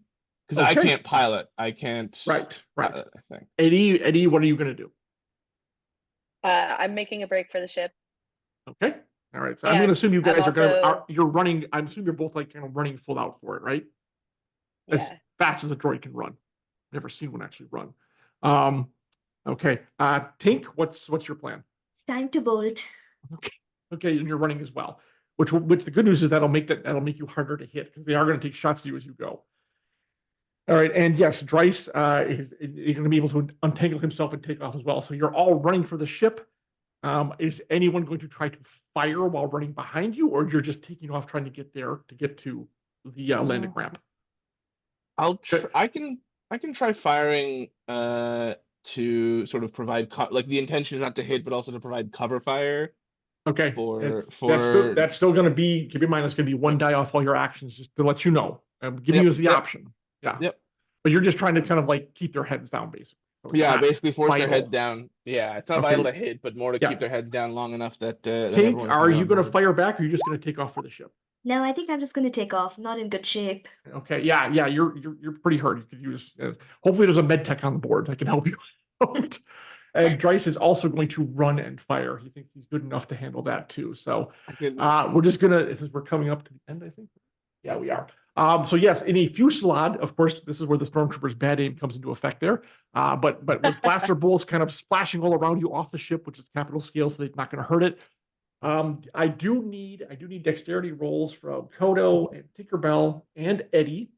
because I can't pilot. I can't. Right. Pilot, I think. Eddie, what are you gonna do? I'm making a break for the ship. Okay. All right. So I'm going to assume you guys you're running. I'm assuming you're both like kind of running full out for it, right? As fast as a droid can run. Never seen one actually run. Okay. Tink, what's your plan? It's time to bolt. Okay, and you're running as well. Which the good news is that'll make you harder to hit because they are going to take shots at you as you go. All right, and yes, Dryce is going to be able to untangle himself and take off as well. So you're all running for the ship. Is anyone going to try to fire while running behind you, or you're just taking off trying to get there to get to the landing ramp? I can try firing to sort of provide like the intention is not to hit, but also to provide cover fire. Okay. That's still going to be. Keep in mind, it's going to be one die off all your actions, just to let you know. I'm giving you as the option. Yeah. Yep. But you're just trying to kind of like keep their heads down, basically. So basically force their heads down. Yeah, it's not vital to hit, but more to keep their heads down long enough that. Tink, are you going to fire back, or are you just going to take off for the ship? No, I think I'm just going to take off. Not in good shape. Okay. Yeah. You're pretty hurt. You could use. Hopefully, there's a med tech on board that can help you. And Dryce is also going to run and fire. He thinks he's good enough to handle that too. So we're just gonna. We're coming up to the end, I think. Yeah, we are. So yes, in a fusillade, of course, this is where the stormtrooper's bad aim comes into effect there. But with blaster bolts kind of splashing all around you off the ship, which is capital scale, so they're not going to hurt it. I do need dexterity rolls from Kodo and Tinkerbell and Eddie.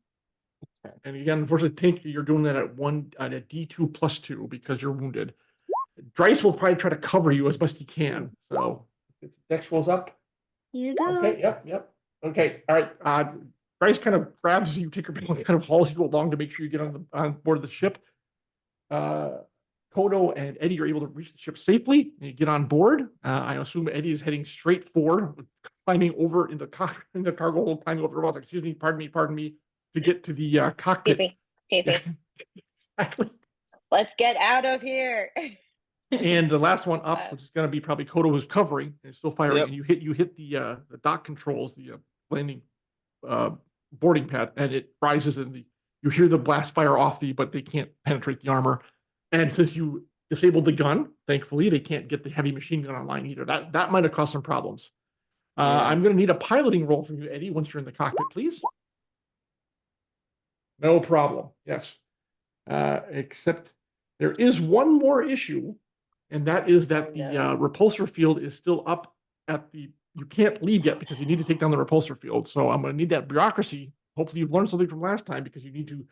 Okay. And again, unfortunately, Tink, you're doing that at a D2 plus 2 because you're wounded. Dryce will probably try to cover you as best he can. So it's dex rolls up. Here goes. Okay. Yep. Okay. All right. Bryce kind of grabs you, Tinkerbell, and kind of hauls you along to make sure you get on board of the ship. Kodo and Eddie are able to reach the ship safely. And you get on board. I assume Eddie is heading straight forward, climbing over in the cargo hold, climbing over the walls. Excuse me, pardon me, to get to the cockpit. Excuse me. Exactly. Let's get out of here. And the last one up, which is going to be probably Kodo, who's covering and still firing, and you hit the dock controls, the landing boarding pad, and it rises, and you hear the blast fire off but they can't penetrate the armor. And since you disabled the gun, thankfully they can't get the heavy machine gun online either. That might have caused some problems. I'm going to need a piloting roll from you, Eddie, once you're in the cockpit, please. No problem. Yes. Except there is one more issue, and that is that the repulsor field is still up you can't leave yet because you need to take down the repulsor field. So I'm going to need that bureaucracy. Hopefully you've learned something from last time because you need to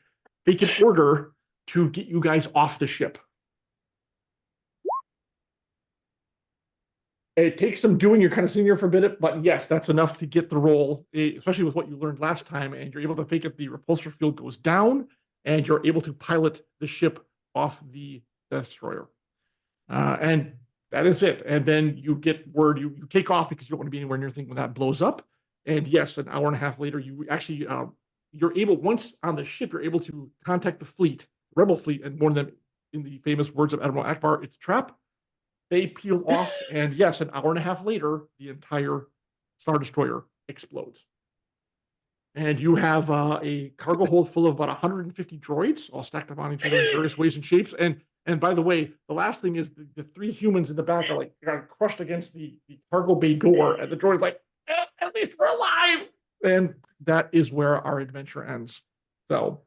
make an order to get you guys off the ship. It takes some doing. You're kind of sitting here for a bit, but yes, that's enough to get the roll, especially with what you learned last time. And you're able to fake it. The repulsor field goes down, and you're able to pilot the ship off the Death Destroyer. And that is it. And then you get word, you take off because you don't want to be anywhere near thing when that blows up. And yes, an hour and a half later, you actually, you're able, once on the ship, you're able to contact the fleet, Rebel fleet, and warn them, in the famous words of Admiral Akbar, it's a trap. They peel off, and yes, an hour and a half later, the entire Star Destroyer explodes. And you have a cargo hold full of about 150 droids, all stacked up on each other in various ways and shapes. And by the way, the last thing is the 3 humans in the back are like got crushed against the cargo bay door, and the droid's like, at least we're alive. And that is where our adventure ends. So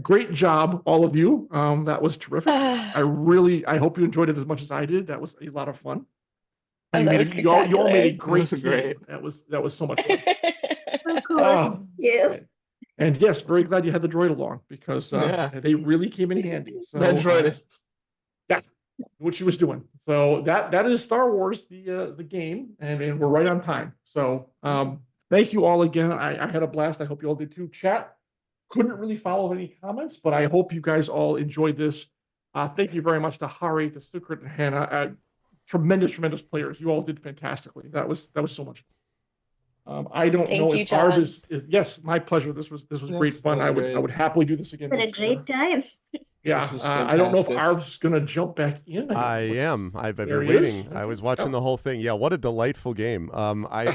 great job, all of you. That was terrific. I hope you enjoyed it as much as I did. That was a lot of fun. You all made a great team. Great. That was so much fun. So cool. Yeah. And yes, very glad you had the droid along because they really came in handy. So, That droid. Yeah, what she was doing. So that is Star Wars, the game, and we're right on time. So thank you all again. I had a blast. I hope you all did too. Chat couldn't really follow any comments, but I hope you guys all enjoyed this. Thank you very much to Hari, to Sukrit, and Hannah. Tremendous players. You all did fantastically. That was so much fun. I don't know if Arv is yes, my pleasure. This was great fun. I would happily do this again. Had a great time. Yeah, I don't know if Arv's gonna jump back in. I am. I've been waiting. I was watching the whole thing. Yeah, what a delightful game. I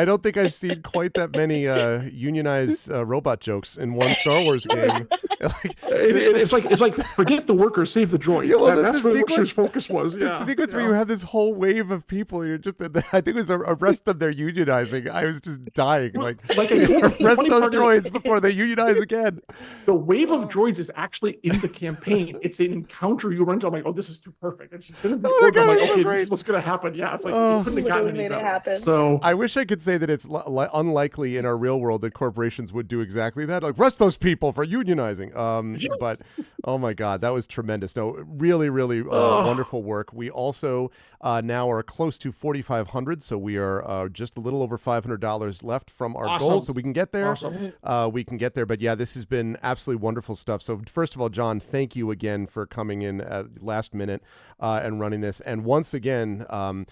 don't think I've seen quite that many unionized robot jokes in one Star Wars game. It's like forget the workers, save the droids. Yeah, well, that's what your focus was. Yeah, the sequence where you have this whole wave of people. You're just, I think it was arrest them. They're unionizing. I was just dying. Like arrest those droids before they unionize again. The wave of droids is actually in the campaign. It's an encounter you run into. I'm like, oh, this is too perfect. And she says, oh my God, I'm like, okay, this is what's gonna happen. Yeah, it's like you couldn't have gotten any better. So I wish I could say that it's unlikely in our real world that corporations would do exactly that. Like arrest those people for unionizing. But oh my God, that was tremendous. No, really wonderful work. We also now are close to 4,500, so we are just a little over $500 left from our goal, so we can get there. We can get there. But yeah, this has been absolutely wonderful stuff. So first of all, John, thank you again for coming in at last minute and running this. And once again, Hannah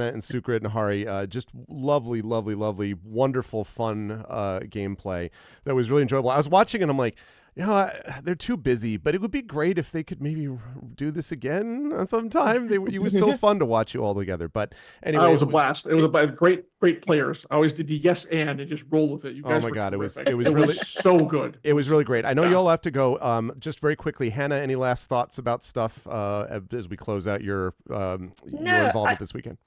and Sukrit and Hari, just lovely, wonderful, fun gameplay that was really enjoyable. I was watching and I'm like, you know, they're too busy, but it would be great if they could maybe do this again sometime. It was so fun to watch you all together. But anyway, it was a blast. It was great players. I always did the yes and just roll with it. You guys oh my God, terrific. it was really so good. It was really great. I know you all have to go. Just very quickly, Hannah, any last thoughts about stuff as we close out your involvement this weekend?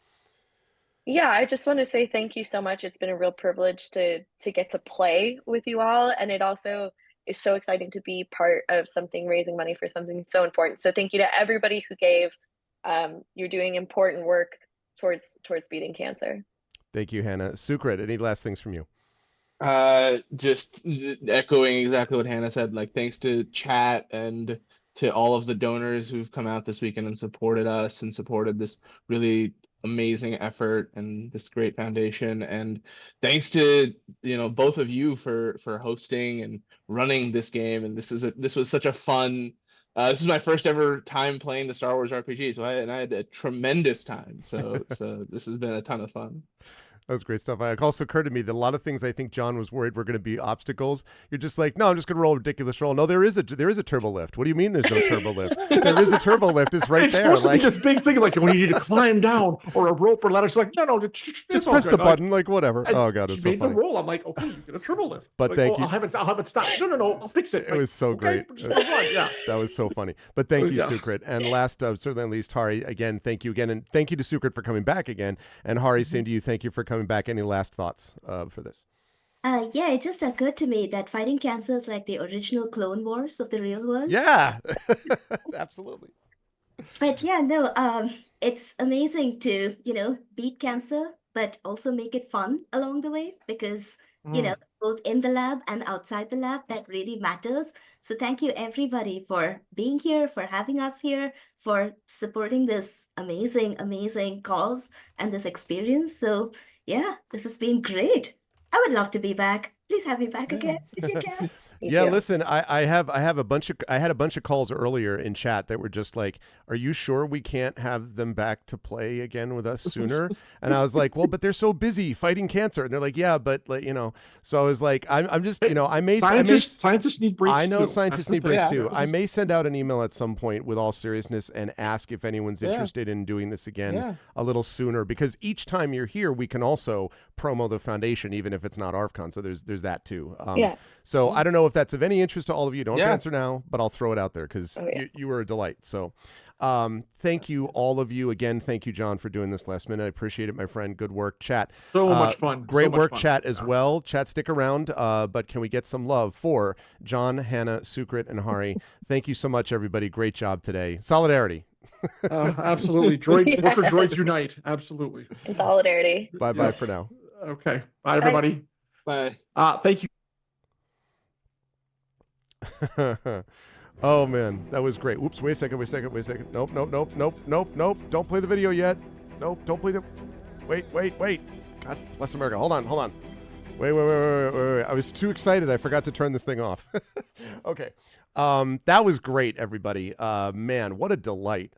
Yeah, I just want to say thank you so much. It's been a real privilege to get to play with you all, and it also is so exciting to be part of something, raising money for something so important. So thank you to everybody who gave. You're doing important work towards beating cancer. Thank you, Hannah. Sukrit, any last things from you? Just echoing exactly what Hannah said, like thanks to chat and to all of the donors who've come out this weekend and supported us and supported this really amazing effort and this great foundation. And thanks to both of you for hosting and running this game. And this was such a fun this is my first ever time playing the Star Wars RPG, so I had a tremendous time. So this has been a ton of fun. That was great stuff. It also occurred to me that a lot of things I think John was worried were going to be obstacles. You're just like, no, I'm just going to roll a ridiculous roll. No, there is a turbo lift. What do you mean there's no turbo lift? There is a turbo lift. It's right there. It's supposed to be this big thing, like when you need to climb down or a rope or ladder. It's like, no, just press the button, like whatever. Oh God, it's so funny. Made the roll. I'm like, okay, you get a turbo lift. But like, thank you. I'll have it stop. No, I'll fix it. It was so great. Yeah. That was so funny. But thank you, Sukrit. And last, certainly not least, Hari. Again, thank you again, and thank you to Sukrit for coming back again. And Hari, same to you. Thank you for coming back. Any last thoughts for this? Yeah, it just occurred to me that fighting cancer is like the original Clone Wars of the real world. Yeah, absolutely. But yeah, no, it's amazing to, beat cancer, but also make it fun along the way because, Mm. both in the lab and outside the lab, that really matters. So thank you everybody for being here, for having us here, for supporting this amazing, amazing cause and this experience. So yeah, this has been great. I would love to be back. Please have me back again if you can. Me Yeah, too. listen, I have a bunch of I had a bunch of calls earlier in chat that were just like, "Are you sure we can't have them back to play again with us sooner?" And I was like, "Well, but they're so busy fighting cancer." And they're like, "Yeah, but like, So I was like, I'm just, Scientists need breaks I know too. scientists That's the need breaks thing. too. This I is- may send out an email at some point with all seriousness and ask if anyone's Yeah. interested in doing this again Yeah. a little sooner, because each time you're here, we can also promo the foundation, even if it's not ArvCon. So there's that too. Yeah. So I don't know if that's of any interest to all of you. Don't have to Yeah. answer now, but I'll throw it out there because Oh, yeah. you were a delight. So thank you, all of you. Again, thank you, John, for doing this last minute. I appreciate it, my friend. Good work. Chat. So much fun. Great So much work, fun. chat, as Yeah. well. Chat, stick around. But can we get some love for John, Hannah, Sukrit, and Hari? Thank you so much, everybody. Great job today. Solidarity. Absolutely. Worker droids unite. Absolutely. In solidarity. Bye-bye Yeah. for now. Okay. Bye, everybody. Bye. Thank you. Oh man, that was great. Oops, wait a second. Nope. Don't play the video yet. Nope, don't play the... Wait. God bless America. Hold on. Wait. I was too excited. I forgot to turn this thing off. Okay. That was great, everybody. Man, what a delight.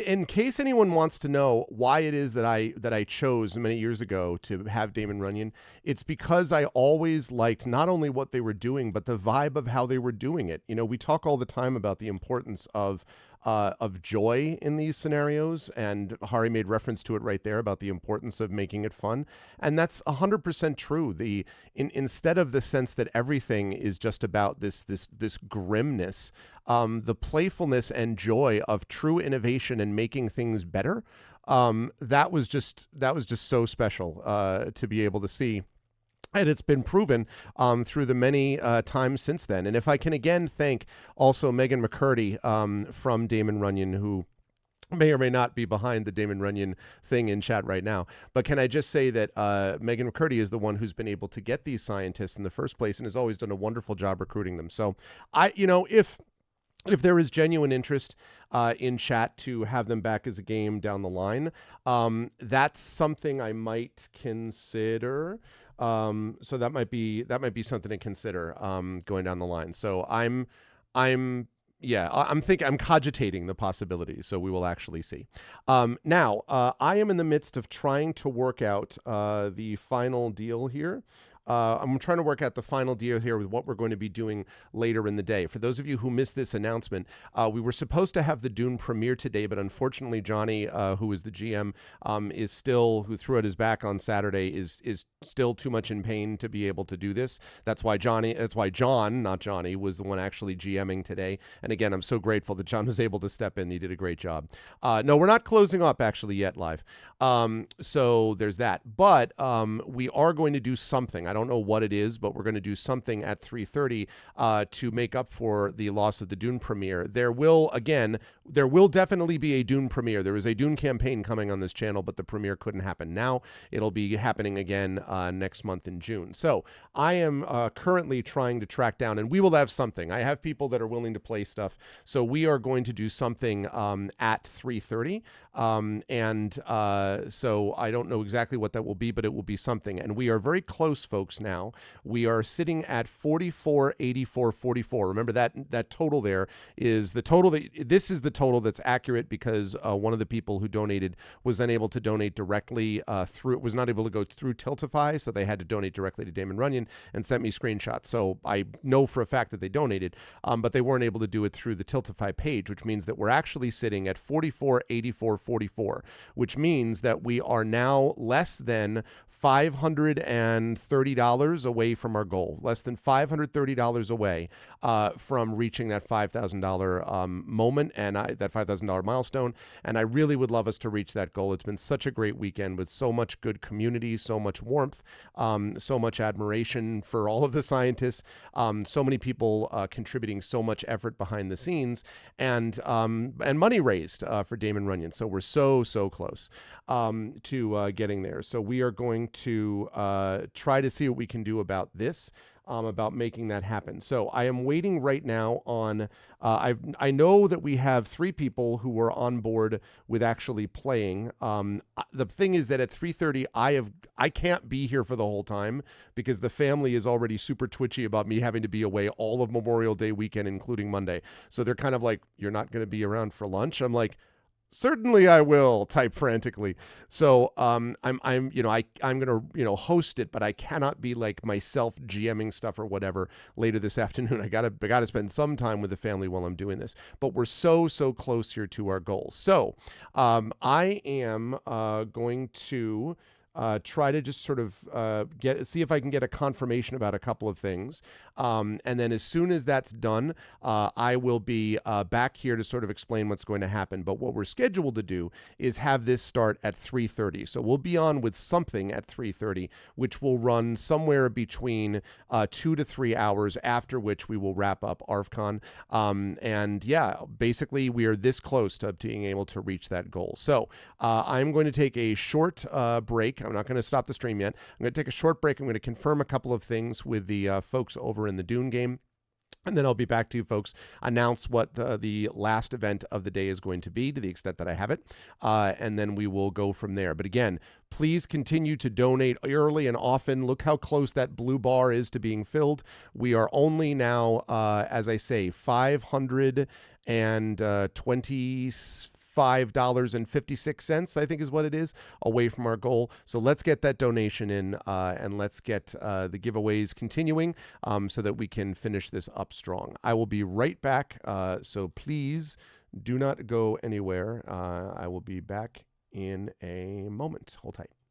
In case anyone wants to know why it is that I chose many years ago to have Damon Runyon, it's because I always liked not only what they were doing, but the vibe of how they were doing it. We talk all the time about the importance of joy in these scenarios, and Hari made reference to it right there about the importance of making it fun, and that's 100% true. Instead of the sense that everything is just about this grimness, the playfulness and joy of true innovation and making things better, that was just so special to be able to see. And it's been proven through the many times since then. And if I can again thank also Megan McCurdy from Damon Runyon, who may or may not be behind the Damon Runyon thing in chat right now. But can I just say that Megan McCurdy is the one who's been able to get these scientists in the first place and has always done a wonderful job recruiting them. So if there is genuine interest in chat to have them back as a game down the line, that's something I might consider. So that might be something to consider going down the line. So I'm cogitating the possibility. So we will actually see. Now I am in the midst of trying to work out the final deal here. I'm trying to work out the final deal here with what we're going to be doing later in the day. For those of you who missed this announcement, we were supposed to have the Dune premiere today, but unfortunately, Johnny, who is the GM, who threw out his back on Saturday, is still too much in pain to be able to do this. That's why John, not Johnny, was the one actually GMing today. And again, I'm so grateful that John was able to step in. He did a great job. No, we're not closing up actually yet live. So there's that. But we are going to do something. I don't know what it is, but we're going to do something at 3:30 to make up for the loss of the Dune premiere. There will definitely be a Dune premiere. There is a Dune campaign coming on this channel, but the premiere couldn't happen now. It'll be happening again next month in June. So I am currently trying to track down, and we will have something. I have people that are willing to play stuff. So we are going to do something at 3:30. So I don't know exactly what that will be, but it will be something. And we are very close, folks, now. We are sitting at 44.84.44. Remember that total there is the total this is the total that's accurate because one of the people who donated was unable to donate directly was not able to go through Tiltify, so they had to donate directly to Damon Runyon and sent me screenshots. So I know for a fact that they donated, but they weren't able to do it through the Tiltify page, which means that we're actually sitting at 44.84.44, which means that we are now less than 530 $530 away from our goal, less than $530 away from reaching that $5,000 moment and that $5,000 milestone. And I really would love us to reach that goal. It's been such a great weekend with so much good community, so much warmth, so much admiration for all of the scientists, so many people contributing so much effort behind the scenes, and money raised for Damon Runyon. So we're so close to getting there. So we are going to try to see what we can do about this. About making that happen. So I am waiting right now on, I know that we have 3 people who are on board with actually playing. The thing is that at 3:30, I can't be here for the whole time because the family is already super twitchy about me having to be away all of Memorial Day weekend, including Monday. So they're kind of like, you're not going to be around for lunch? I'm like, certainly I will, type frantically. So I'm gonna host it, but I cannot be like myself GMing stuff or whatever later this afternoon. I gotta spend some time with the family while I'm doing this. But we're so close here to our goals. So I am going to try to just sort of see if I can get a confirmation about a couple of things. And then as soon as that's done, I will be back here to sort of explain what's going to happen. But what we're scheduled to do is have this start at 3:30. So we'll be on with something at 3:30, which will run somewhere between 2 to 3 hours, after which we will wrap up ArvCon. And yeah, basically we are this close to being able to reach that goal. So I'm going to take a short break. I'm not going to stop the stream yet. I'm going to take a short break. I'm going to confirm a couple of things with the folks over in the Dune game. And then I'll be back to you folks, announce what the last event of the day is going to be to the extent that I have it. And then we will go from there. But again, please continue to donate early and often. Look how close that blue bar is to being filled. We are only now, as I say, $525.56, I think is what it is, away from our goal. So let's get that donation in and let's get the giveaways continuing so that we can finish this up strong. I will be right back. So please do not go anywhere. I will be back in a moment. Hold tight.